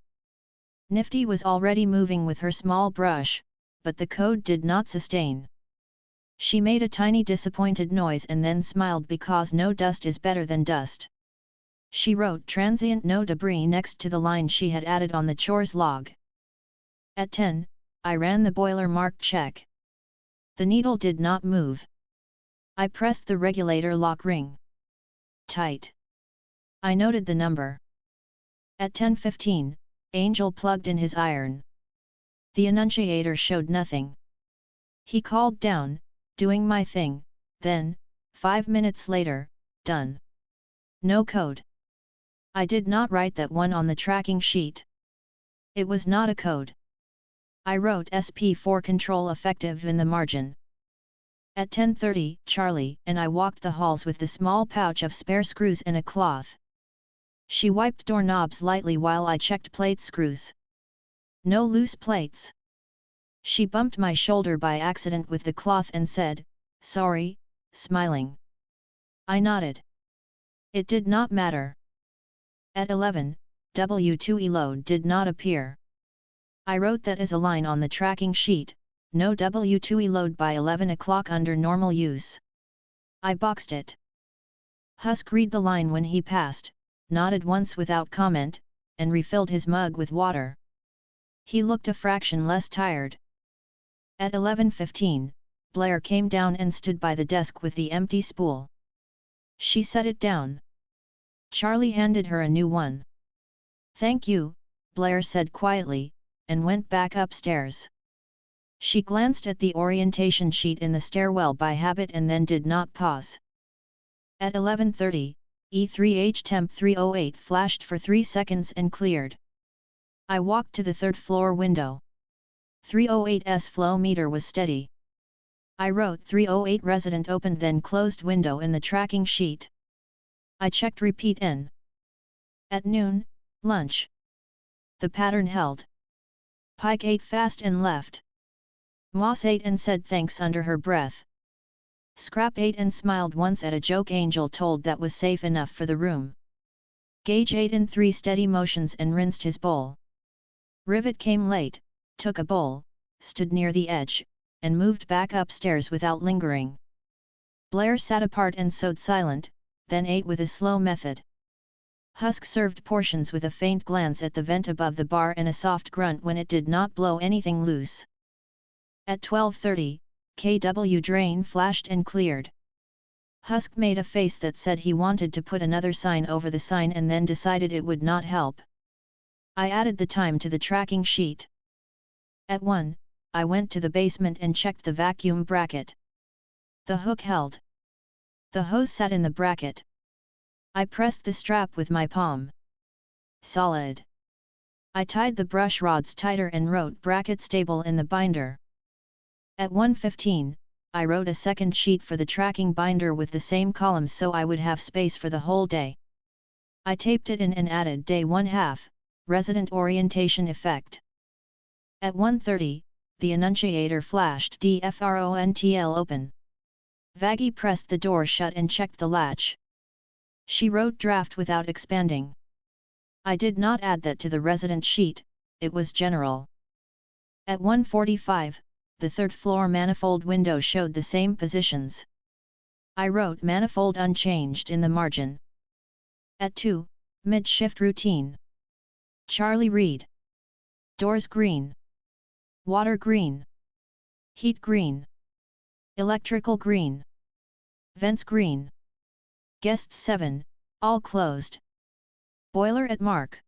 Nifty was already moving with her small brush, but the code did not sustain. She made a tiny disappointed noise and then smiled because no dust is better than dust. She wrote transient no debris next to the line she had added on the chores log. At 10, I ran the boiler mark check. The needle did not move. I pressed the regulator lock ring. Tight. I noted the number. At 10:15, Angel plugged in his iron. The annunciator showed nothing. He called down, "Doing my thing," then, 5 minutes later, "Done." No code. I did not write that one on the tracking sheet. It was not a code. I wrote SP4 control effective in the margin. At 10:30, Charlie and I walked the halls with the small pouch of spare screws and a cloth. She wiped doorknobs lightly while I checked plate screws. No loose plates. She bumped my shoulder by accident with the cloth and said, "Sorry," smiling. I nodded. It did not matter. At 11, W2E load did not appear. I wrote that as a line on the tracking sheet, no W2E load by 11 o'clock under normal use. I boxed it. Husk read the line when he passed, nodded once without comment, and refilled his mug with water. He looked a fraction less tired. At 11:15, Blair came down and stood by the desk with the empty spool. She set it down. Charlie handed her a new one. "Thank you," Blair said quietly, and went back upstairs. She glanced at the orientation sheet in the stairwell by habit and then did not pause. At 11:30, E3H temp 308 flashed for 3 seconds and cleared. I walked to the third floor window. 308's flow meter was steady. I wrote 308 resident opened then closed window in the tracking sheet. I checked repeat N. At noon, lunch. The pattern held. Pike ate fast and left. Moss ate and said thanks under her breath. Scrap ate and smiled once at a joke Angel told that was safe enough for the room. Gage ate in 3 steady motions and rinsed his bowl. Rivet came late, took a bowl, stood near the edge, and moved back upstairs without lingering. Blair sat apart and sewed silent, then ate with a slow method. Husk served portions with a faint glance at the vent above the bar and a soft grunt when it did not blow anything loose. At 12:30, KW drain flashed and cleared. Husk made a face that said he wanted to put another sign over the sign and then decided it would not help. I added the time to the tracking sheet. At 1, I went to the basement and checked the vacuum bracket. The hook held. The hose sat in the bracket. I pressed the strap with my palm. Solid. I tied the brush rods tighter and wrote bracket stable in the binder. At 1:15, I wrote a second sheet for the tracking binder with the same columns so I would have space for the whole day. I taped it in and added day 1/2, resident orientation effect. At 1:30, the annunciator flashed DFRONTL open. Vaggie pressed the door shut and checked the latch. She wrote draft without expanding. I did not add that to the resident sheet, it was general. At 1:45, the third floor manifold window showed the same positions. I wrote manifold unchanged in the margin. At 2, mid-shift routine. Charlie read. Doors green. Water green. Heat green. Electrical green. Vents green. Guests 7, all closed. Boiler at mark.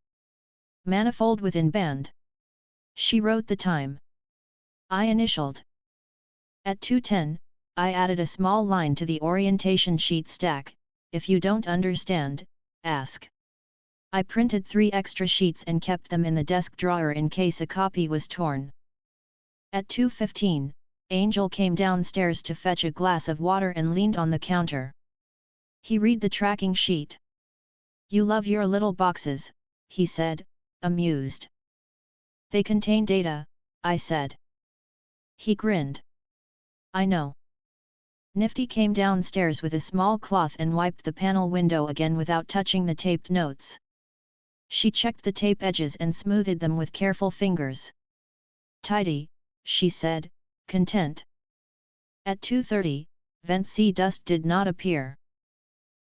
Manifold within band. She wrote the time. I initialed. At 2:10, I added a small line to the orientation sheet stack, if you don't understand, ask. I printed 3 extra sheets and kept them in the desk drawer in case a copy was torn. At 2:15, Angel came downstairs to fetch a glass of water and leaned on the counter. He read the tracking sheet. "You love your little boxes," he said, amused. "They contain data," I said. He grinned. "I know." Nifty came downstairs with a small cloth and wiped the panel window again without touching the taped notes. She checked the tape edges and smoothed them with careful fingers. "Tidy," she said, content. At 2:30, vent C dust did not appear.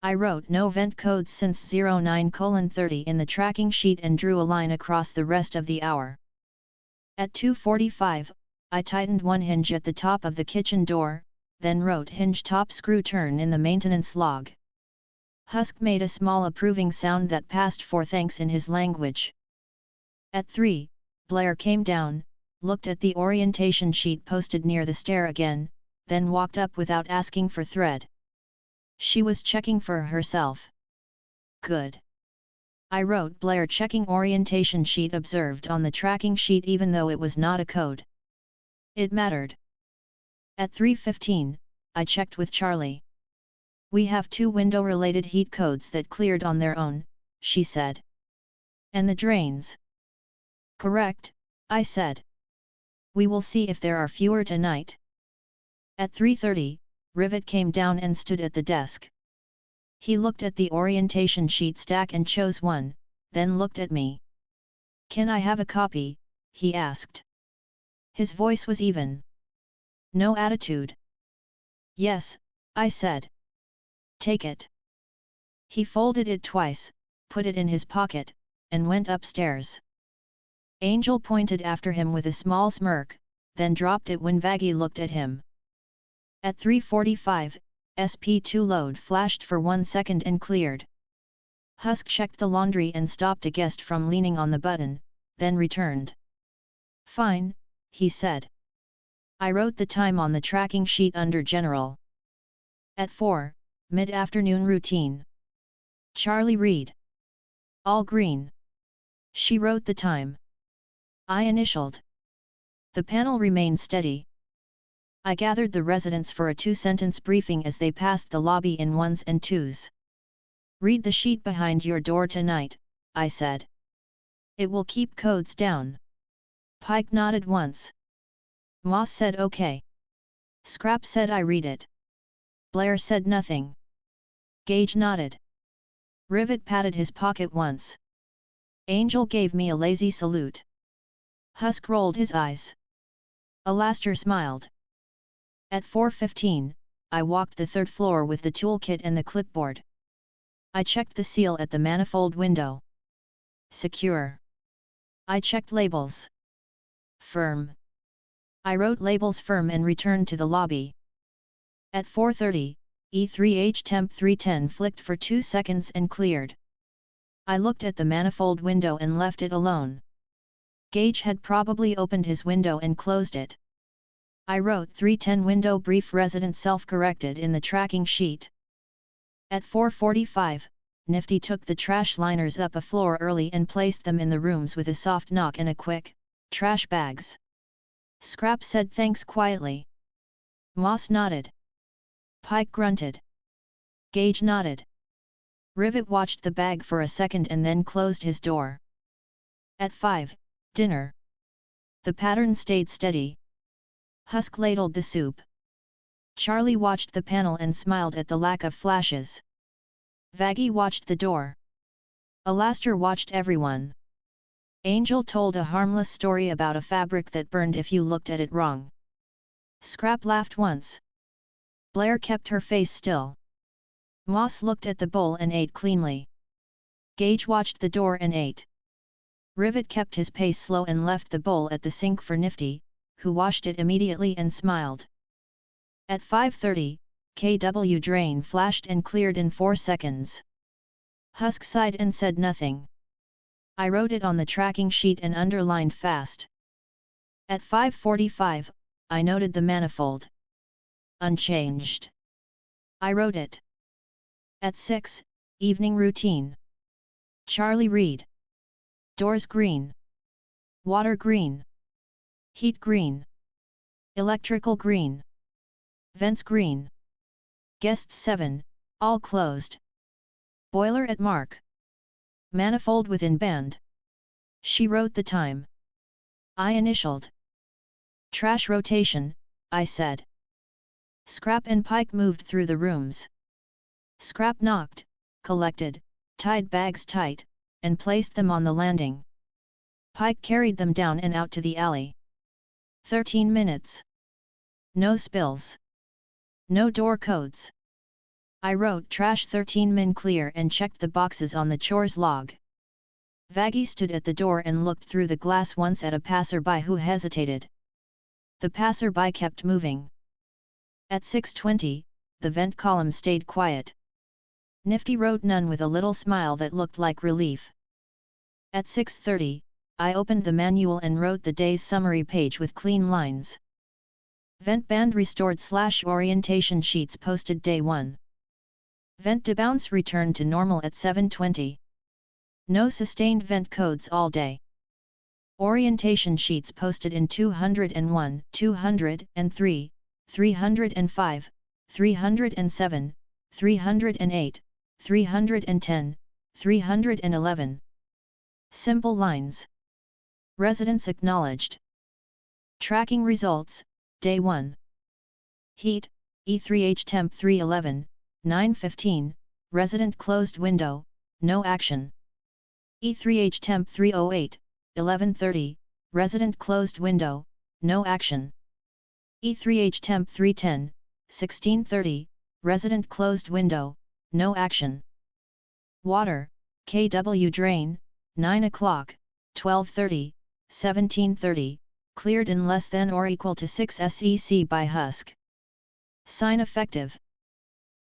I wrote no vent codes since 09:30 in the tracking sheet and drew a line across the rest of the hour. At 2:45, I tightened one hinge at the top of the kitchen door, then wrote hinge top screw turn in the maintenance log. Husk made a small approving sound that passed for thanks in his language. At 3, Blair came down, looked at the orientation sheet posted near the stair again, then walked up without asking for thread. She was checking for herself. Good. I wrote Blair checking orientation sheet observed on the tracking sheet even though it was not a code. It mattered. At 3:15, I checked with Charlie. We have 2 window-related heat codes that cleared on their own, she said. And the drains? Correct, I said. We will see if there are fewer tonight. At 3:30, Rivet came down and stood at the desk. He looked at the orientation sheet stack and chose one, then looked at me. Can I have a copy? He asked. His voice was even. No attitude. Yes, I said. Take it. He folded it twice, put it in his pocket, and went upstairs. Angel pointed after him with a small smirk, then dropped it when Vaggie looked at him. At 3:45, SP2 load flashed for 1 second and cleared. Husk checked the laundry and stopped a guest from leaning on the button, then returned. Fine, he said. I wrote the time on the tracking sheet under General. At 4, mid-afternoon routine. Charlie Reed. All green. She wrote the time. I initialed. The panel remained steady. I gathered the residents for a 2-sentence briefing as they passed the lobby in 1s and 2s. Read the sheet behind your door tonight, I said. It will keep codes down. Pike nodded once. Moss said okay. Scrap said I read it. Blair said nothing. Gage nodded. Rivet patted his pocket once. Angel gave me a lazy salute. Husk rolled his eyes. Alastair smiled. At 4:15, I walked the 3rd floor with the toolkit and the clipboard. I checked the seal at the manifold window. Secure. I checked labels. Firm. I wrote labels firm and returned to the lobby. At 4:30, E3H temp 310 flicked for 2 seconds and cleared. I looked at the manifold window and left it alone. Gage had probably opened his window and closed it. I wrote 310 window brief resident self-corrected in the tracking sheet. At 4:45, Nifty took the trash liners up a floor early and placed them in the rooms with a soft knock and a quick, trash bags. Scrap said thanks quietly. Moss nodded. Pike grunted. Gage nodded. Rivet watched the bag for a second and then closed his door. At 5, dinner. The pattern stayed steady. Husk ladled the soup. Charlie watched the panel and smiled at the lack of flashes. Vaggie watched the door. Alastair watched everyone. Angel told a harmless story about a fabric that burned if you looked at it wrong. Scrap laughed once. Blair kept her face still. Moss looked at the bowl and ate cleanly. Gage watched the door and ate. Rivet kept his pace slow and left the bowl at the sink for Nifty, who washed it immediately and smiled. At 5:30, KW drain flashed and cleared in 4 seconds. Husk sighed and said nothing. I wrote it on the tracking sheet and underlined fast. At 5:45, I noted the manifold. Unchanged. I wrote it. At 6, evening routine. Charlie Reed. Doors green. Water green. Heat green. Electrical green. Vents green. Guests 7, all closed. Boiler at mark. Manifold within band. She wrote the time. I initialed. Trash rotation, I said. Scrap and Pike moved through the rooms. Scrap knocked, collected, tied bags tight, and placed them on the landing. Pike carried them down and out to the alley. 13 minutes. No spills. No door codes. I wrote trash 13 min clear and checked the boxes on the chores log. Vaggie stood at the door and looked through the glass once at a passerby who hesitated. The passerby kept moving. At 6:20, the vent column stayed quiet. Nifty wrote none with a little smile that looked like relief. At 6:30, I opened the manual and wrote the day's summary page with clean lines. Vent band restored / orientation sheets posted day 1. Vent debounce returned to normal at 7:20. No sustained vent codes all day. Orientation sheets posted in 201, 203, 305, 307, 308, 310, 311. Simple lines. Residents acknowledged. Tracking results, Day 1. Heat, E3H Temp 311, 9:15, resident closed window, no action. E3H Temp 308, 11:30, resident closed window, no action. E3H Temp 310, 16:30, resident closed window, no action. Water, KW drain, 9 o'clock, 12:30, 17:30, cleared in less than or equal to 6 SEC by husk. Sign effective.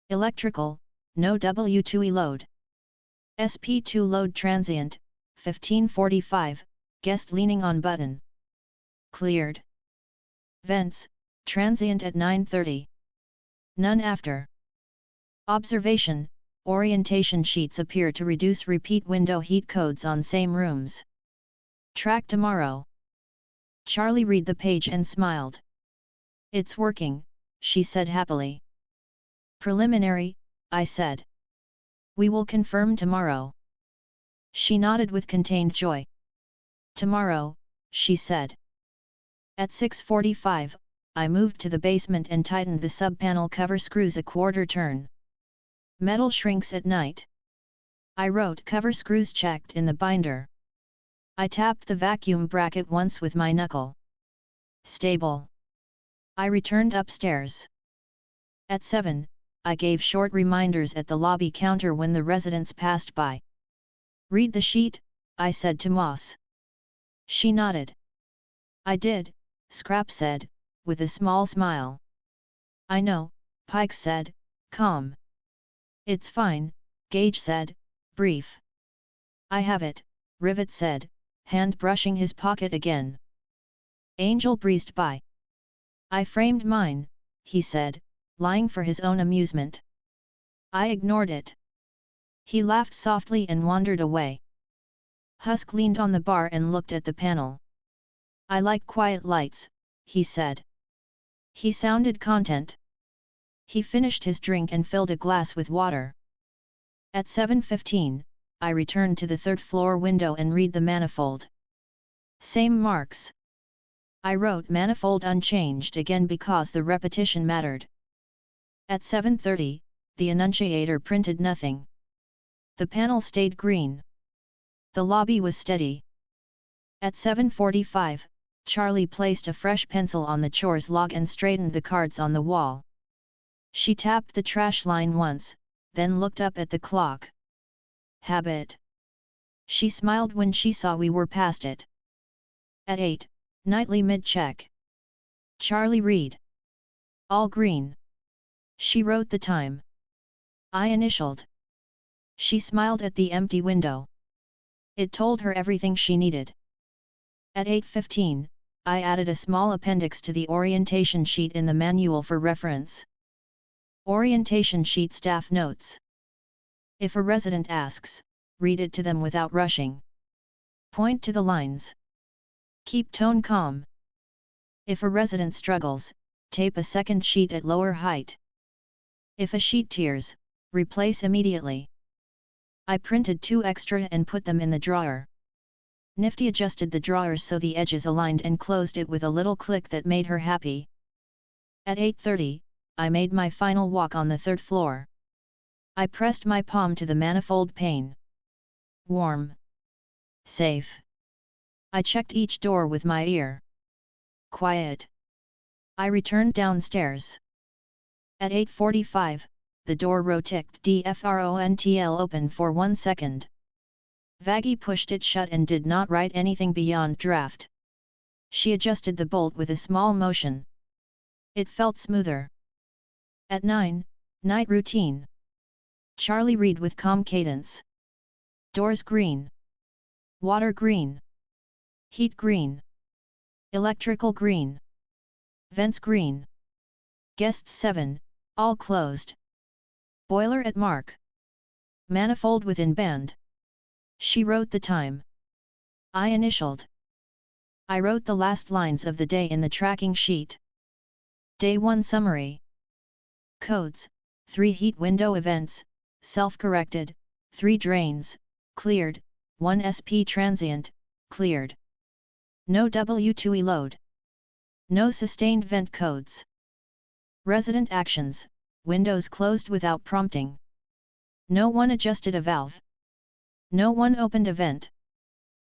Electrical, no W2E load. SP2 load transient, 15:45, guest leaning on button. Cleared. Vents, transient at 9:30. None after. Observation, orientation sheets appear to reduce repeat window heat codes on same rooms. Track tomorrow. Charlie read the page and smiled. It's working, she said happily. Preliminary, I said. We will confirm tomorrow. She nodded with contained joy. Tomorrow, she said. At 6:45, I moved to the basement and tightened the sub-panel cover screws a quarter turn. Metal shrinks at night. I wrote cover screws checked in the binder. I tapped the vacuum bracket once with my knuckle. Stable. I returned upstairs. At 7, I gave short reminders at the lobby counter when the residents passed by. Read the sheet, I said to Moss. She nodded. I did, Scrap said, with a small smile. I know, Pike said, calm. It's fine, Gage said, brief. I have it, Rivet said, hand brushing his pocket again. Angel breezed by. I framed mine, he said, lying for his own amusement. I ignored it. He laughed softly and wandered away. Husk leaned on the bar and looked at the panel. I like quiet lights, he said. He sounded content. He finished his drink and filled a glass with water. At 7:15, I returned to the third-floor window and read the manifold. Same marks. I wrote manifold unchanged again because the repetition mattered. At 7:30, the annunciator printed nothing. The panel stayed green. The lobby was steady. At 7:45, Charlie placed a fresh pencil on the chores log and straightened the cards on the wall. She tapped the trash line once, then looked up at the clock. Habit. She smiled when she saw we were past it. At 8, nightly mid-check. Charlie read. All green. She wrote the time. I initialed. She smiled at the empty window. It told her everything she needed. At 8:15, I added a small appendix to the orientation sheet in the manual for reference. Orientation sheet staff notes. If a resident asks, read it to them without rushing. Point to the lines. Keep tone calm. If a resident struggles, tape a second sheet at lower height. If a sheet tears, replace immediately. I printed 2 extra and put them in the drawer. Nifty adjusted the drawer so the edges aligned and closed it with a little click that made her happy. At 8:30, I made my final walk on the third floor. I pressed my palm to the manifold pane. Warm. Safe. I checked each door with my ear. Quiet. I returned downstairs. At 8:45, the door roticked DFRONTL open for 1 second. Vaggie pushed it shut and did not write anything beyond draft. She adjusted the bolt with a small motion. It felt smoother. At 9, night routine. Charlie read with calm cadence. Doors green. Water green. Heat green. Electrical green. Vents green. Guests 7, all closed. Boiler at mark. Manifold within band. She wrote the time. I initialed. I wrote the last lines of the day in the tracking sheet. Day 1 summary. Codes, 3 heat window events, self-corrected, 3 drains, cleared, 1 SP transient, cleared. No W2E load. No sustained vent codes. Resident actions, windows closed without prompting. No one adjusted a valve. No one opened a vent.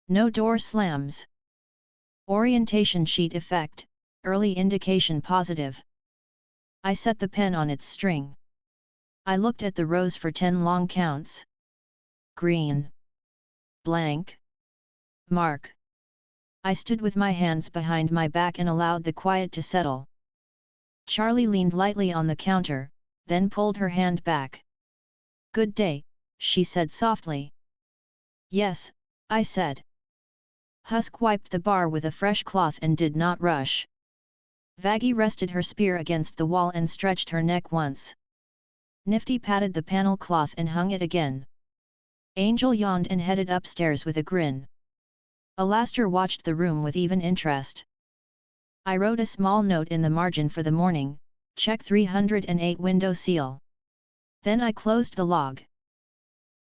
No door slams. Orientation sheet effect, early indication positive. I set the pen on its string. I looked at the rows for 10 long counts. Green. Blank. Mark. I stood with my hands behind my back and allowed the quiet to settle. Charlie leaned lightly on the counter, then pulled her hand back. "Good day," she said softly. "Yes," I said. Husk wiped the bar with a fresh cloth and did not rush. Vaggie rested her spear against the wall and stretched her neck once. Nifty patted the panel cloth and hung it again. Angel yawned and headed upstairs with a grin. Alastair watched the room with even interest. I wrote a small note in the margin for the morning, check 308 window seal. Then I closed the log.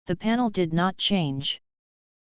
The panel did not change.